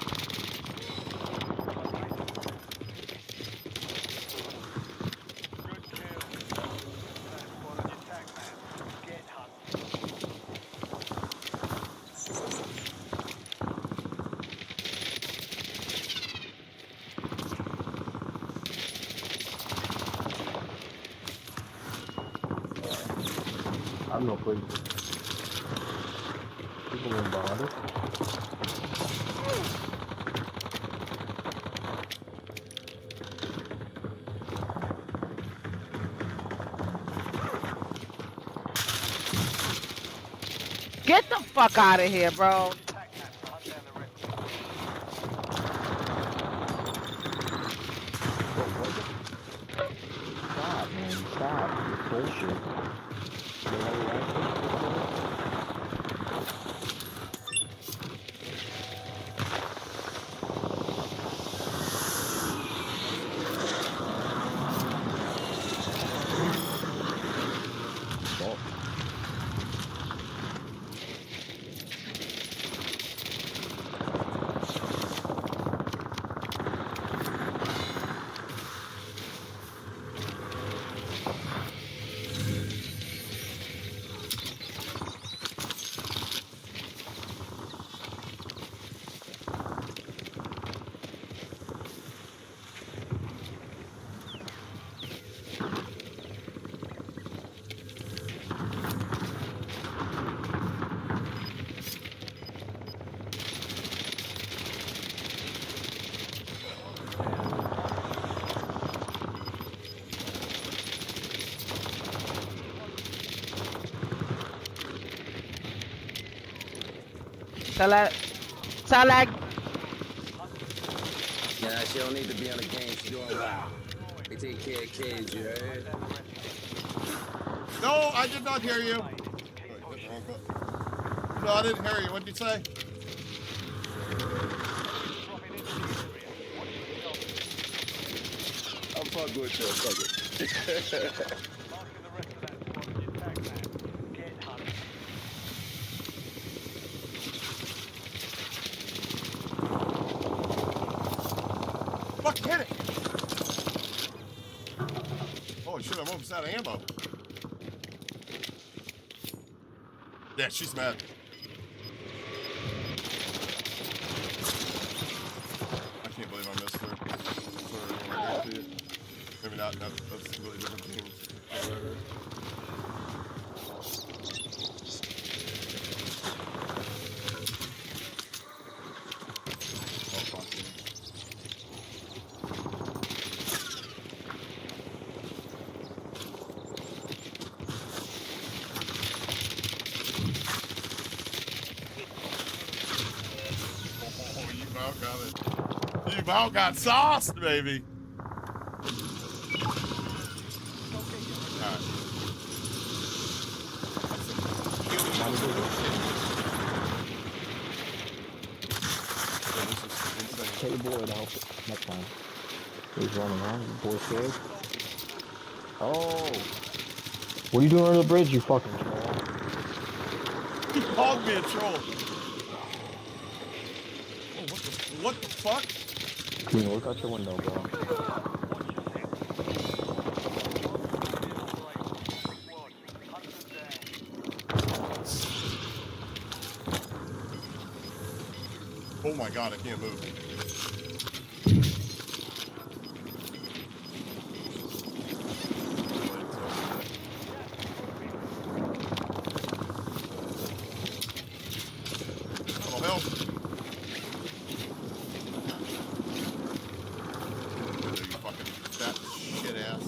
I'm no place. People in behind us. Get the fuck out of here, bro. Stop, man. Stop. Bullshit. Salag. Yeah, she don't need to be on the game. She's doing well. They take care of kids, you heard? No, I did not hear you. No, I didn't hear you. What did you say? I'm fucking with you. Fuck it. Fuck, hit it! Holy shit, I'm almost out of ammo. Yeah, she's mad. I can't believe I missed her. Sorry, maybe not. That's really different things. Whatever. You about got sauced, baby. Take the boy to help it. Next time. He's running around. The boy scared. Oh. What are you doing under the bridge, you fucking troll? He called me a troll. Oh, what the fuck? Queen, look out your window, bro. Oh my god, I can't move. Oh hell. You fucking fat shit ass.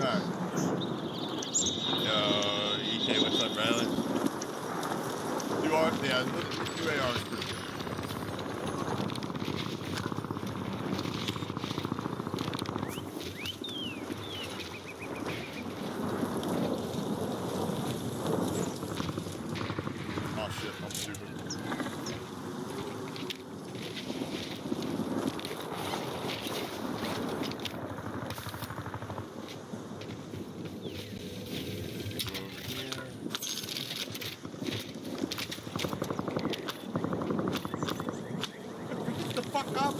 Alright. Yeah, the new AR is pretty good. Oh shit, I'm stupid. Pick the fuck up!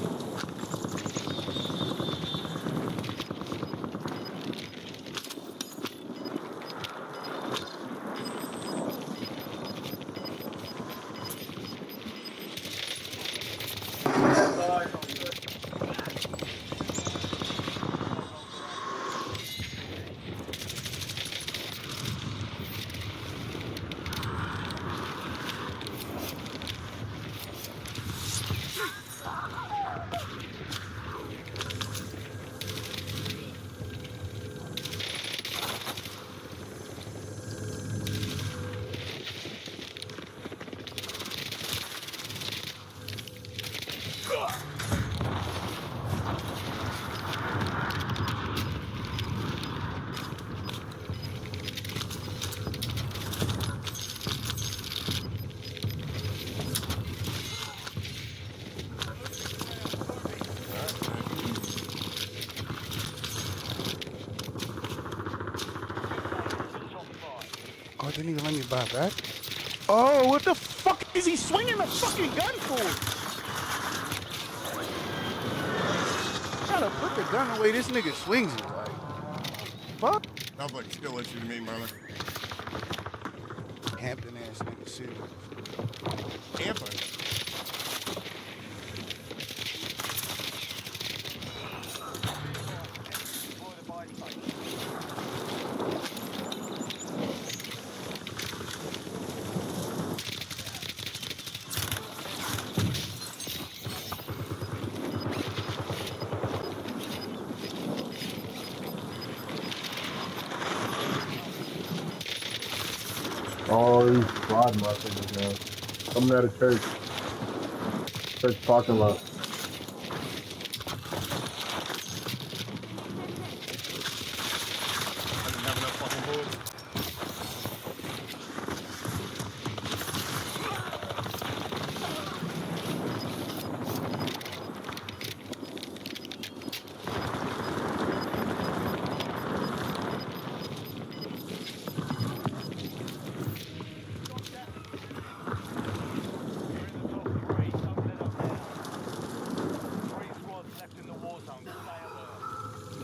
Oh, I didn't even let me buy back. Oh, what the fuck is he swinging the fucking gun for? Trying to put the gun away, this nigga swings it like, fuck. Sounds like a skill issue to me, brother. Hampton ass nigga shit. Hampton? Oh, he's riding my fingers now. Coming out of church. Church parking lot. I didn't have enough fucking bullets.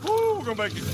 Woo, we're gonna make it.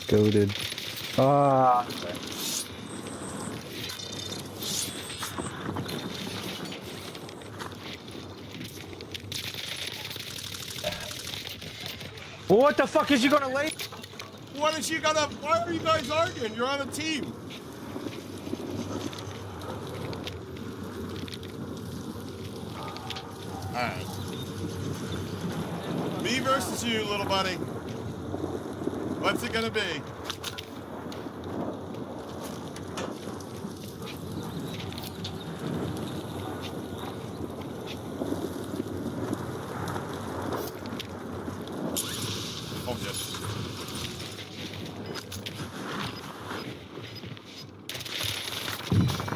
Goated. Ah. What the fuck is you gonna lay? Why are you guys arguing? You're on a team. Alright. Me versus you, little buddy. What's it gonna be? Oh, yes.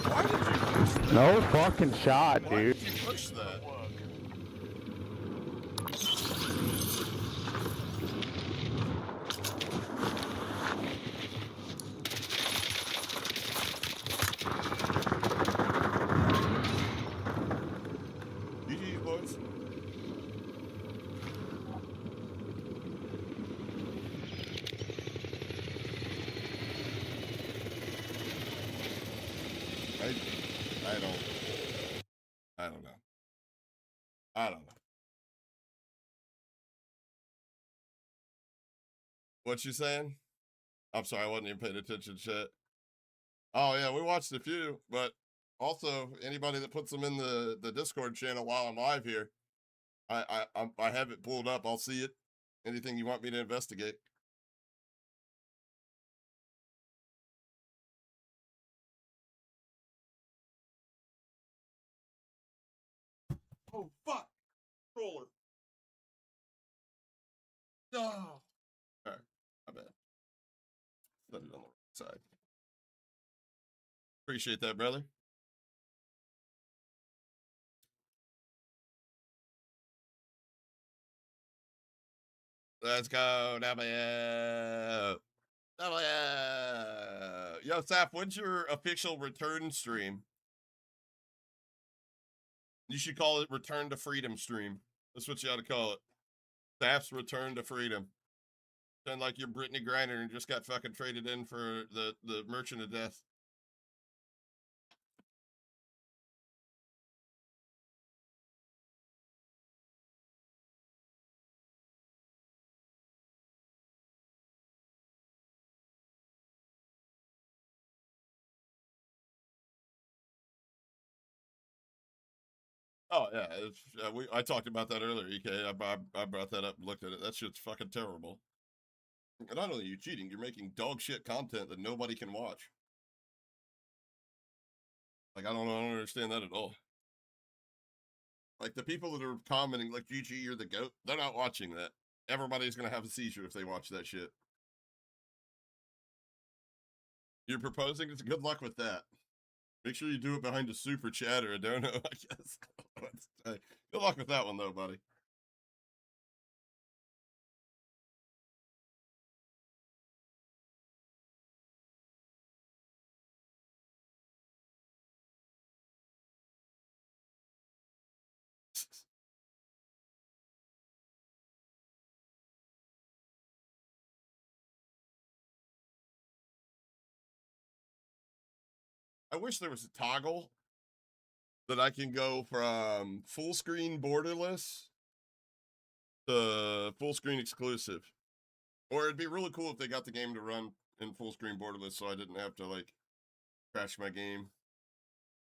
Why did you push that? No fucking shot, Why dude. did you push that? GG, boys. I don't know. I don't know. What you saying? I'm sorry, I wasn't even paying attention, shit. Oh yeah, we watched a few, but also anybody that puts them in the Discord channel while I'm live here, I have it pulled up. I'll see it. Anything you want me to investigate. Oh fuck, roller. No. All right, my bad. Put it on the right side. Appreciate that, brother. Let's go, W. W. Yo, Saf, when's your official return stream? You should call it Return to Freedom stream. That's what you ought to call it. Saf's Return to Freedom. Sound like you're Brittany Griner and just got fucking traded in for the Merchant of Death. Oh yeah, I talked about that earlier, EK. I brought that up and looked at it. That shit's fucking terrible. And not only are you cheating, you're making dog shit content that nobody can watch. Like I don't understand that at all. Like the people that are commenting like GG, you're the GOAT, they're not watching that. Everybody's gonna have a seizure if they watch that shit. You're proposing? It's good luck with that. Make sure you do it behind a super chat or a dono, I guess. Good luck with that one, though, buddy. I wish there was a toggle that I can go from full screen borderless to full screen exclusive. Or it'd be really cool if they got the game to run in full screen borderless so I didn't have to like crash my game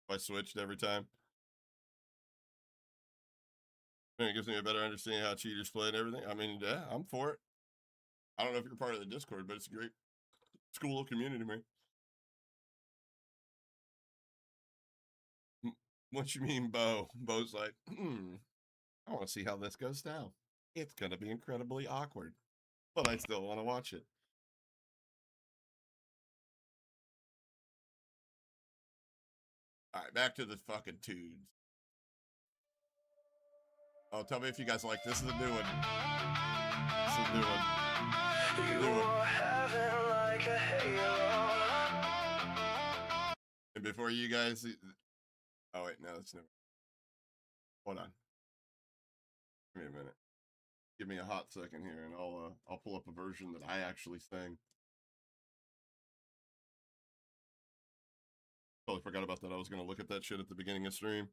if I switched every time. And it gives me a better understanding how cheaters play and everything. I mean, yeah, I'm for it. I don't know if you're part of the Discord, but it's a great school community, man. What you mean, Bo? Bo's like, I want to see how this goes down. It's going to be incredibly awkward, but I still want to watch it. All right, back to the fucking tunes. Oh, tell me if you guys like this. Is the new one. This is the new one. New one. Like a halo. And before you guys, oh wait, no, that's never. Hold on. Give me a minute. Give me a hot second here, and I'll pull up a version that I actually sang. Totally forgot about that. I was gonna look at that shit at the beginning of stream.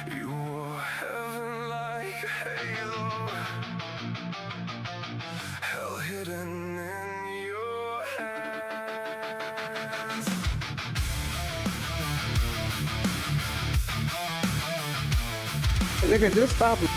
You were heaven like a halo, hell hidden in your hands. Nigga, just stop it.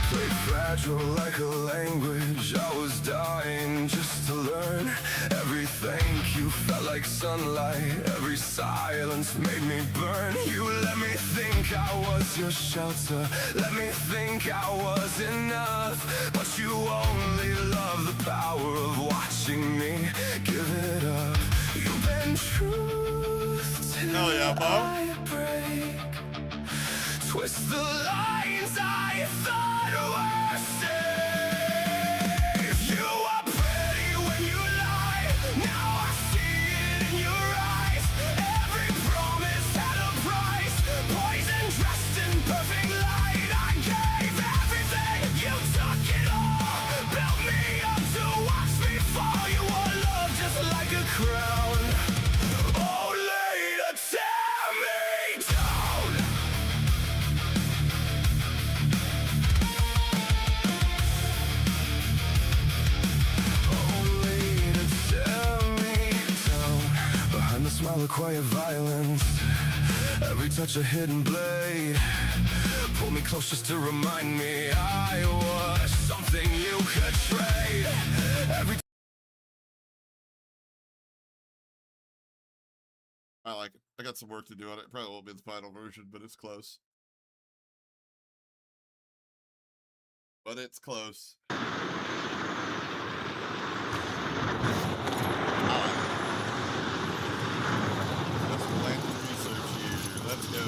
Played fragile like a language. I was dying just to learn everything. You felt like sunlight, every silence made me burn. You let me think I was your shelter, let me think I was enough. But you only love the power of watching me give it up. You've been truth till I break. Twist the lines I thought were safe. You are pretty when you lie, now I see it in your eyes. Every promise had a price, poison dressed in perfect light. I gave everything, you took it all, built me up to watch me fall. You wore love just like a crown, only to tear me down. Behind the smile of quiet violence, every touch a hidden blade. Pull me close just to remind me I was something you could trade. Every I like it. I got some work to do on it. Probably won't be the final version, but it's close. But it's close. Let's plan the research here. Let's go.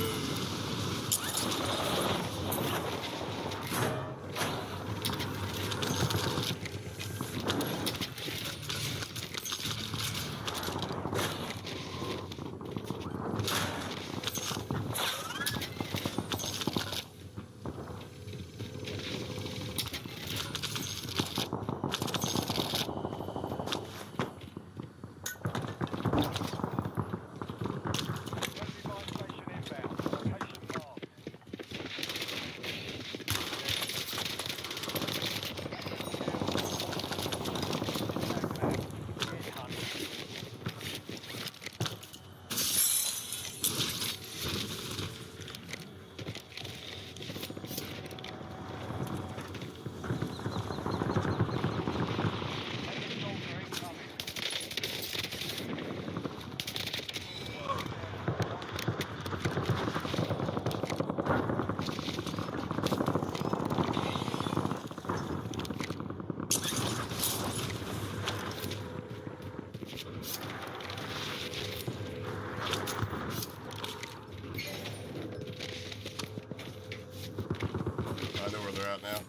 I know where they're at now.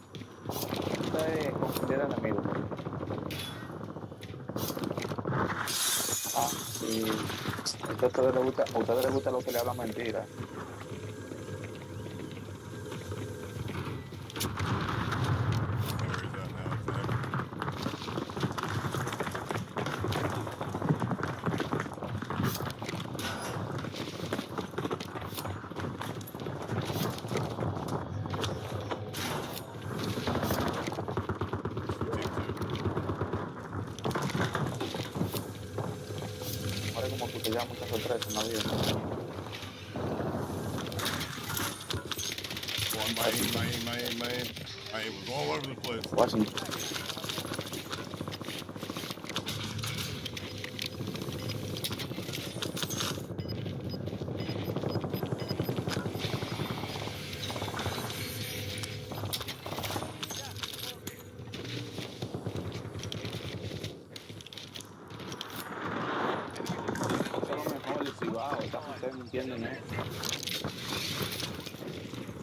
Confundir enemigos. Ah, sí. A ustedes les gusta lo que le hablan mentira. Ahora como que te llama mucha sorpresa en la vida. My aim was all over the place. Watching. Ustedes no entienden eso.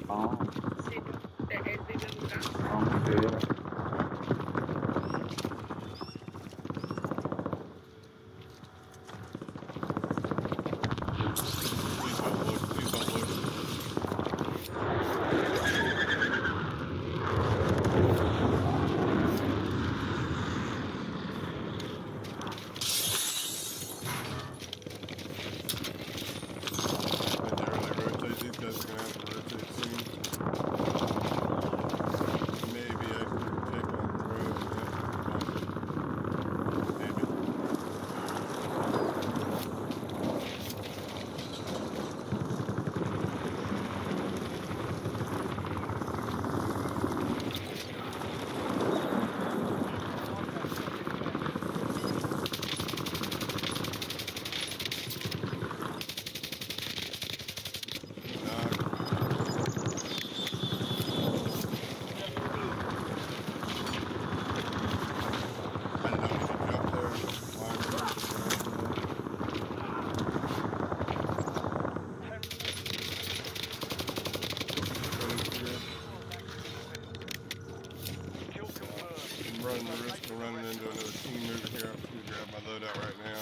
Ah. These guys are gonna have to rotate soon. We're running into another team over here. I'm just gonna grab my loadout right now.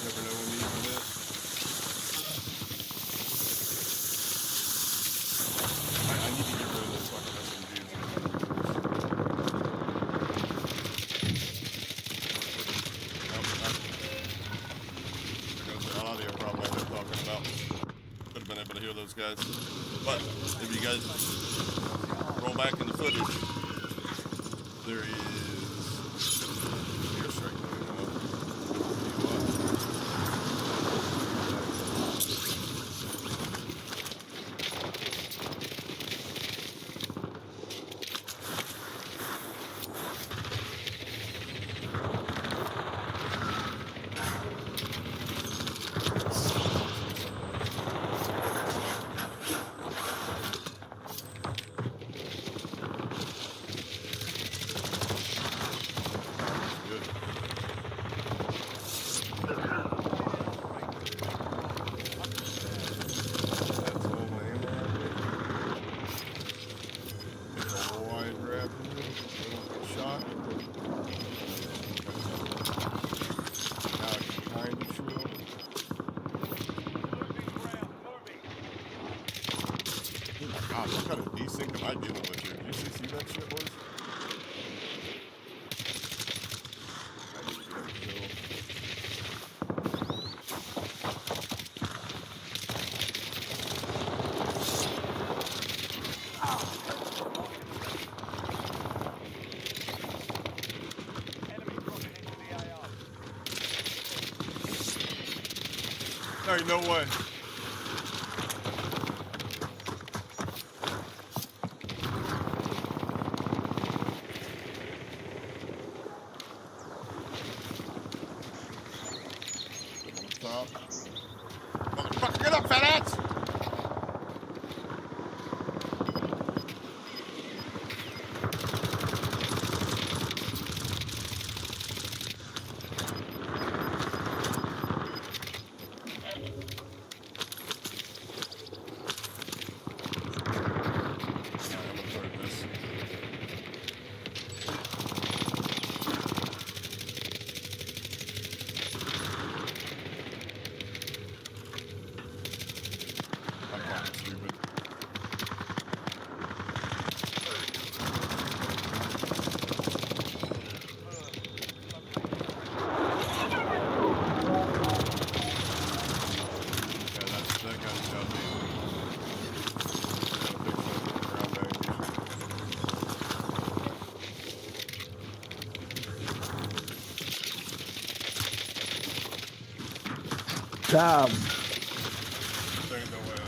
Never know when these will hit. I need to get rid of this fucking SMGs. There goes the audio problem I was talking about. Could have been able to hear those guys. But if you guys roll back in the footage, there is airstrike going on. God, what kind of desync am I dealing with here? Did you see that shit, boys? I need to get a kill. There ain't no way. Motherfucker, get up, fat ass! Damn. There ain't no way.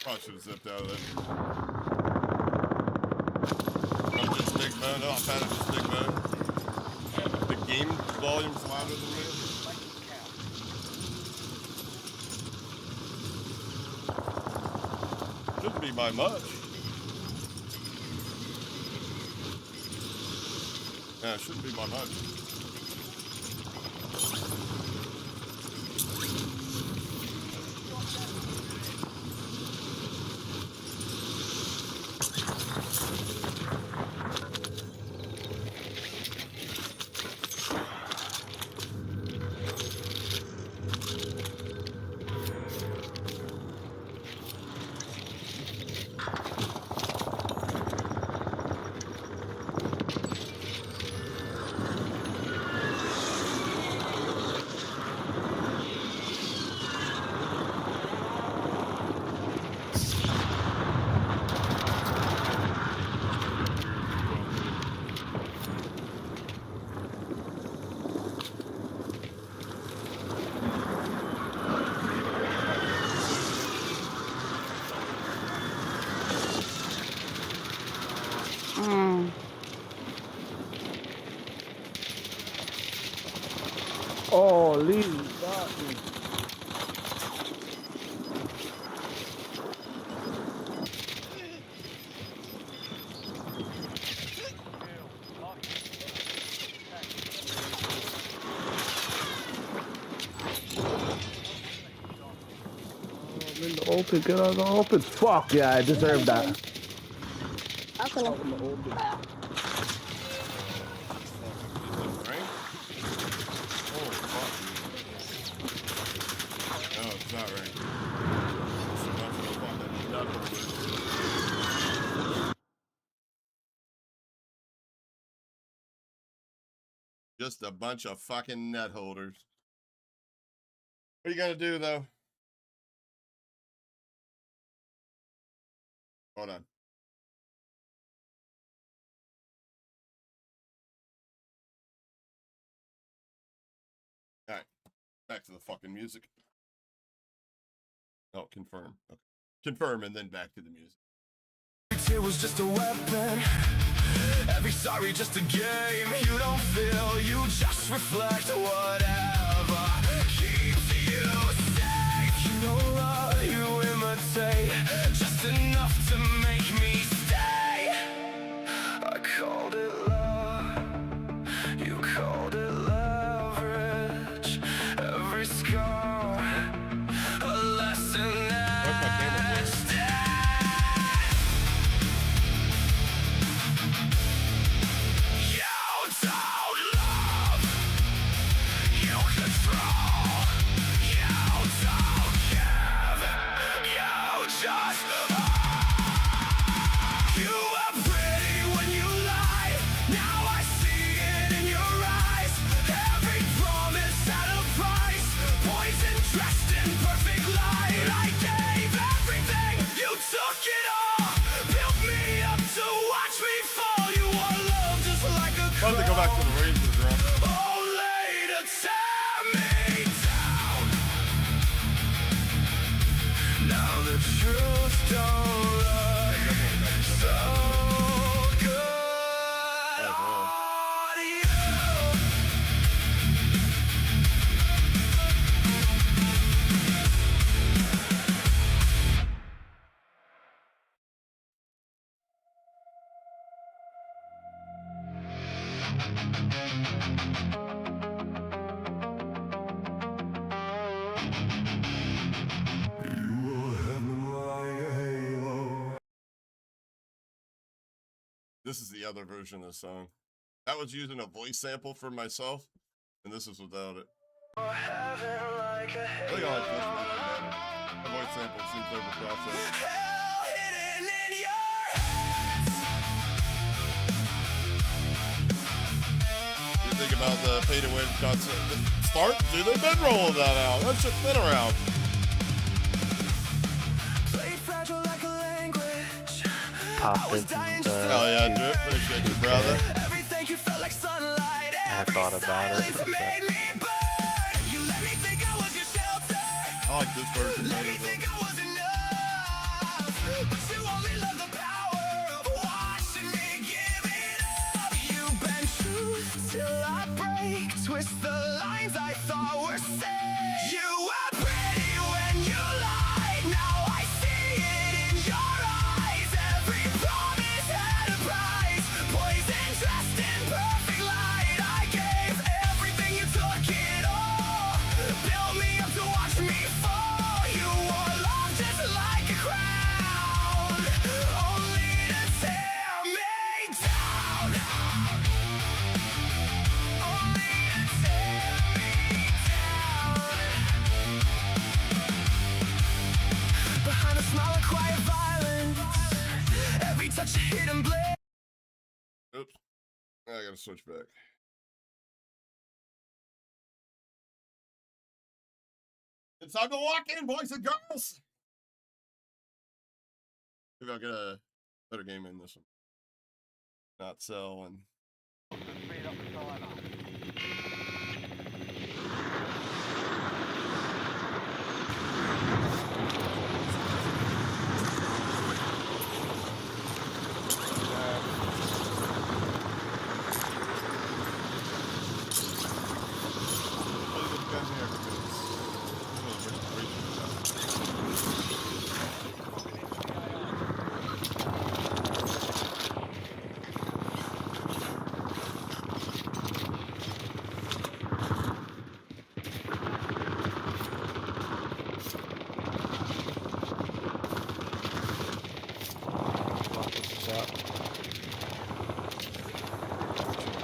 Probably should have zipped out of there. Not just big bone. Oh, I've had it just big bone. The game volume's louder than me. Shouldn't be by much. Yeah, it shouldn't be by much. Oh, Lee, got me. I'm in the open. Get out of the open. Fuck yeah, I deserve that. Okay. Right? Oh, fuck. No, it's not right. It's a bunch of fucking nut holders. Just a bunch of fucking net holders. What are you gonna do though? Hold on. All right, back to the fucking music. Oh, confirm. Okay. Confirm and then back to the music. It was just a weapon. Every sorry just a game. You don't feel, you just reflect whatever keeps you safe. You don't run, you imitate, just enough to make me stay. I called it love, you called it leverage. Every scar, a lesson next day. Love to go back to the Rangers, bro. Only to tear me down. Now the truth don't look so good on you. This is the other version of the song. That was using a voice sample for myself, and this is without it. I think I like this version better. The voice sample seems overprocessed. You think about the pay to win concept. Start, do the mid roll of that out. That shit's been around. Popped into Hell yeah, Drip. Appreciate you, brother. I thought about it. I like this version better though. Twist the lines I thought were safe. You were pretty when you lied. Now I see it in your eyes. Every promise had a price. Poison dressed in perfect light. I gave everything, you took it all. Built me up to watch me fall. You wore love just like a crown, only to tear me down. Behind a smile of quiet violence, every touch a hidden blade. Oops. I gotta switch back. It's time to walk in, boys and girls. Maybe I'll get a better game in this one. Not sell and.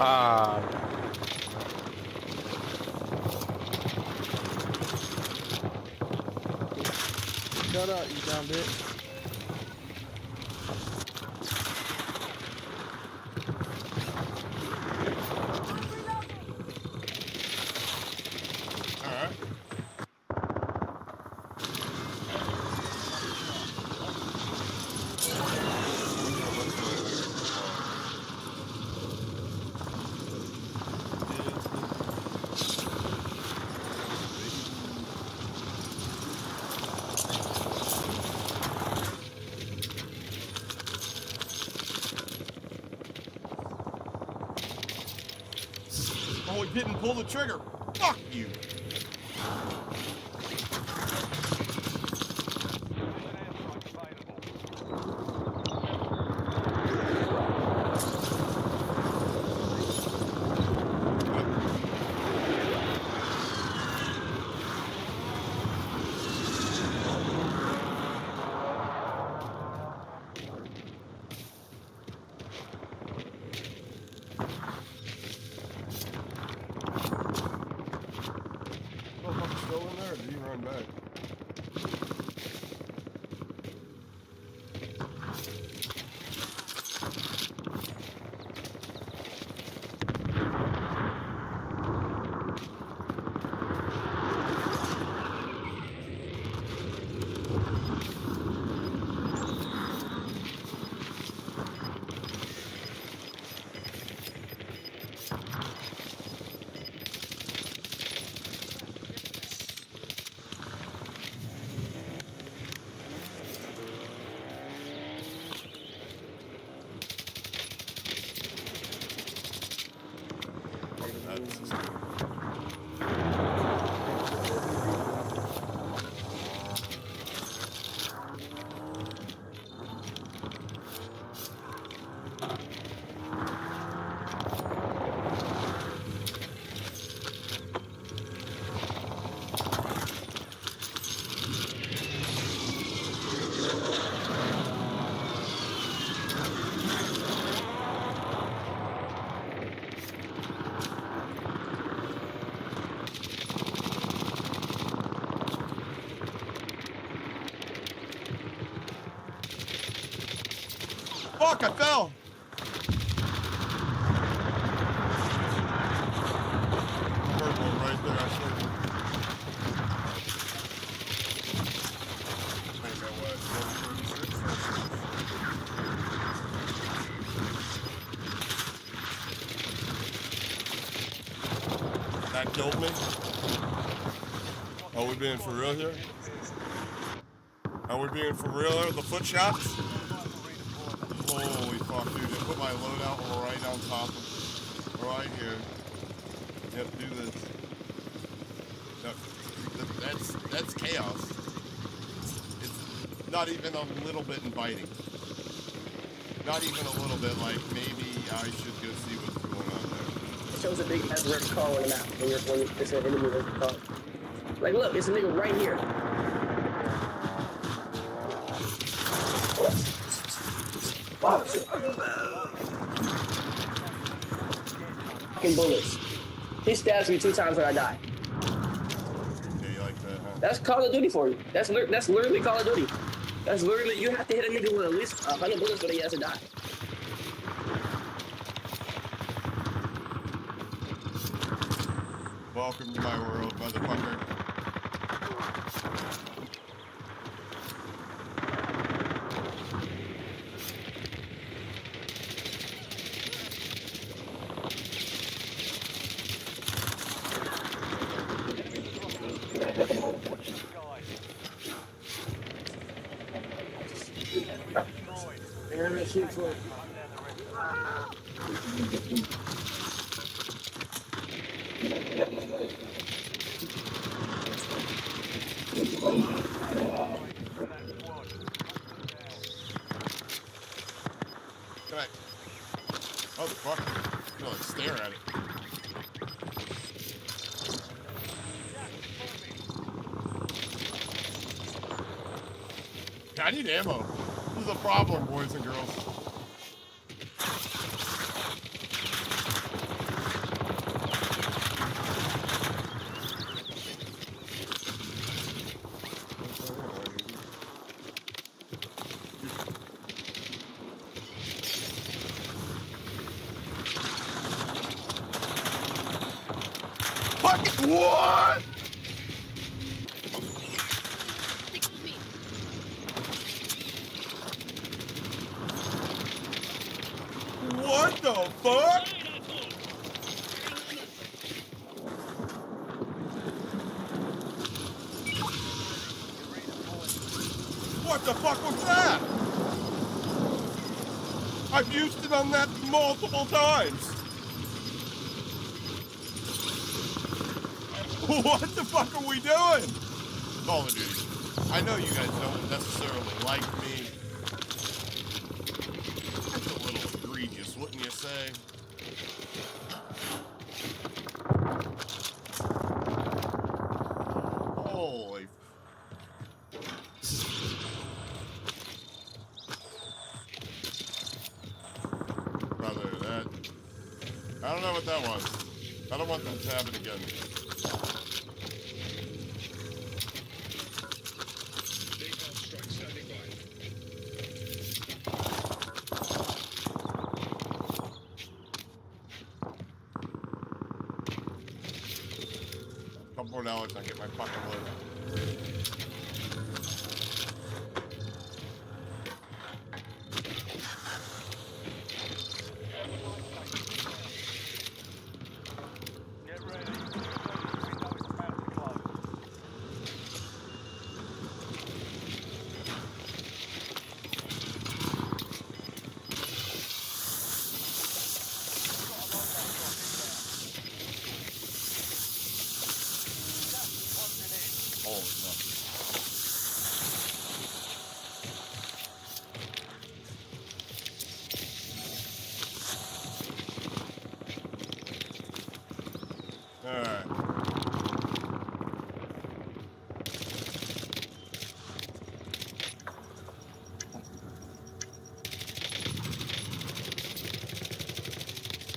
Shut up, you dumb bitch. Alright. Oh, it didn't pull the trigger. Fuck you. Still in there, or did he run back? Fuck, I fell! Heard one right there, I swear. Wait a minute, what? 136? That killed me? Are we being for real here? Are we being for real here? The foot shots? Holy fuck, dude. I put my loadout right on top of right here. Yep, do this. No, that's chaos. It's not even a little bit inviting. Not even a little bit like maybe I should go see what's going on there. It shows a big ass red call on the map when it's an enemy red call. Like, look, it's a nigga right here. Fucking bullets. He stabs me 2 times when I die. Yeah, you like that, huh? That's Call of Duty for you. That's literally Call of Duty. That's literally, you have to hit a nigga with at least 100 bullets before he has to die. Welcome to my world, motherfucker. Oh, fuck. You know, like, stare at it. I need ammo. This is a problem, boys and girls. What? What the fuck? What the fuck was that? I've used it on that multiple times. What the fuck are we doing? Call of Duty. I know you guys don't necessarily like me. That's a little egregious, wouldn't you say? Holy. Brother, that... I don't know what that was. I don't want that to happen again. Couple more dollars, I get my fucking load. Holy fuck. Alright.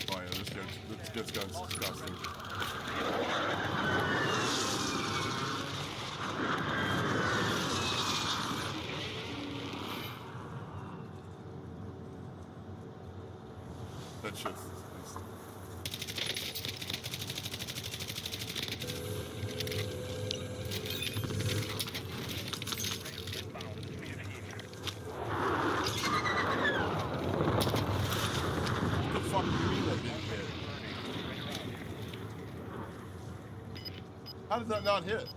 Oh yeah, this gun's disgusting. That shit's disgusting. What the fuck do you mean that didn't hit? How does that not hit?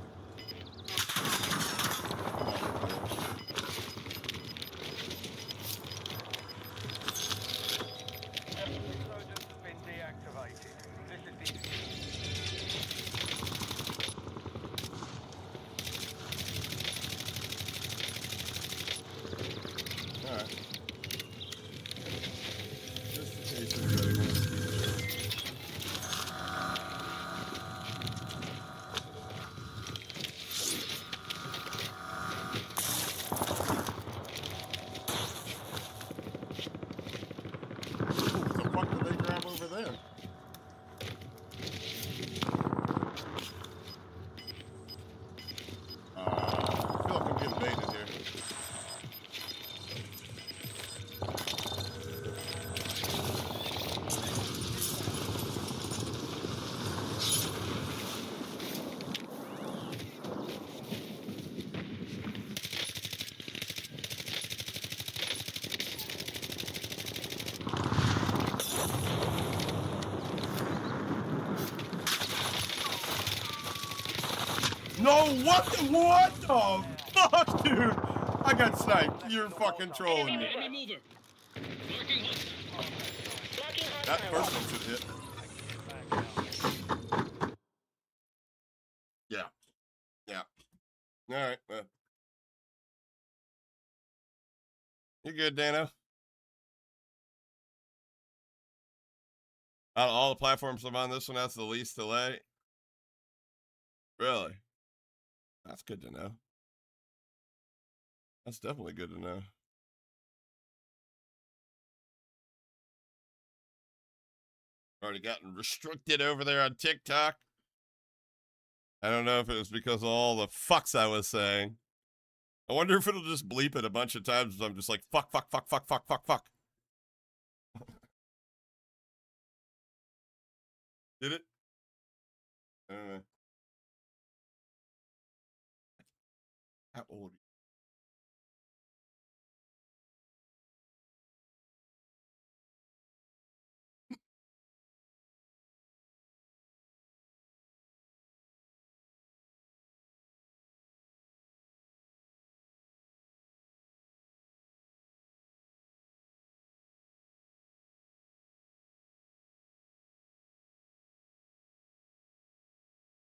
Alright. Just in case anybody wants to use it. What the fuck did they grab over there? I feel like I'm getting baited here. No, what the fuck, dude? I got sniped. You're fucking trolling me. That first one should hit. Yeah. Yeah. Alright, well. You good, Dano? Out of all the platforms I'm on, this one has the least delay. Really? That's good to know. That's definitely good to know. Already gotten restricted over there on TikTok. I don't know if it was because of all the fucks I was saying. I wonder if it'll just bleep it a bunch of times as I'm just like, fuck, fuck, fuck, fuck, fuck, fuck, fuck. Did it? I don't know. How old?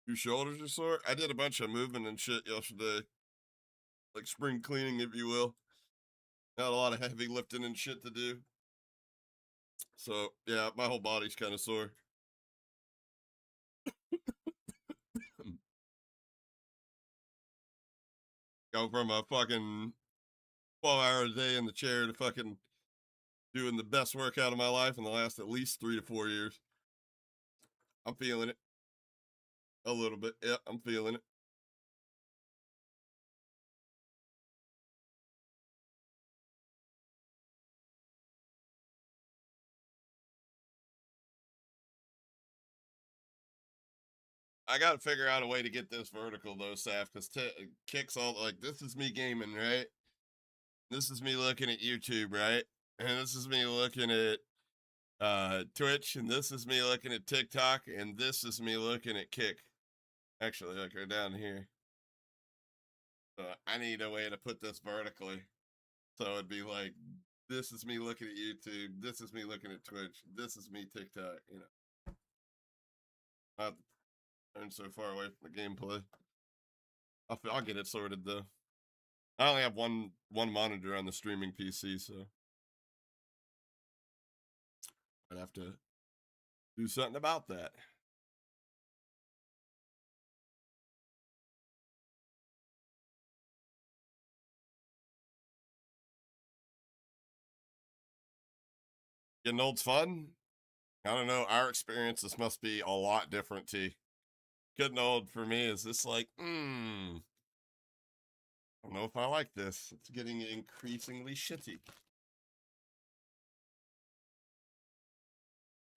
Your shoulders are sore? I did a bunch of movement and shit yesterday. Like spring cleaning, if you will. Got a lot of heavy lifting and shit to do. So, yeah, my whole body's kind of sore. Go from a fucking 12 hours a day in the chair to fucking doing the best workout of my life in the last at least 3 to 4 years. I'm feeling it. A little bit. Yeah, I'm feeling it. I got to figure out a way to get this vertical though, Saf, because kicks all like this is me gaming, right? This is me looking at YouTube, right? And this is me looking at Twitch, and this is me looking at TikTok, and this is me looking at Kick. Actually, like right down here. So I need a way to put this vertically. So it'd be like, this is me looking at YouTube, this is me looking at Twitch, this is me TikTok, you know. Not turn so far away from the gameplay. I'll get it sorted though. I only have one monitor on the streaming PC, so I'd have to do something about that. Getting old's fun. I don't know. Our experiences must be a lot different, T. Getting old for me is this like, I don't know if I like this. It's getting increasingly shitty.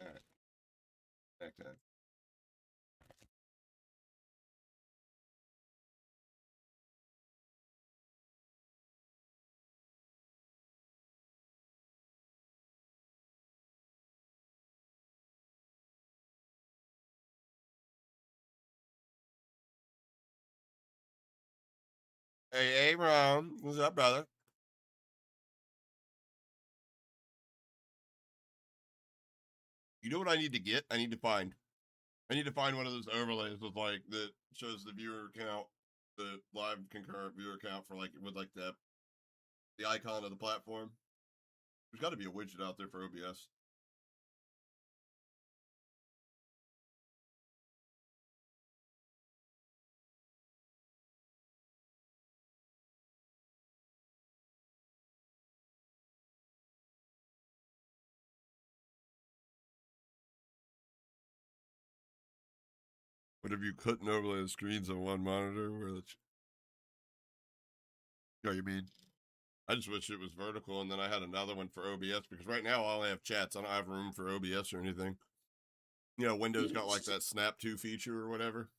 All right. Okay. Hey, Ron. What's up, brother? You know what I need to get? I need to find one of those overlays with like that shows the viewer count, the live concurrent viewer count for like with like the icon of the platform. There's got to be a widget out there for OBS. But if you couldn't overlay the screens on one monitor, where the you know what you mean? I just wish it was vertical, and then I had another one for OBS because right now I only have chats. I don't have room for OBS or anything. You know, Windows got like that Snap to feature or whatever.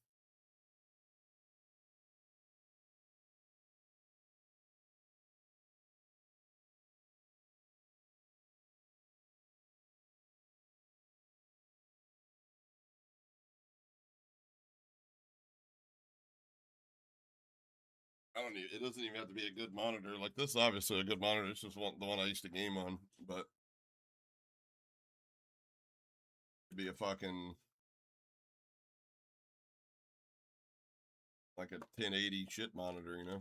I don't need, it doesn't even have to be a good monitor. Like this is obviously a good monitor. It's just the one I used to game on, but it'd be a fucking like a 1080 shit monitor, you know?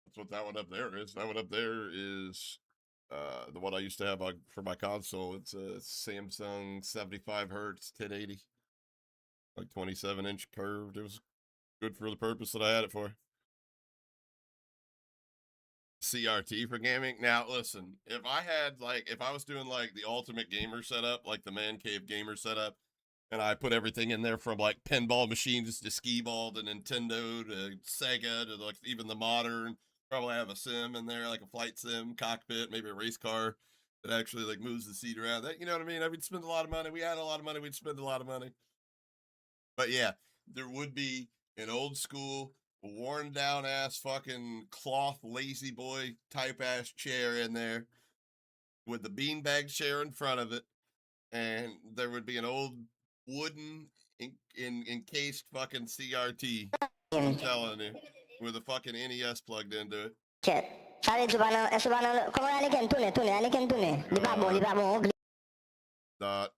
That's what that one up there is. That one up there is the one I used to have for my console. It's a Samsung 75 hertz 1080. Like 27-inch curved. It was good for the purpose that I had it for. CRT for gaming. Now, listen, if I was doing like the ultimate gamer setup, like the man cave gamer setup, and I put everything in there from like pinball machines to skee ball to Nintendo to Sega to like even the modern, probably have a sim in there, like a flight sim, cockpit, maybe a race car that actually like moves the seat around. That, you know what I mean? I would spend a lot of money. We had a lot of money. We'd spend a lot of money. But yeah, there would be an old school, worn down ass fucking cloth lazy boy type ass chair in there with the beanbag chair in front of it, and there would be an old wooden encased fucking CRT. I'm telling you, with a fucking NES plugged into it. Not.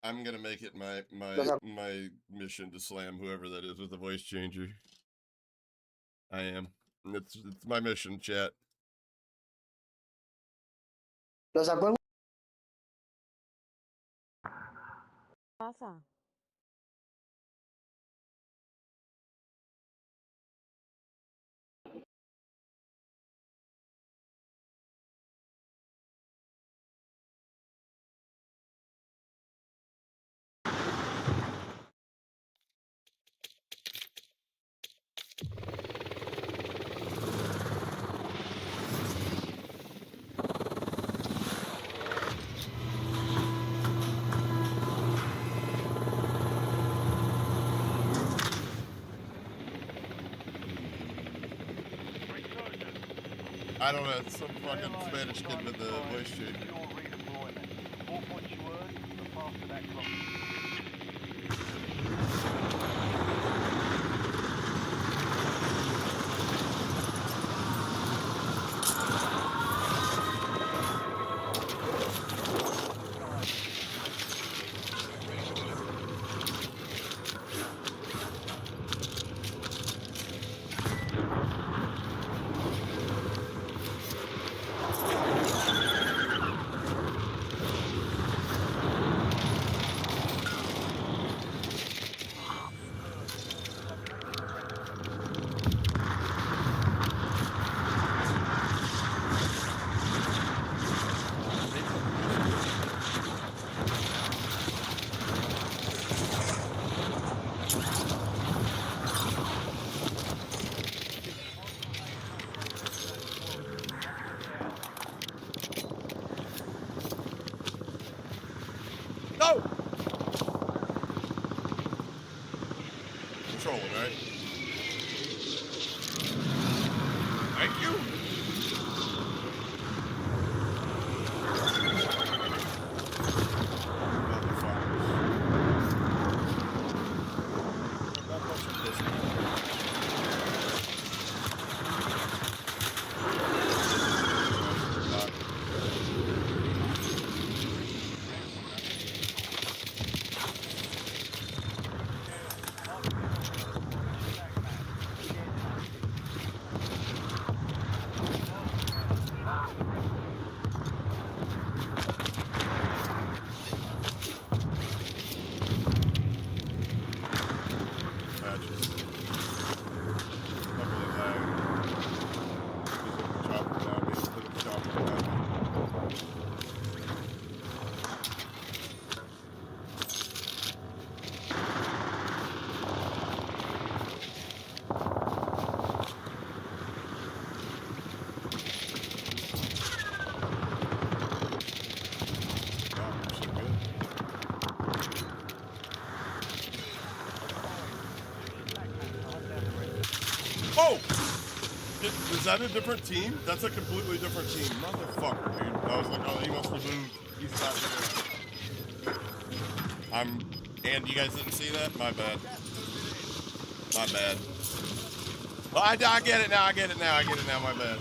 I'm gonna make it my mission to slam whoever that is with the voice changer. I am. It's my mission, chat. Pasa. I don't know, it's some fucking Spanish kid with the voice changer. No! Controlling, right? Thank you. Oh! Is that a different team? That's a completely different team. Motherfucker, dude. I was like, oh, he must have moved. He's not here. And you guys didn't see that? My bad. My bad. Well, I get it now. I get it now. My bad.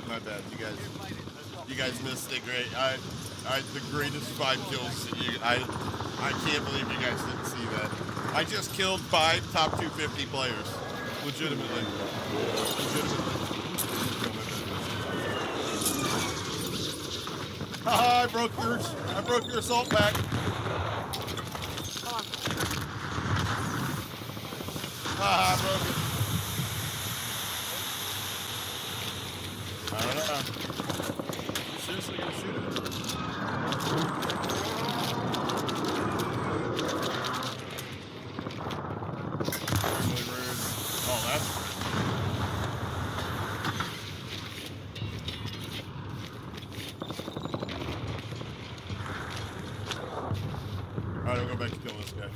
You guys missed it. Great. The greatest 5 kills. I can't believe you guys didn't see that. I just killed 5 top 250 players. Legitimately. Haha, I broke your assault back. Haha, I broke it. I don't know. You seriously gonna shoot it? Really rude. Oh, that's rude. Alright, I'll go back to killing this guy.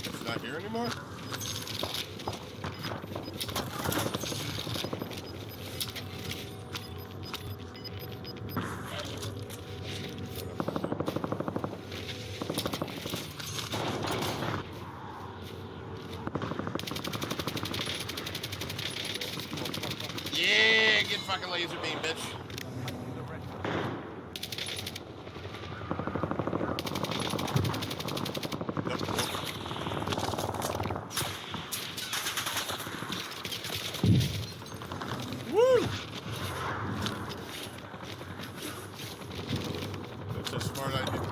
It's not here anymore? Yeah, get fucking laser beam, bitch. Woo! That's a smart idea.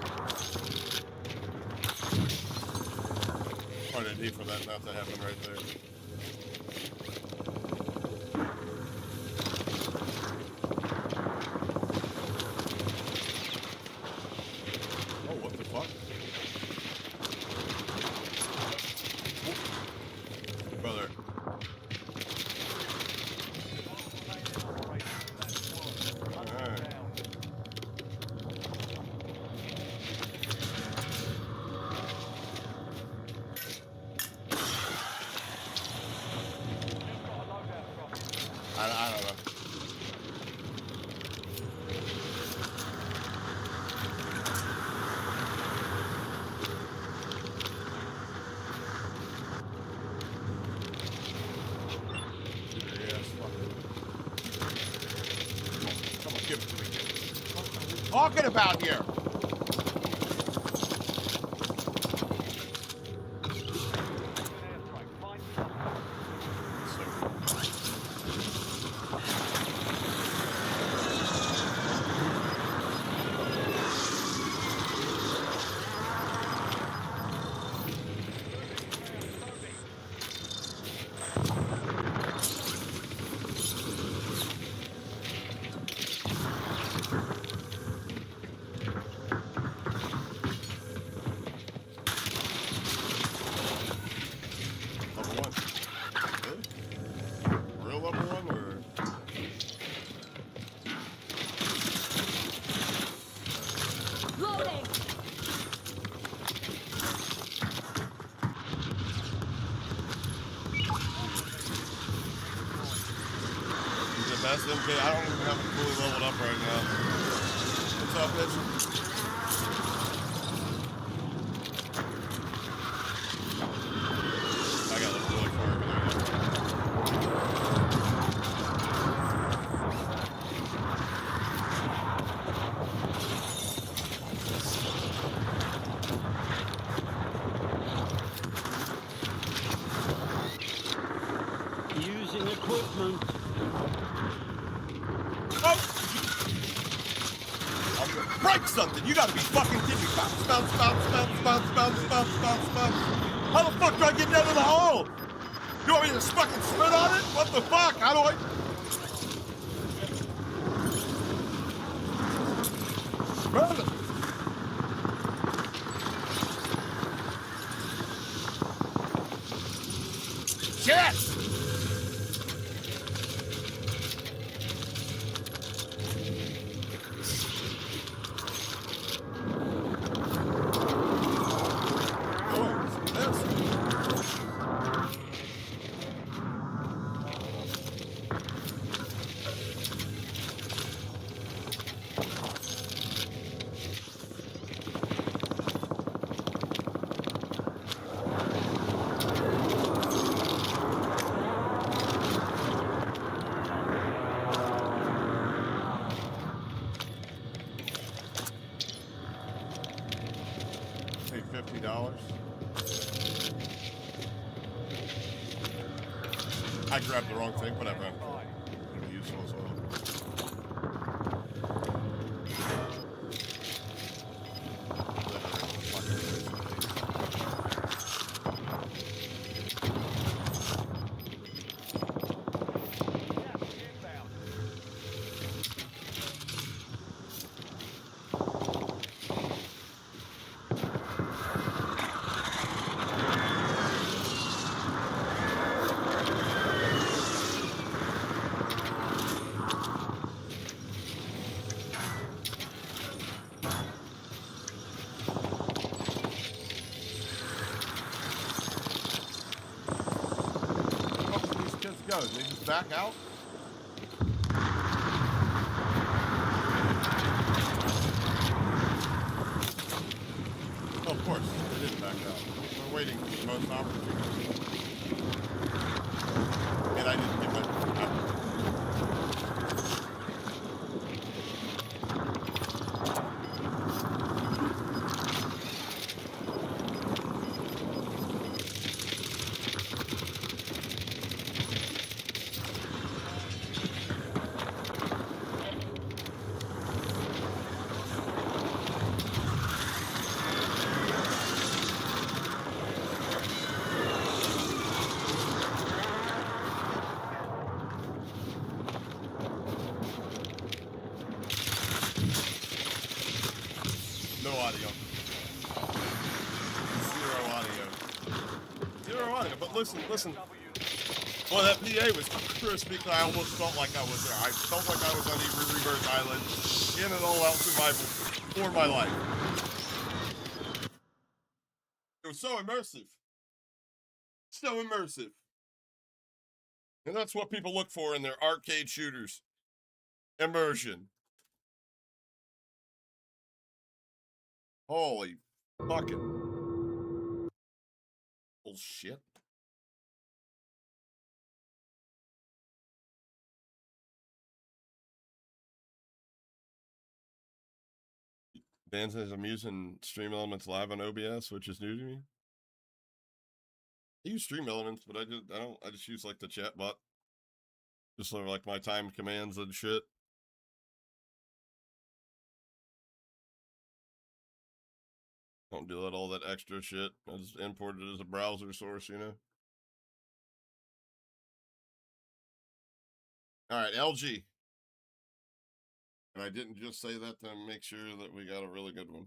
Smart idea for that not to happen right there. Oh, what the fuck? Brother. Alright. I don't know. Come on, give it to me. What are we talking about here? Level 1. Really? Real level 1 or? Loading! He's the best MK. I don't even have it fully leveled up right now. What's up, bitch? I got left really far over there. Using equipment. Break something! You gotta be fucking kidding me! Bounce, bounce, bounce, bounce, bounce, bounce, bounce, bounce, bounce. How the fuck do I get down to the hole? You want me to fucking spit on it? What the fuck? How do I? Brother! Shit! Pay $50. I grabbed the wrong thing, whatever. It'll be useful as well. back out? Oh, of course, they didn't back out. We're waiting for the most opportunity. And I didn't give it. No audio. Zero audio. Zero audio. But listen. Well, that PA was crispy. I almost felt like I was there. I felt like I was on Evil Rebirth Island in an all-out survival for my life. It was so immersive. So immersive. And that's what people look for in their arcade shooters. Immersion. Holy fucking bullshit. Dan says I'm using Stream Elements Live on OBS, which is new to me. I use Stream Elements, but I just use like the chat bot. Just sort of like my time commands and shit. Don't do all that extra shit. I just import it as a browser source, you know? All right, LG. And I didn't just say that to make sure that we got a really good one.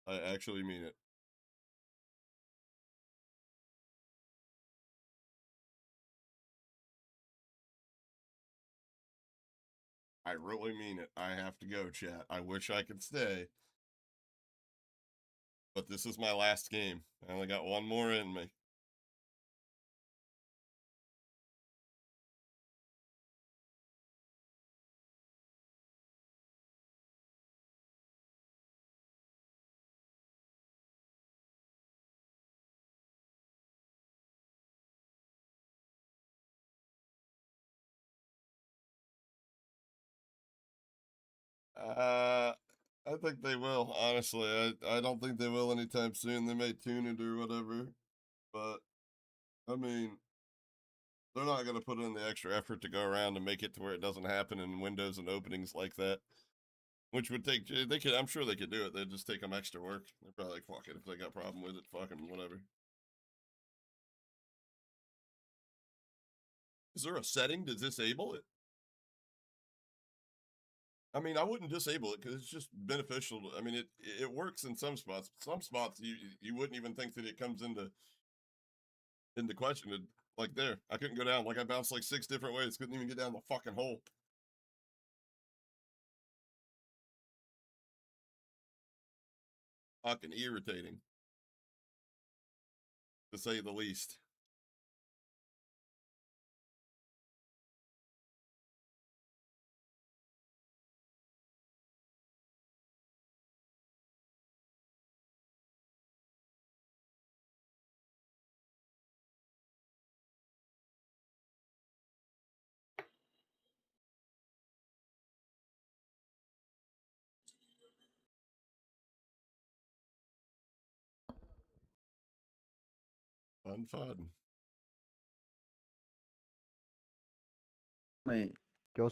I actually mean it. I really mean it. I have to go, chat. I wish I could stay. But this is my last game. I only got one more in me. I think they will, honestly. I don't think they will anytime soon. They may tune it or whatever. But, I mean, they're not going to put in the extra effort to go around and make it to where it doesn't happen in windows and openings like that. Which would take, I'm sure they could do it. They'd just take them extra work. They're probably like, fuck it. If they got a problem with it, fucking whatever. Is there a setting to disable it? I mean, I wouldn't disable it because it's just beneficial. I mean, it works in some spots. Some spots you wouldn't even think that it comes into question. Like there, I couldn't go down. Like I bounced like 6 different ways. Couldn't even get down the fucking hole. Fucking irritating, to say the least. Fun. Man, go.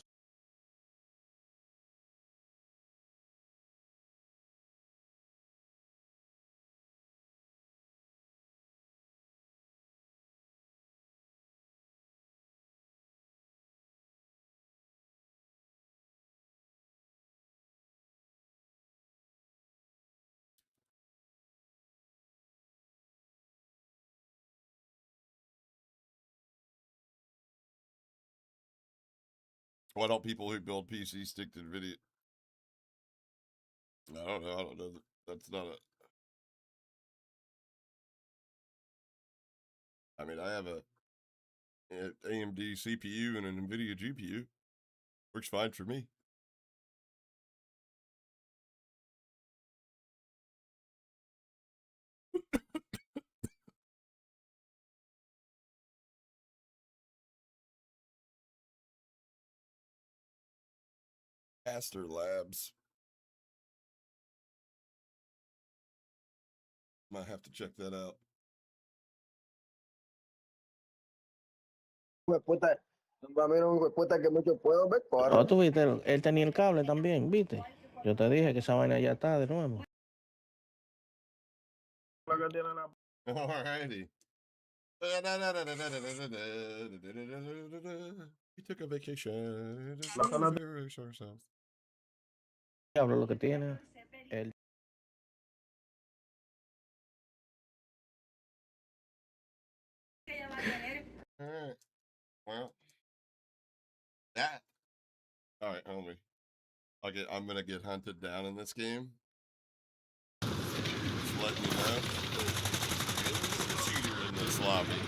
Why don't people who build PCs stick to video? I don't know. That's not a. I mean, I have a AMD CPU and an NVIDIA GPU. Works fine for me. Aster Labs. Might have to check that out. Puta, va a haber un puta que mucho puedo ver, Oh, tú viste, él tenía el cable también, ¿viste? Yo te dije que esa vaina ya está de nuevo. Alrighty. We took a vacation. Diablo lo que tiene. El... Alright. Well. That. Alright, homie. I'm gonna get hunted down in this game. Just letting you know. There's a cheater in this lobby.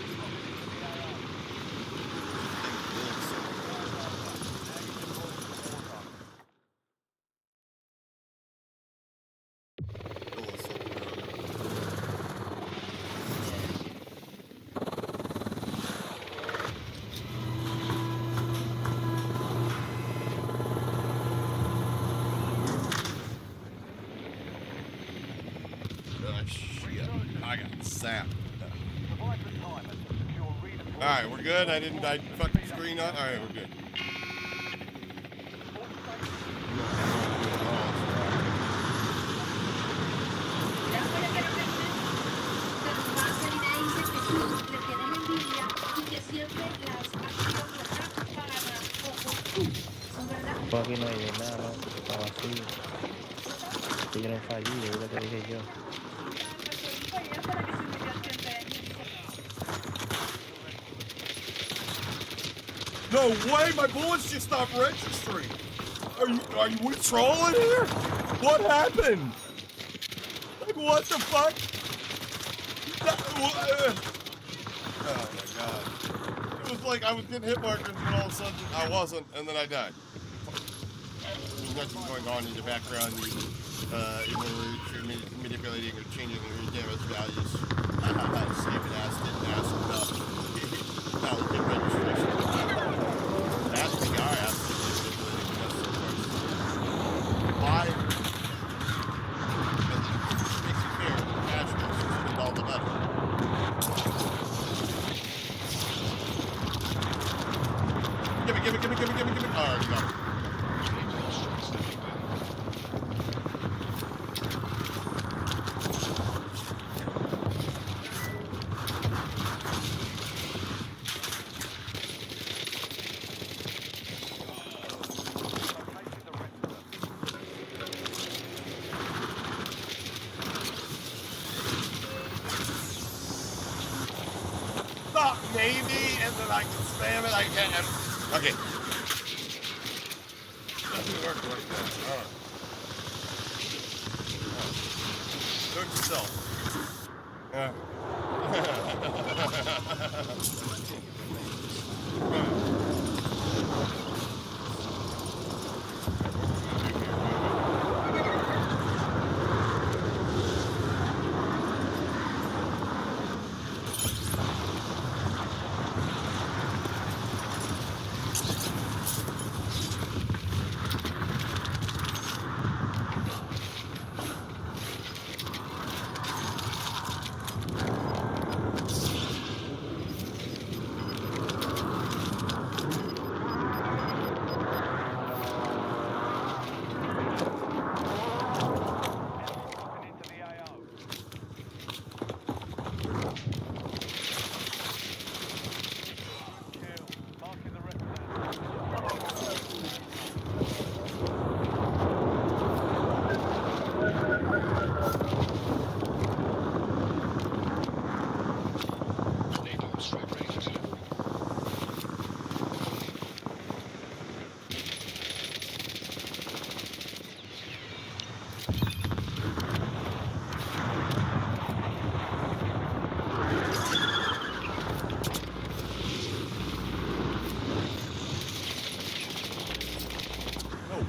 I got sapped. Alright, we're good. I fucked the screen up. Alright, we're good. Pues aquí no hay de nada, ¿no? Está vacío. Que yo no fallí, es lo que dije yo. No way, my bullets just stopped registering. Are we trolling here? What happened? Like, what the fuck? Oh my god. It was like I was getting hit markers and all of a sudden I wasn't, and then I died. There's nothing going on in the background. You're manipulating or changing your damage values. Stupid ass didn't ask enough. Now look at registration. That's the guy asking why? It makes you fair. Cash spend all the money. Give me. Alright, we got it. Maybe, and then I can spam it. I can't. Okay. Doesn't work like that. All right. Do it yourself. Yeah.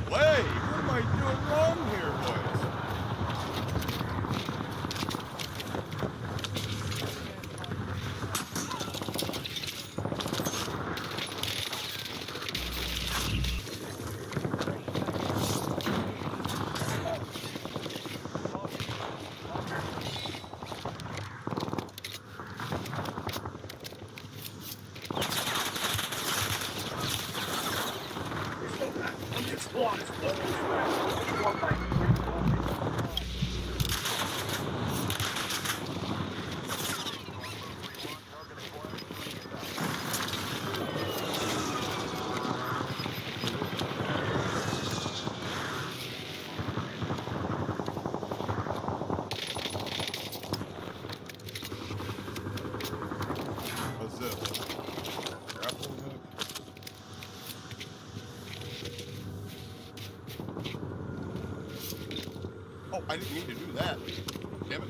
What am I doing wrong here, boys? What's this? Grappling hook? Oh, I didn't mean to do that. Damn it.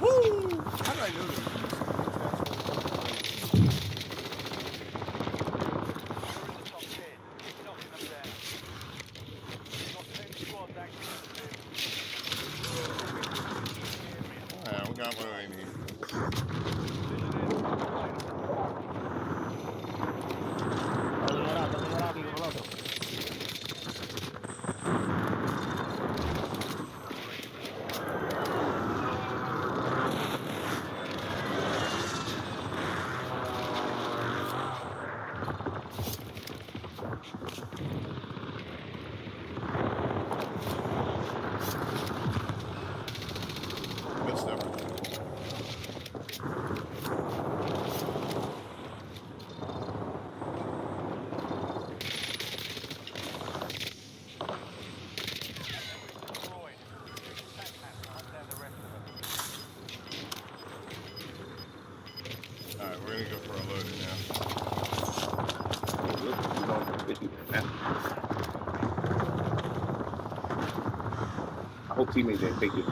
Woo! How did I know there we got what I need. Missed everything. Alright, we're gonna go for a loading now. I hope teammates didn't take it.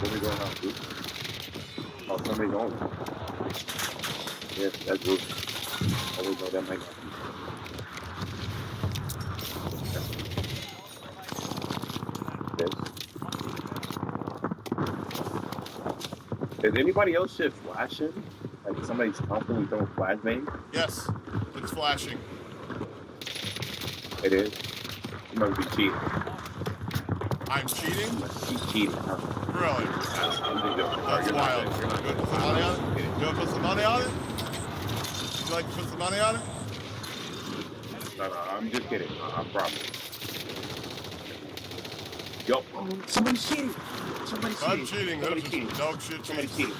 Where we going now, dude? Oh, somebody's on. Yes, that's good. Oh, we know that might not be. Is anybody else shit flashing? Like somebody's constantly throwing flashbang? Yes, it's flashing. It is. You must be cheating. I'm cheating? You must be cheating, huh? Really? That's wild. You want to put some money on it? You want to put some money on it? Would you like to put some money on it? No, I'm just kidding. I promise. Yo, somebody's cheating. Somebody's cheating. I'm cheating. That's just dog shit. Somebody's cheating.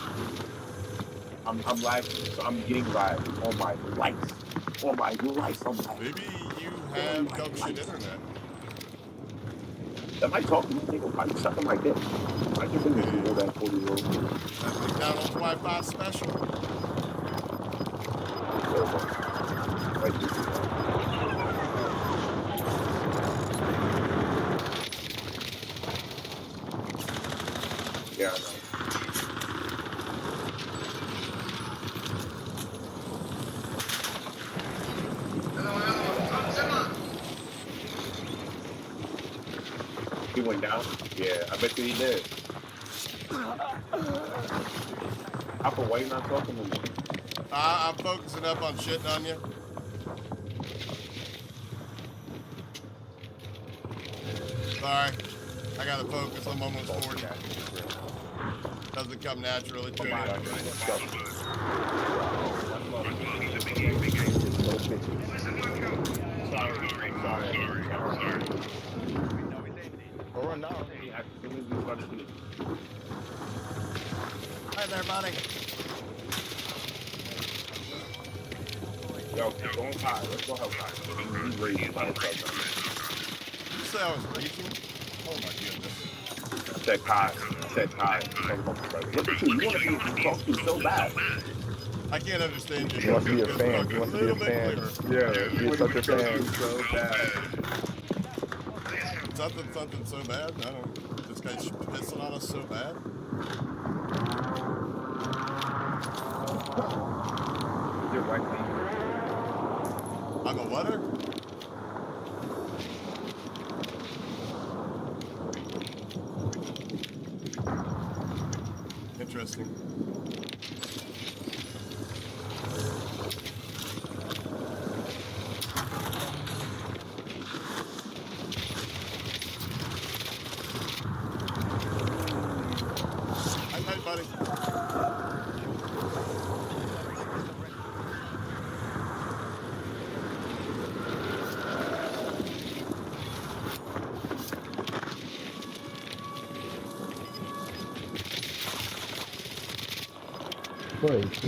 I'm live, so I'm getting live on my life. On my life, I'm live. Maybe you have dog shit internet. Am I talking to people? I'm sucking my dick. I can send you know that 40-year-old. That's McDonald's Wi-Fi special. Right this Yeah, I know. He went down? Yeah, I bet you he did. How for why you not talking to me? I'm focusing up on shitting on you. Sorry. I gotta focus. I'm almost 40. Doesn't come naturally to me. Sorry. Go run down. Hi there, buddy. Yo, go on high. Let's go help high. He's raising by himself. You say I was raging? Oh my goodness. Check high. said hi. Look at you. You want to be talked to so bad. I can't understand you. He wants to be a fan. He A wants to be a little bit fan. clearer. Yeah, he's such a fan. So bad. Something so bad. I don't. This guy's pissing on us so bad. Your wife being I'm a whatter. Interesting. Hi, buddy. Wait.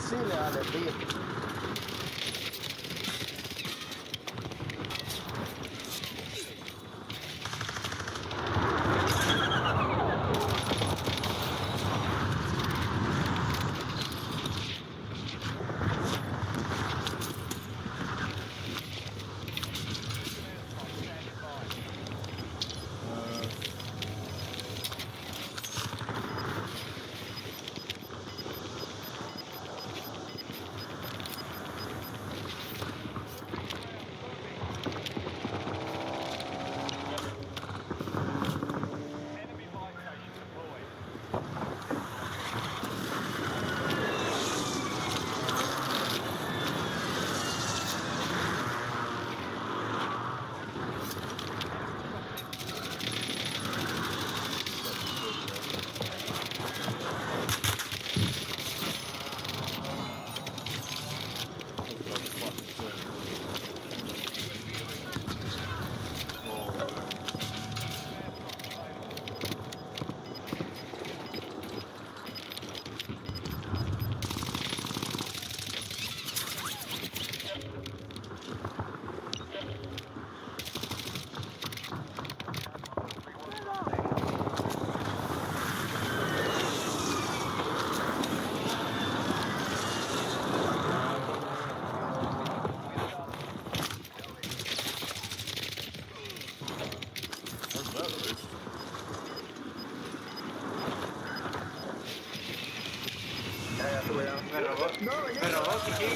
Sí, le vale, tío. Me robó Kiki.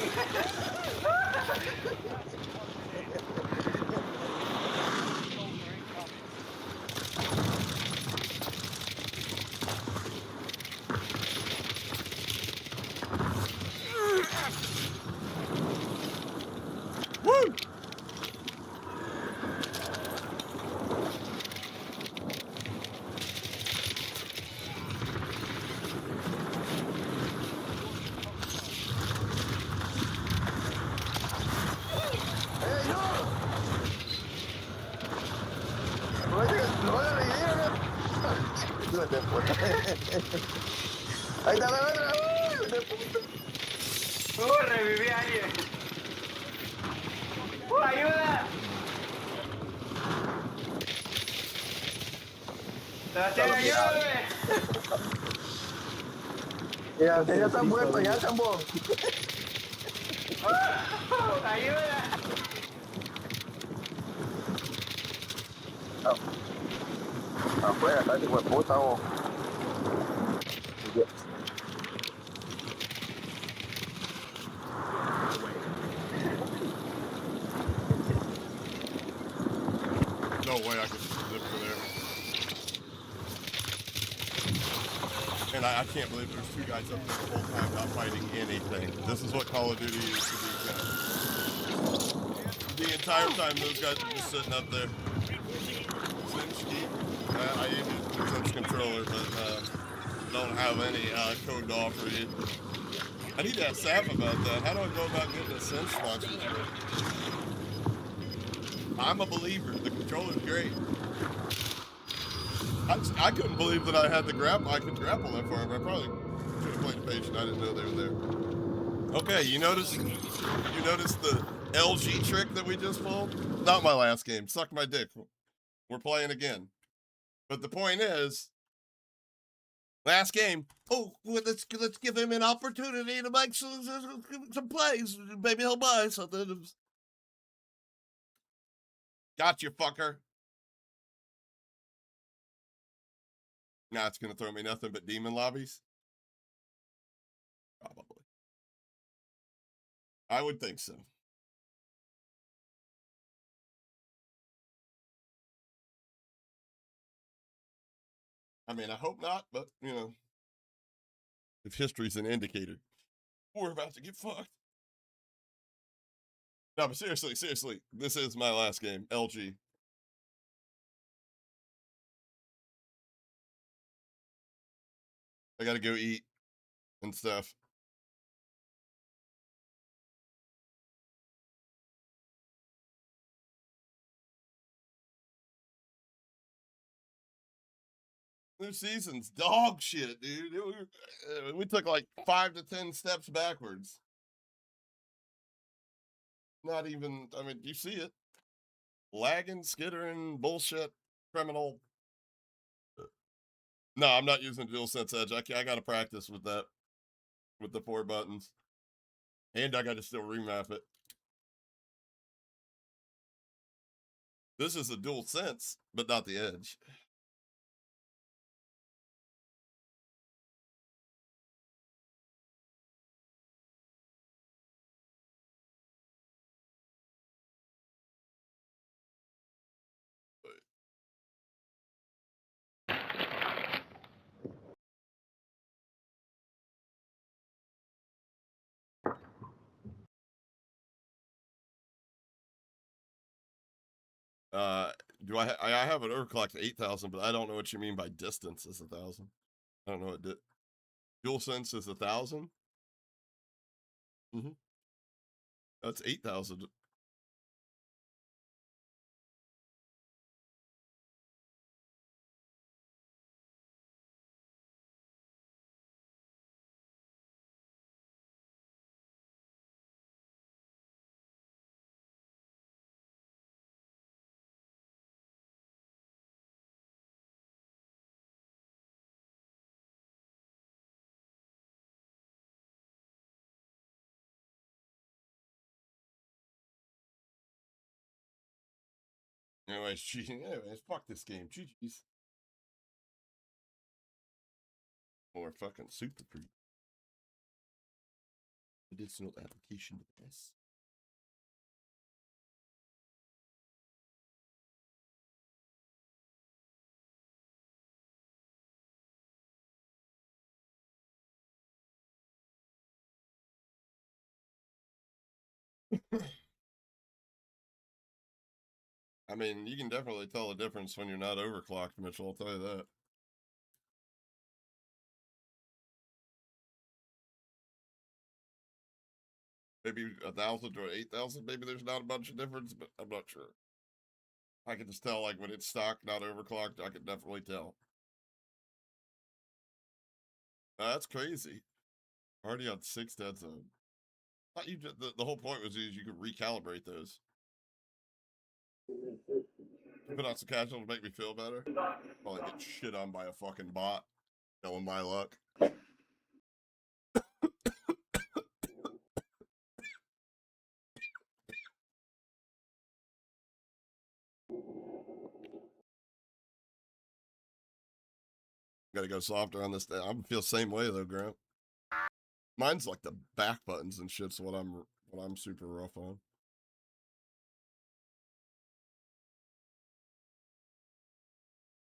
Woo! Ahí está la otra. Reviví a alguien. ¡Ayuda! Sebastián, ayúdame. Ya están muertos, ya están muertos. ¡Ayuda! Afuera, está hijo de puta, vos. No way I could zip through there. And I can't believe there's two guys up there the whole time not fighting anything. This is what Call of Duty is to these guys. The entire time those guys are just sitting up there. I use the Sense controller, but don't have any code to offer you. I need to ask Saf about that. How do I go about getting a Sense sponsorship? I'm a believer. The controller's great. I couldn't believe that I had the grapple. I could grapple that far. But I probably should have played patient. I didn't know they were there. Okay, you notice the LG trick that we just pulled? Not my last game. Suck my dick. We're playing again. But the point is, last game. Oh, well, let's give him an opportunity to make some plays. Maybe he'll buy something. Got you, fucker. Now it's gonna throw me nothing but demon lobbies. Probably. I would think so. I mean, I hope not, but you know, if history's an indicator, we're about to get fucked. No, but seriously, this is my last game. LG. I gotta go eat and stuff. New season's dog shit, dude. We took like 5 to 10 steps backwards. Not even, I mean, you see it. Lagging, skittering, bullshit, criminal. No, I'm not using DualSense Edge. I got to practice with that, with the 4 buttons. And I got to still remap it. This is a DualSense, but not the Edge. I have it overclocked to 8,000, but I don't know what you mean by distance is 1,000. I don't know what DualSense is 1,000. That's 8,000. Anyways, fuck this game. GG's. More fucking super free. Medicinal application device. I mean, you can definitely tell the difference when you're not overclocked, Mitchell. I'll tell you that. Maybe 1,000 or 8,000. Maybe there's not a bunch of difference, but I'm not sure. I can just tell, like, when it's stock, not overclocked, I can definitely tell. That's crazy. Already on 6 dead zone. Thought you just, the whole point was you could recalibrate those. Put on some casual to make me feel better. Probably get shit on by a fucking bot. Knowing my luck. Gotta go softer on this thing. I feel the same way though, Grant. Mine's like the back buttons and shit's what I'm super rough on.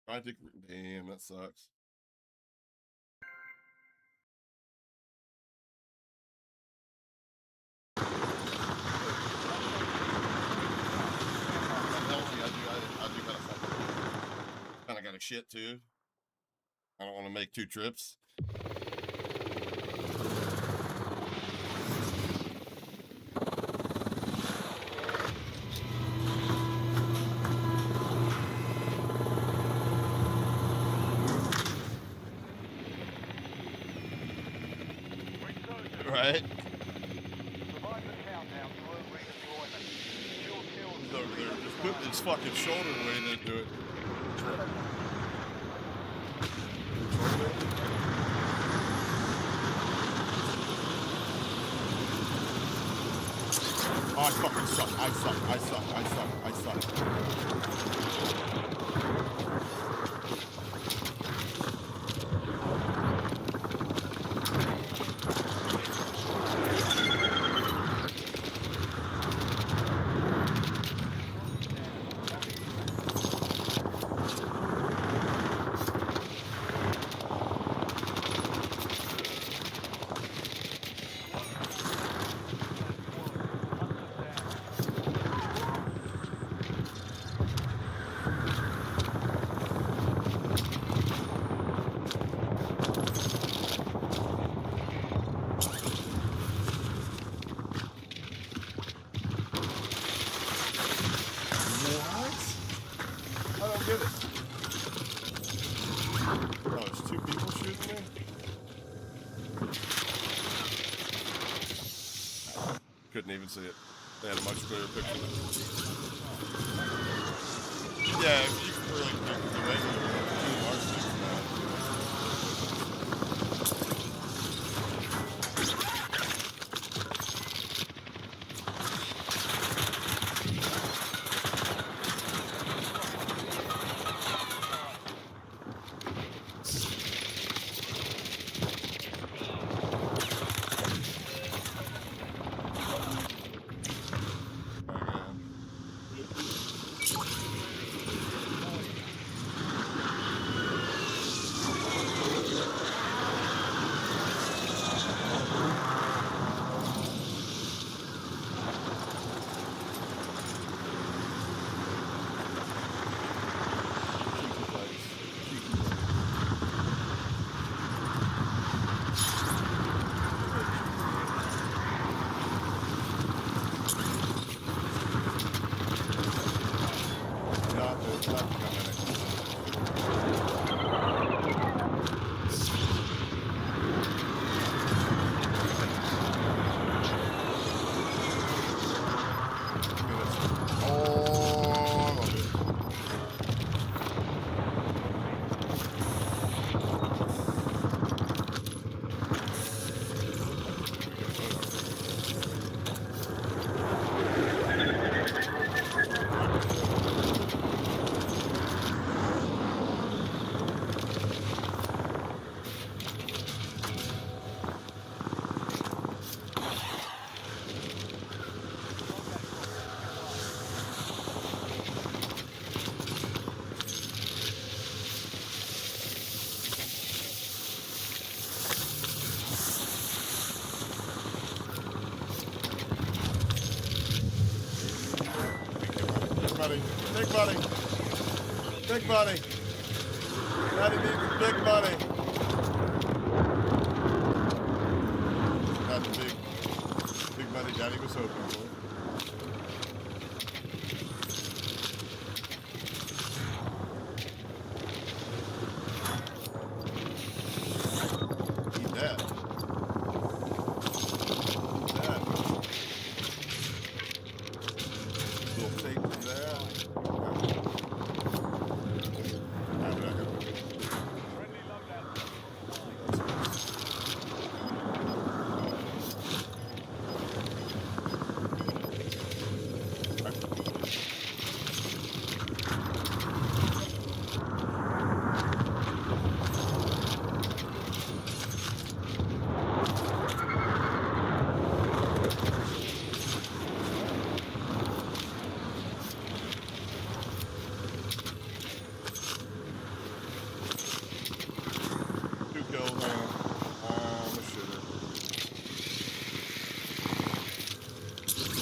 I think, damn, that sucks. I got a shit too. I don't want to make 2 trips. Right? He's over there just putting his fucking shoulder weight into it. Oh, I fucking suck. I suck. Couldn't even see it. They had a much clearer picture. Yeah, if you can really pick the regular one, the large things now. Big buddy. Big buddy. Daddy needs big buddy. Not the big buddy Daddy was hoping for. Eat that. Eat that. Little fake there.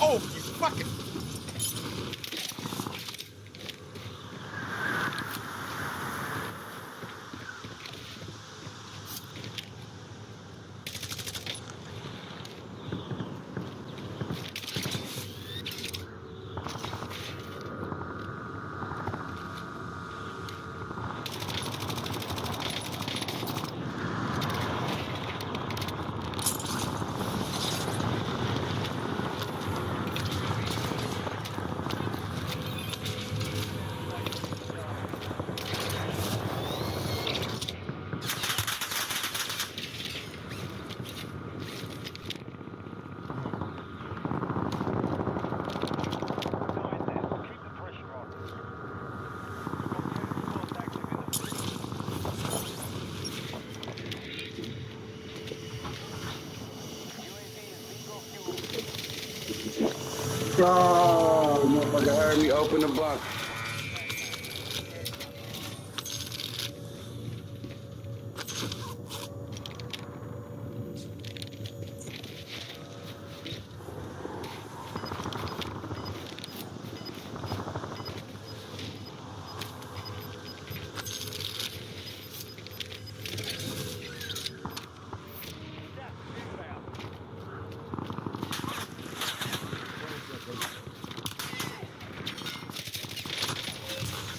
Oh, you fucking... Oh, motherfucker heard me open the box.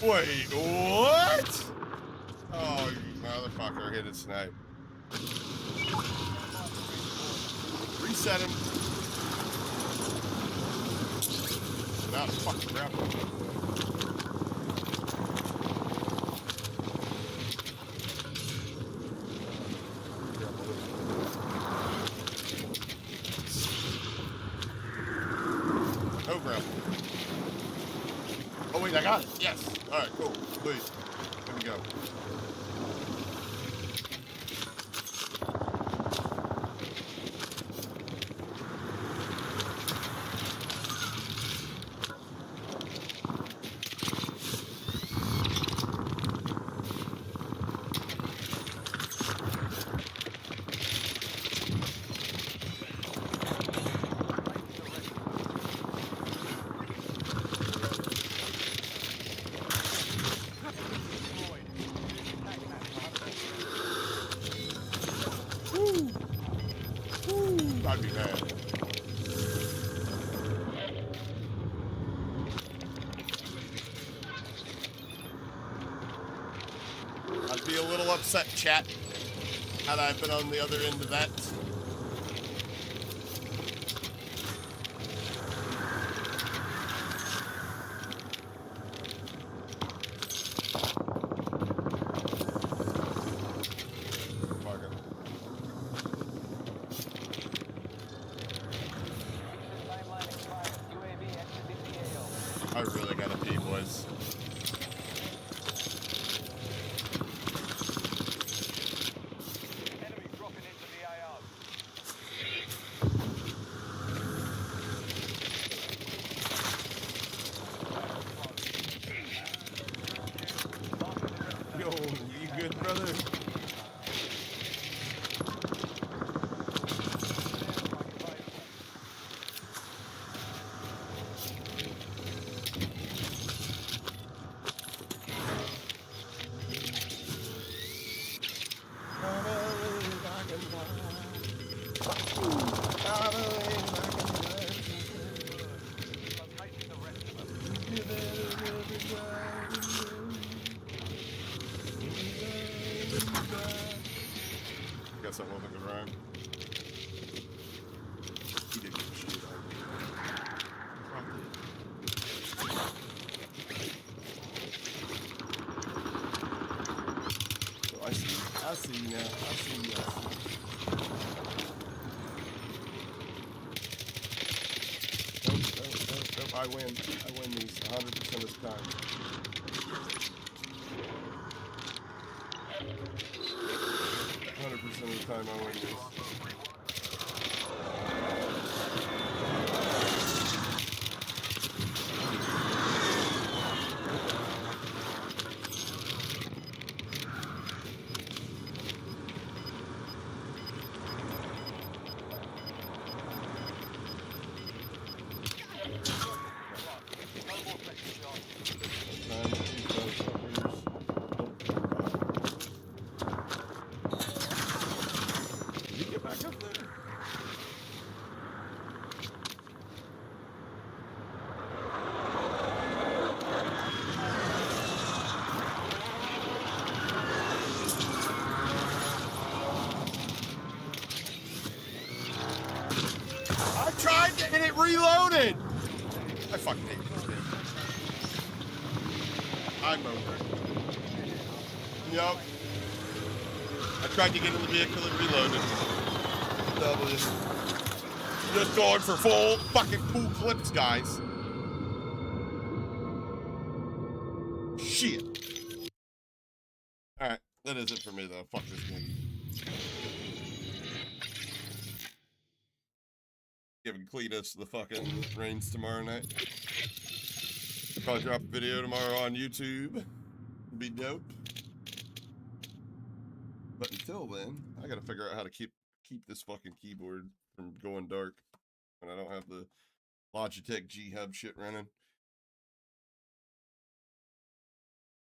Wait, what? Oh, you motherfucker hit it snipe. Reset him. Not fucking grappling. No grapple. Oh wait, I got it. Yes. All right, cool. Please. Here we go. I'd be mad. I'd be a little upset, chat, had I been on the other end of that. I really gotta pee, boys. Yo, you good, brother? Guess that wasn't good rhyme. He did good shit. Oh, I see you. I see you now. I see you. Nope. I win. I win these 100% of the time. 100% of the time I win these. I tried to, and it reloaded. I fucking hate this game. I'm over it. Yup. I tried to get in the vehicle and reloaded. Double just going for full fucking cool clips, guys. Shit. Alright, that is it for me though. Fuck this game. giving Cletus the fucking reins tomorrow night. Probably drop a video tomorrow on YouTube. It'd be dope. But until then, I gotta figure out how to keep this fucking keyboard from going dark when I don't have the Logitech G Hub shit running.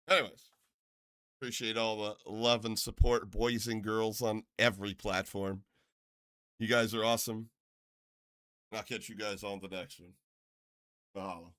Anyways, appreciate all the love and support, boys and girls, on every platform. You guys are awesome. And I'll catch you guys on the next one. Mahalo.